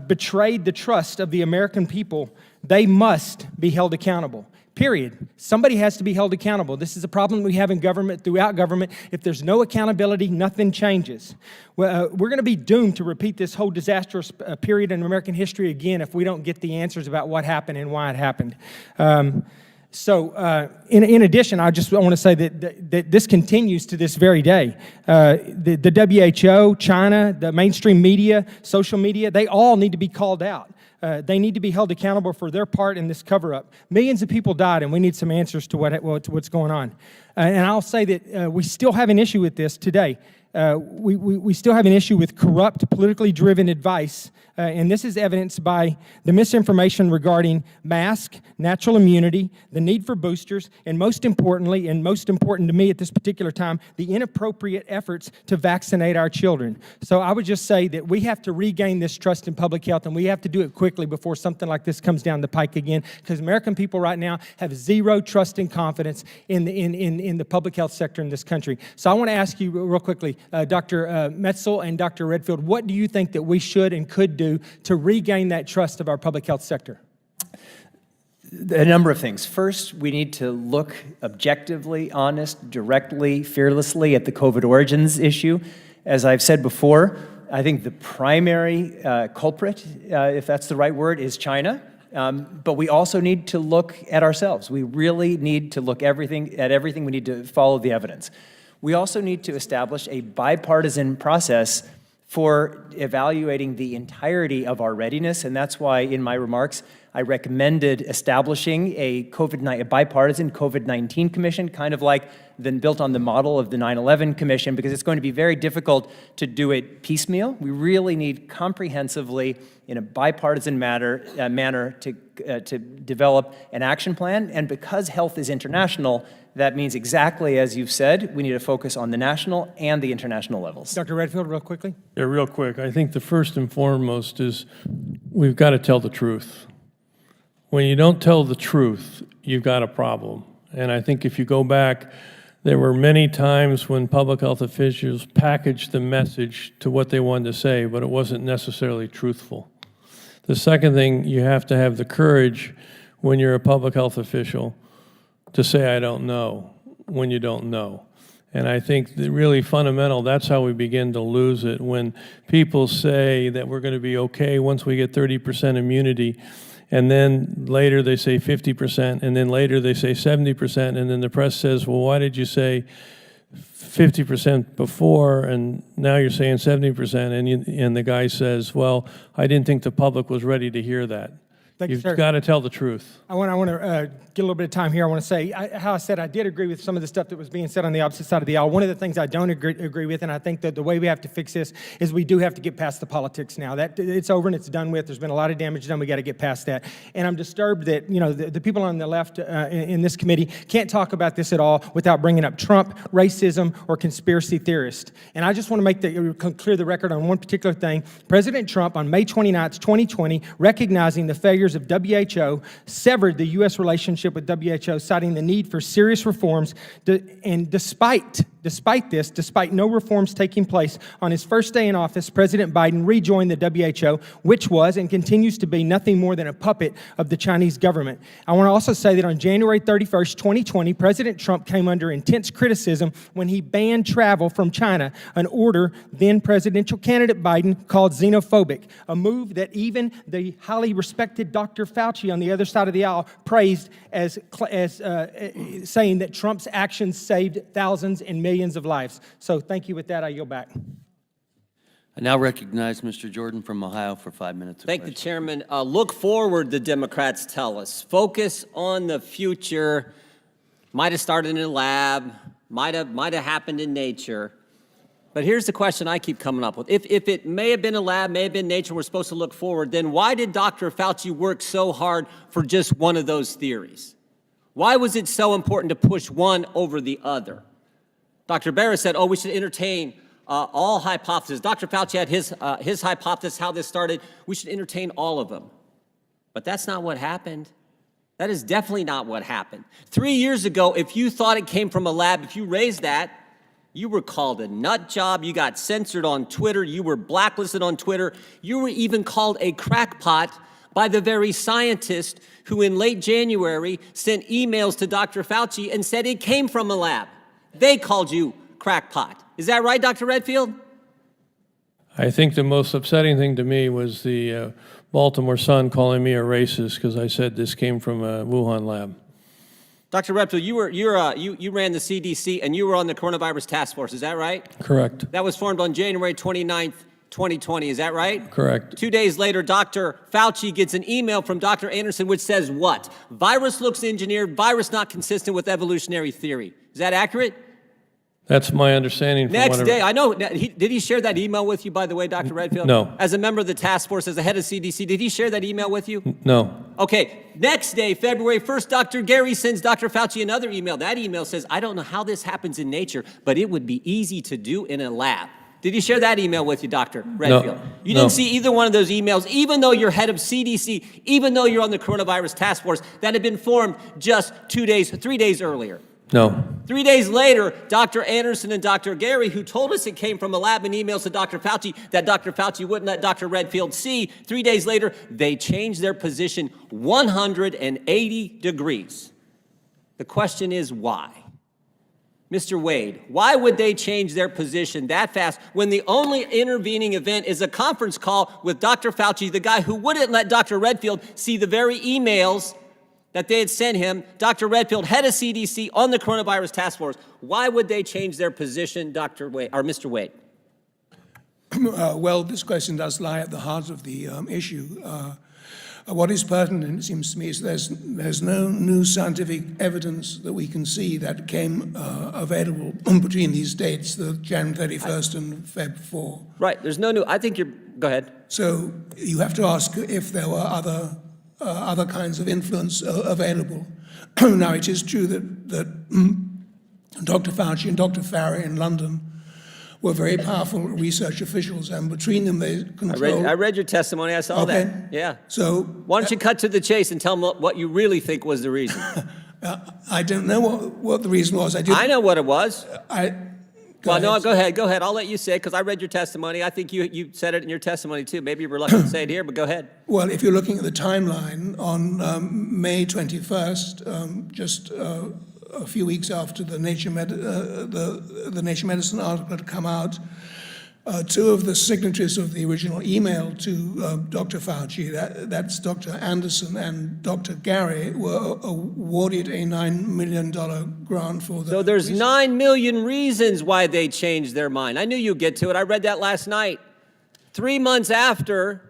betrayed the trust of the American people, they must be held accountable. Period. Somebody has to be held accountable. This is a problem we have in government, throughout government. If there's no accountability, nothing changes. We're going to be doomed to repeat this whole disastrous period in American history again if we don't get the answers about what happened and why it happened. In addition, I just want to say that this continues to this very day. The WHO, China, the mainstream media, social media, they all need to be called out. They need to be held accountable for their part in this cover-up. Millions of people died, and we need some answers to what's going on. And I'll say that we still have an issue with this today. We still have an issue with corrupt, politically driven advice, and this is evidenced by the misinformation regarding masks, natural immunity, the need for boosters, and most importantly, and most important to me at this particular time, the inappropriate efforts to vaccinate our children. So I would just say that we have to regain this trust in public health, and we have to do it quickly before something like this comes down the pike again, because American people right now have zero trust and confidence in the public health sector in this country. So I want to ask you real quickly, Dr. Metzel and Dr. Redfield, what do you think that we should and could do to regain that trust of our public health sector? A number of things. First, we need to look objectively, honest, directly, fearlessly at the COVID origins issue. As I've said before, I think the primary culprit, if that's the right word, is China. But we also need to look at ourselves. We really need to look at everything. We need to follow the evidence. We also need to establish a bipartisan process for evaluating the entirety of our readiness, and that's why in my remarks I recommended establishing a bipartisan COVID-19 commission, kind of like built on the model of the 9/11 commission, because it's going to be very difficult to do it piecemeal. We really need comprehensively, in a bipartisan manner, to develop an action plan, and because health is international, that means exactly as you've said, we need to focus on the national and the international levels. Dr. Redfield, real quickly. Yeah, real quick. I think the first and foremost is we've got to tell the truth. When you don't tell the truth, you've got a problem. And I think if you go back, there were many times when public health officials packaged the message to what they wanted to say, but it wasn't necessarily truthful. The second thing, you have to have the courage when you're a public health official to say, I don't know, when you don't know. And I think that really fundamental, that's how we begin to lose it. When people say that we're going to be okay once we get 30% immunity, and then later they say 50%, and then later they say 70%, and then the press says, well, why did you say 50% before, and now you're saying 70%, and the guy says, well, I didn't think the public was ready to hear that. Thank you, You've sir. got to tell the truth. I want to get a little bit of time here. I want to say how I said I did agree with some of the stuff that was being said on the opposite side of the aisle. One of the things I don't agree with, and I think that the way we have to fix this is we do have to get past the politics now. That it's over and it's done with. There's been a lot of damage done. We got to get past that. And I'm disturbed that the people on the left in this committee can't talk about this at all without bringing up Trump, racism, or conspiracy theorists. And I just want to clear the record on one particular thing. President Trump on May 29th, 2020, recognizing the failures of WHO, severed the U.S. relationship with WHO, citing the need for serious reforms, and despite Despite this, despite no reforms taking place, on his first day in office, President Biden rejoined the WHO, which was and continues to be nothing more than a puppet of the Chinese government. I want to also say that on January 31st, 2020, President Trump came under intense criticism when he banned travel from China, an order then presidential candidate Biden called xenophobic, a move that even the highly respected Dr. Fauci on the other side of the aisle praised as saying that Trump's actions saved thousands and millions of lives. So thank you. With that, I yield back. I now recognize Mr. Jordan from Ohio for 5 minutes. Thank the chairman. Look forward, the Democrats tell us. Focus on the future. Might have started in a lab, might have happened in nature. But here's the question I keep coming up with. If it may have been a lab, may have been nature, we're supposed to look forward, then why did Dr. Fauci work so hard for just one of those theories? Why was it so important to push one over the other? Dr. Barrett said, we should entertain all hypotheses. Dr. Fauci had his hypothesis, how this started. We should entertain all of them. But that's not what happened. That is definitely not what happened. 3 years ago, if you thought it came from a lab, if you raised that, you were called a nut job. You got censored on Twitter. You were blacklisted on Twitter. You were even called a crackpot by the very scientist who in late January sent emails to Dr. Fauci and said it came from a lab. They called you crackpot. Is that right, Dr. Redfield? I think the most upsetting thing to me was the Baltimore Sun calling me a racist because I said this came from a Wuhan lab. Dr. Redfield, you ran the CDC and you were on the coronavirus task force. Is that right? Correct. That was formed on January 29th, 2020. Is that right? Correct. 2 days later, Dr. Fauci gets an email from Dr. Anderson which says what? Virus looks engineered, virus not consistent with evolutionary theory. Is that accurate? That's my understanding. Next day, I know, did he share that email with you, by the way, Dr. Redfield? No. As a member of the task force, as the head of CDC, did he share that email with you? No. Okay, next day, February 1st, Dr. Gary sends Dr. Fauci another email. That email says, I don't know how this happens in nature, but it would be easy to do in a lab. Did he share that email with you, Dr. Redfield? No. You didn't see either one of those emails, even though you're head of CDC, even though you're on the coronavirus task force that had been formed just 3 days earlier. No. 3 days later, Dr. Anderson and Dr. Gary, who told us it came from a lab in emails to Dr. Fauci that Dr. Fauci wouldn't let Dr. Redfield see, 3 days later, they changed their position 180 degrees. The question is why? Mr. Wade, why would they change their position that fast when the only intervening event is a conference call with Dr. Fauci, the guy who wouldn't let Dr. Redfield see the very emails that they had sent him, Dr. Redfield, head of CDC on the coronavirus task force? Why would they change their position, Dr. Wade, or Mr. Wade? Well, this question does lie at the heart of the issue. What is pertinent, it seems to me, is there's no new scientific evidence that we can see that came available between these dates, the January 31st and Feb 4. Right, there's no new, I think you're, go ahead. So you have to ask if there were other kinds of influence available. Now, it is true that Dr. Fauci and Dr. Farry in London were very powerful research officials, and between them they controlled... I read your testimony, I saw that. Yeah. So... Why don't you cut to the chase and tell them what you really think was the reason? I don't know what the reason was. I know what it was. Go ahead. I'll let you say it, because I read your testimony. I think you said it in your testimony, too. Maybe you're reluctant to say it here, but go ahead. Well, if you're looking at the timeline, on May 21st, just a few weeks after the Nature Medicine article had come out, two of the signatories of the original email to Dr. Fauci, that's Dr. Anderson and Dr. Gary, were awarded a $9 million grant for the... So there's 9 million reasons why they changed their mind. I knew you'd get to it. I read that last night. 3 months after,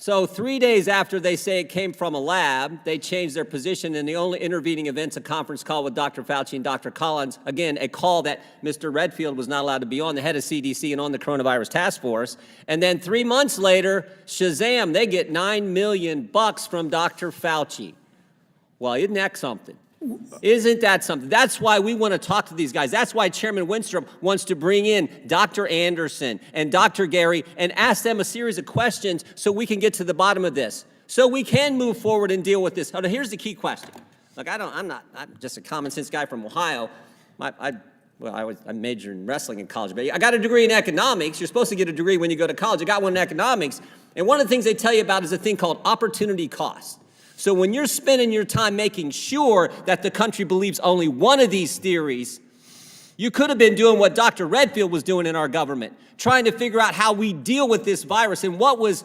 so 3 days after they say it came from a lab, they changed their position, and the only intervening event's a conference call with Dr. Fauci and Dr. Collins. Again, a call that Mr. Redfield was not allowed to be on, the head of CDC and on the coronavirus task force. And then 3 months later, shazam, they get $9 million from Dr. Fauci. Well, isn't that something? Isn't that something? That's why we want to talk to these guys. That's why Chairman Winstrup wants to bring in Dr. Anderson and Dr. Gary and ask them a series of questions so we can get to the bottom of this, so we can move forward and deal with this. Now, here's the key question. Look, I'm just a common sense guy from Ohio. well, I majored in wrestling in college, but I got a degree in economics. You're supposed to get a degree when you go to college. I got one in economics. And one of the things they tell you about is a thing called opportunity cost. So when you're spending your time making sure that the country believes only one of these theories, you could have been doing what Dr. Redfield was doing in our government, trying to figure out how we deal with this virus. And what was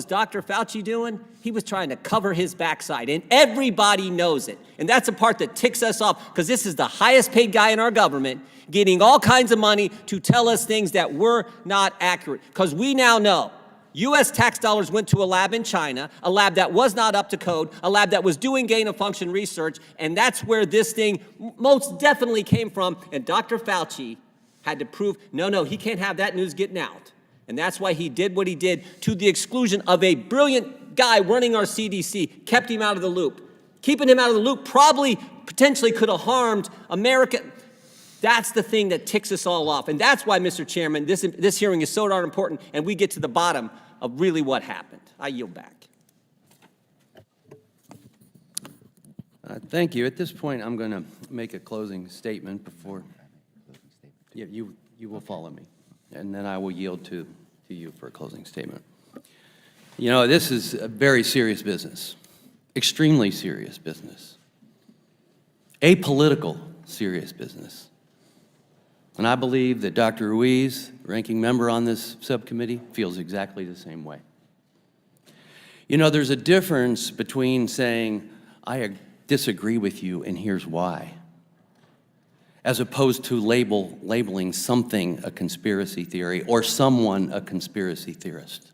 Dr. Fauci doing? He was trying to cover his backside, and everybody knows it. And that's the part that ticks us off, because this is the highest paid guy in our government getting all kinds of money to tell us things that were not accurate. Because we now know U.S. tax dollars went to a lab in China, a lab that was not up to code, a lab that was doing gain-of-function research, and that's where this thing most definitely came from. And Dr. Fauci had to prove, no, he can't have that news getting out. And that's why he did what he did, to the exclusion of a brilliant guy running our CDC, kept him out of the loop. Keeping him out of the loop probably potentially could have harmed America. That's the thing that ticks us all off. And that's why, Mr. Chairman, this hearing is so darn important, and we get to the bottom of really what happened. I yield back. Thank you. At this point, I'm going to make a closing statement before you will follow me, and then I will yield to you for a closing statement. You know, this is a very serious business, extremely serious business, apolitical serious business. And I believe that Dr. Ruiz, ranking member on this subcommittee, feels exactly the same way. You know, there's a difference between saying, I disagree with you and here's why, as opposed to labeling something a conspiracy theory or someone a conspiracy theorist.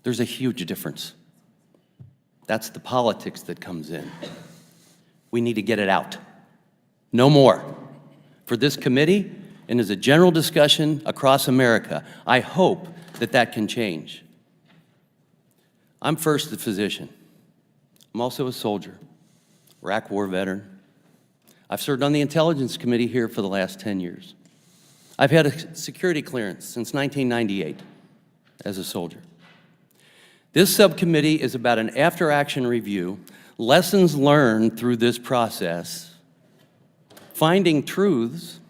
There's a huge difference. That's the politics that comes in. We need to get it out. No more. For this committee and as a general discussion across America, I hope that that can change. I'm first a physician. I'm also a soldier, Iraq War veteran. I've served on the Intelligence Committee here for the last 10 years. I've had a security clearance since 1998 as a soldier. This subcommittee is about an after-action review, lessons learned through this process, finding truths,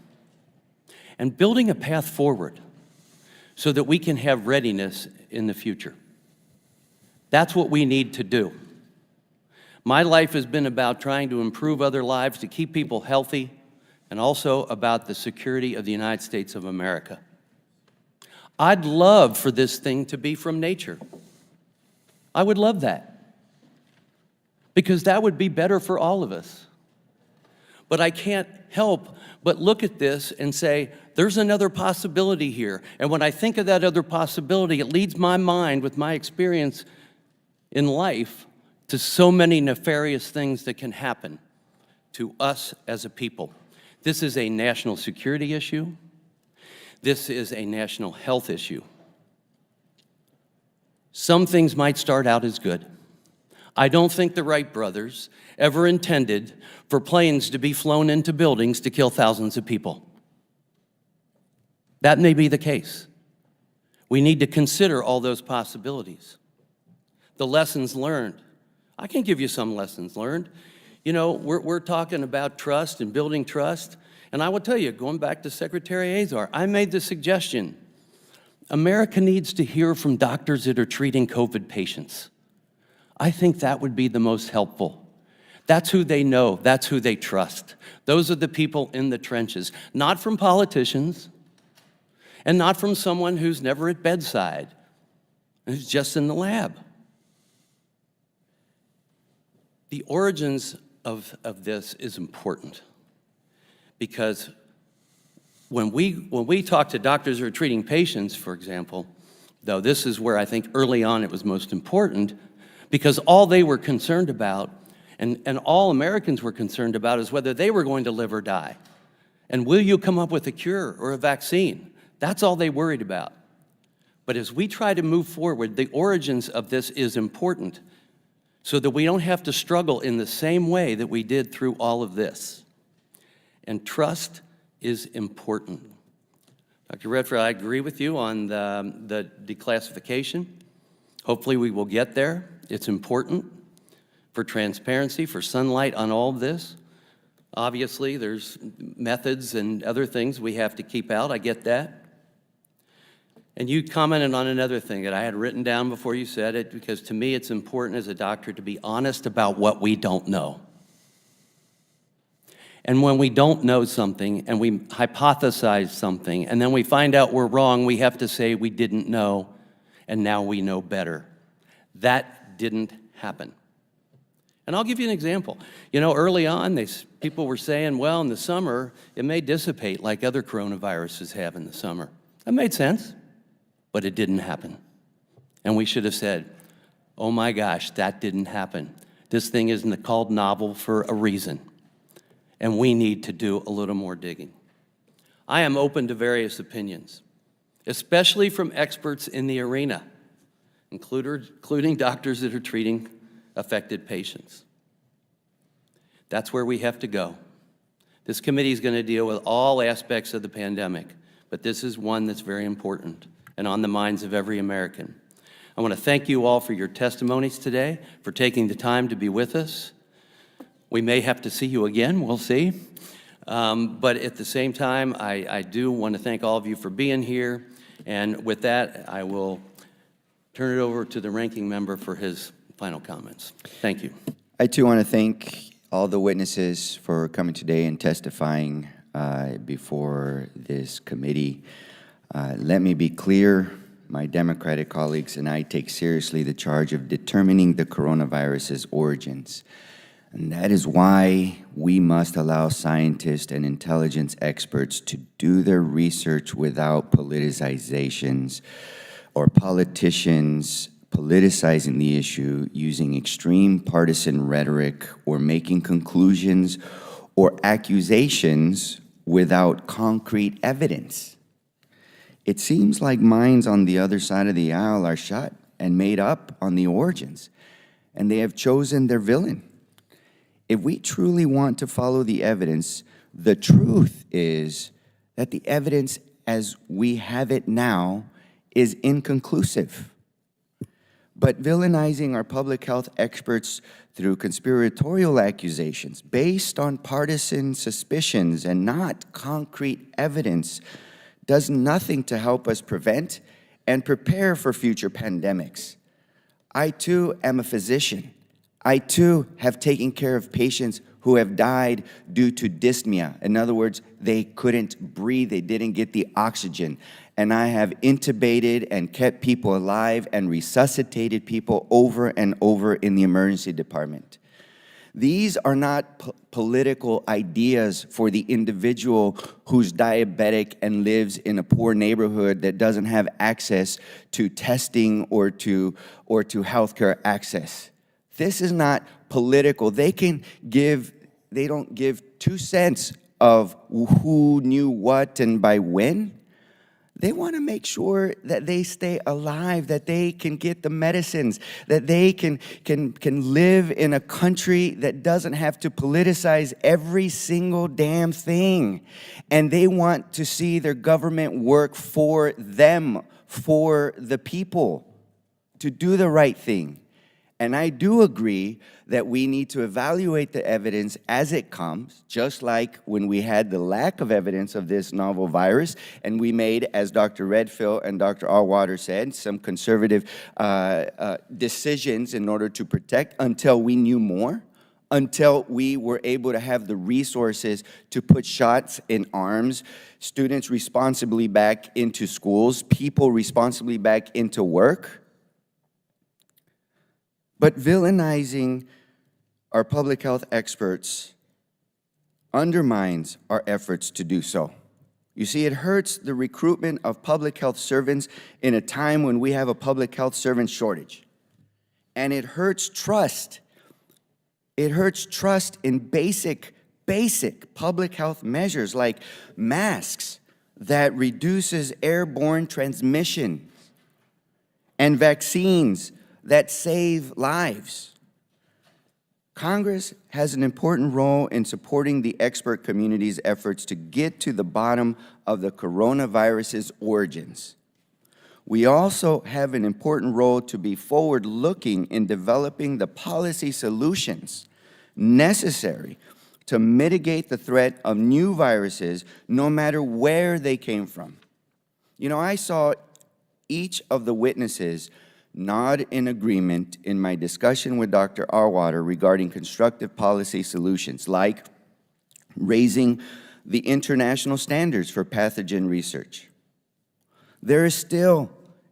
and building a path forward so that we can have readiness in the future. That's what we need to do. My life has been about trying to improve other lives, to keep people healthy, and also about the security of the United States of America. I'd love for this thing to be from nature. I would love that, because that would be better for all of us. But I can't help but look at this and say, there's another possibility here. And when I think of that other possibility, it leads my mind, with my experience in life, to so many nefarious things that can happen to us as a people. This is a national security issue. This is a national health issue. Some things might start out as good. I don't think the Wright brothers ever intended for planes to be flown into buildings to kill thousands of people. That may be the case. We need to consider all those possibilities. The lessons learned. I can give you some lessons learned. You know, we're talking about trust and building trust. And I will tell you, going back to Secretary Azar, I made the suggestion, America needs to hear from doctors that are treating COVID patients. I think that would be the most helpful. That's who they know. That's who they trust. Those are the people in the trenches, not from politicians and not from someone who's never at bedside, who's just in the lab. The origins of this is important, because when we talk to doctors who are treating patients, for example, though this is where I think early on it was most important, because all they were concerned about, and all Americans were concerned about, is whether they were going to live or die. And will you come up with a cure or a vaccine? That's all they worried about. But as we try to move forward, the origins of this is important, so that we don't have to struggle in the same way that we did through all of this. And trust is important. Dr. Redfield, I agree with you on the declassification. Hopefully we will get there. It's important for transparency, for sunlight on all of this. Obviously, there's methods and other things we have to keep out. I get that. And you commented on another thing that I had written down before you said it, because to me it's important as a doctor to be honest about what we don't know. And when we don't know something and we hypothesize something and then we find out we're wrong, we have to say we didn't know and now we know better. That didn't happen. And I'll give you an example. You know, early on, people were saying, well, in the summer, it may dissipate like other coronaviruses have in the summer. That made sense, but it didn't happen. And we should have said, oh my gosh, that didn't happen. This thing isn't called novel for a reason. And we need to do a little more digging. I am open to various opinions, especially from experts in the arena, including doctors that are treating affected patients. That's where we have to go. This committee is going to deal with all aspects of the pandemic, but this is one that's very important and on the minds of every American. I want to thank you all for your testimonies today, for taking the time to be with us. We may have to see you again, we'll see. But at the same time, I do want to thank all of you for being here. And with that, I will turn it over to the ranking member for his final comments. Thank you. I too want to thank all the witnesses for coming today and testifying before this committee. Let me be clear, my Democratic colleagues and I take seriously the charge of determining the coronavirus's origins. And that is why we must allow scientists and intelligence experts to do their research without politicizations or politicians politicizing the issue using extreme partisan rhetoric or making conclusions or accusations without concrete evidence. It seems like minds on the other side of the aisle are shut and made up on the origins, and they have chosen their villain. If we truly want to follow the evidence, the truth is that the evidence as we have it now is inconclusive. But villainizing our public health experts through conspiratorial accusations based on partisan suspicions and not concrete evidence does nothing to help us prevent and prepare for future pandemics. I too am a physician. I too have taken care of patients who have died due to dyspnea. In other words, they couldn't breathe, they didn't get the oxygen. And I have intubated and kept people alive and resuscitated people over and over in the emergency department. These are not political ideas for the individual who's diabetic and lives in a poor neighborhood that doesn't have access to testing or to healthcare access. This is not political. They don't give 2 cents of who knew what and by when. They want to make sure that they stay alive, that they can get the medicines, that they can live in a country that doesn't have to politicize every single damn thing. And they want to see their government work for them, for the people, to do the right thing. And I do agree that we need to evaluate the evidence as it comes, just like when we had the lack of evidence of this novel virus, and we made, as Dr. Redfield and Dr. Allwater said, some conservative decisions in order to protect until we knew more, until we were able to have the resources to put shots in arms, students responsibly back into schools, people responsibly back into work. But villainizing our public health experts undermines our efforts to do so. You see, it hurts the recruitment of public health servants in a time when we have a public health servant shortage. And it hurts trust. It hurts trust in basic public health measures like masks that reduces airborne transmission and vaccines that save lives. Congress has an important role in supporting the expert community's efforts to get to the bottom of the coronavirus's origins. We also have an important role to be forward-looking in developing the policy solutions necessary to mitigate the threat of new viruses, no matter where they came from. You know, I saw each of the witnesses nod in agreement in my discussion with Dr. Arwater regarding constructive policy solutions, like raising the international standards for pathogen research. There is still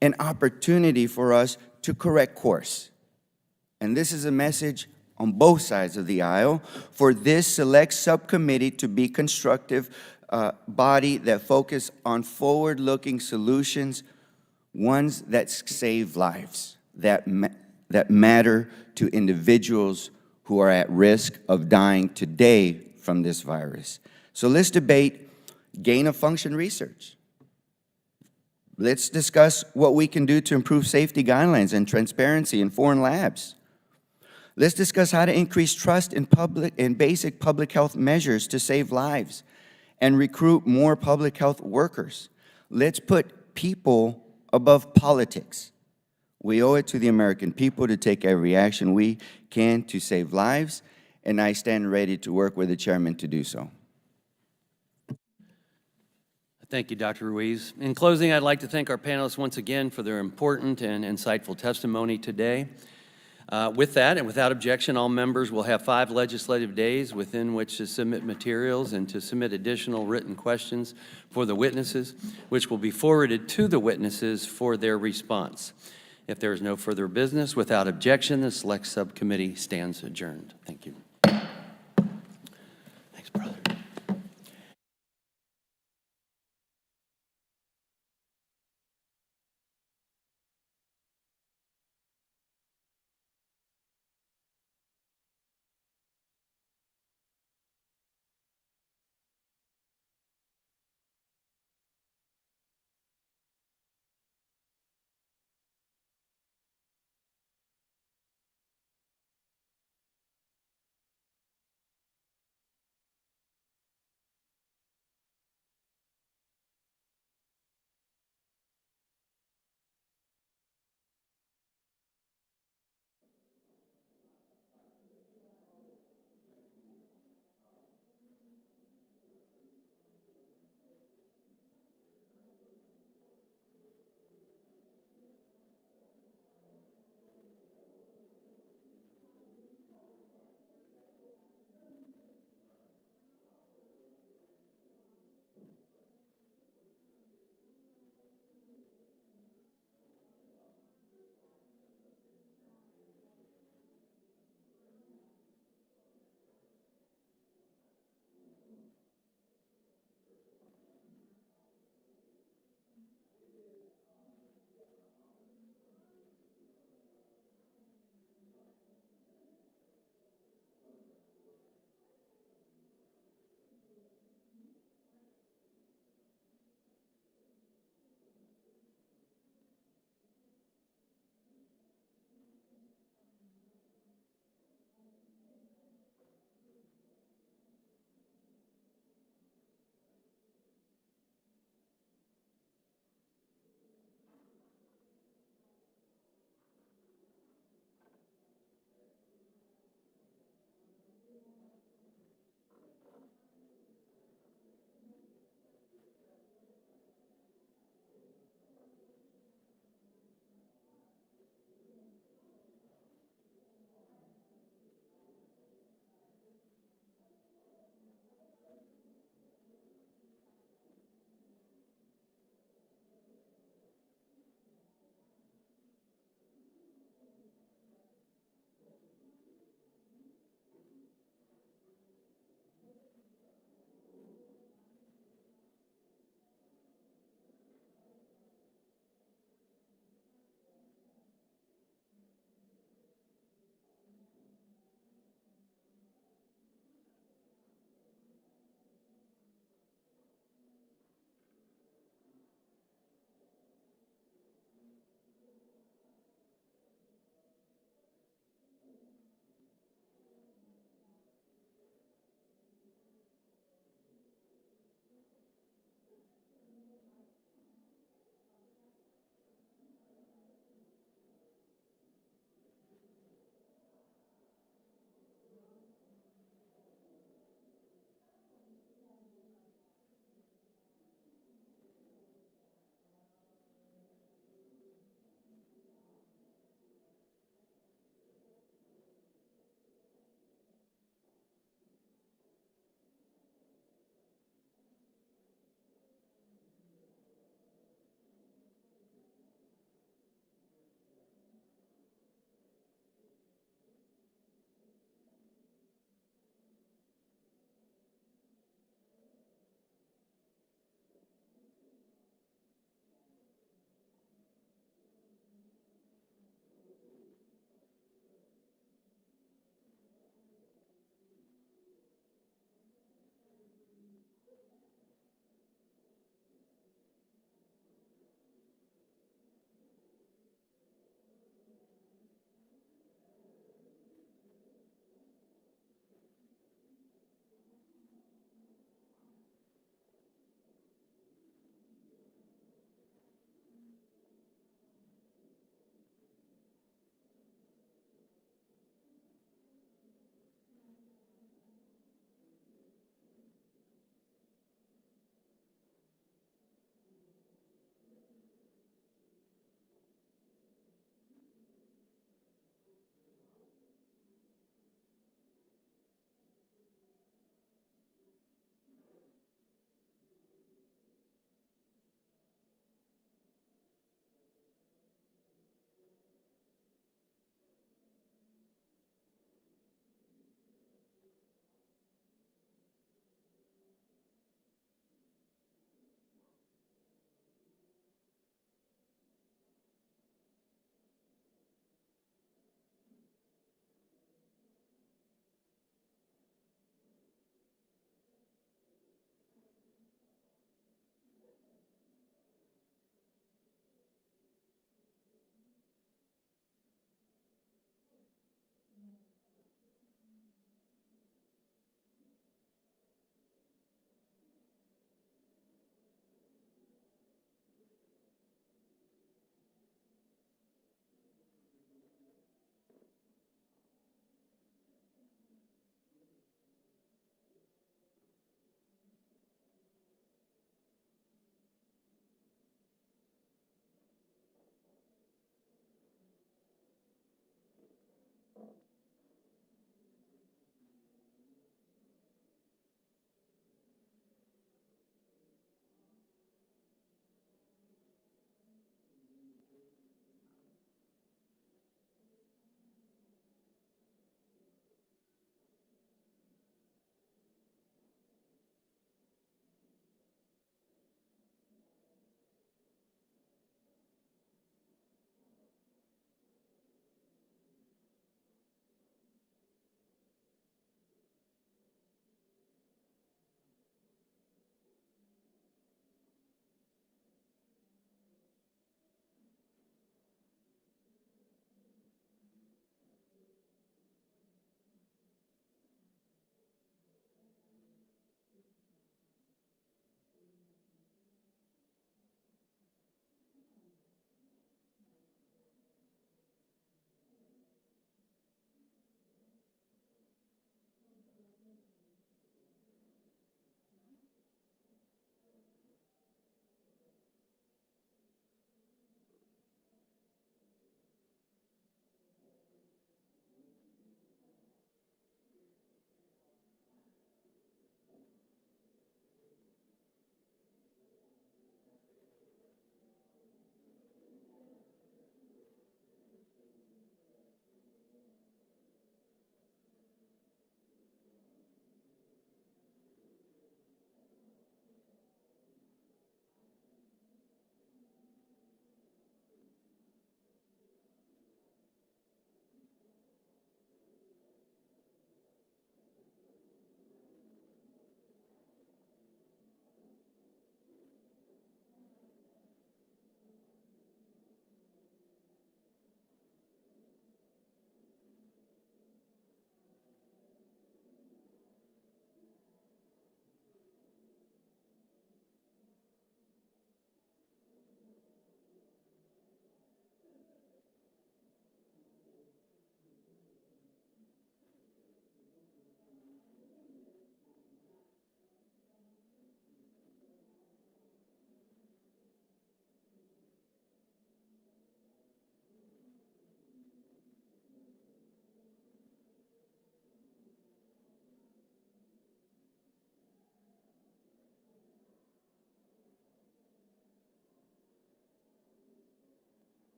an opportunity for us to correct course. And this is a message on both sides of the aisle for this select subcommittee to be constructive body that focus on forward-looking solutions, ones that save lives, that matter to individuals who are at risk of dying today from this virus. So let's debate gain-of-function research. Let's discuss what we can do to improve safety guidelines and transparency in foreign labs. Let's discuss how to increase trust in basic public health measures to save lives and recruit more public health workers. Let's put people above politics. We owe it to the American people to take every action we can to save lives, and I stand ready to work with the chairman to do so. Thank you, Dr. Ruiz. In closing, I'd like to thank our panelists once again for their important and insightful testimony today. With that, and without objection, all members will have 5 legislative days within which to submit materials and to submit additional written questions for the witnesses, which will be forwarded to the witnesses for their response. If there is no further business, without objection, the Select Subcommittee stands adjourned. Thank you.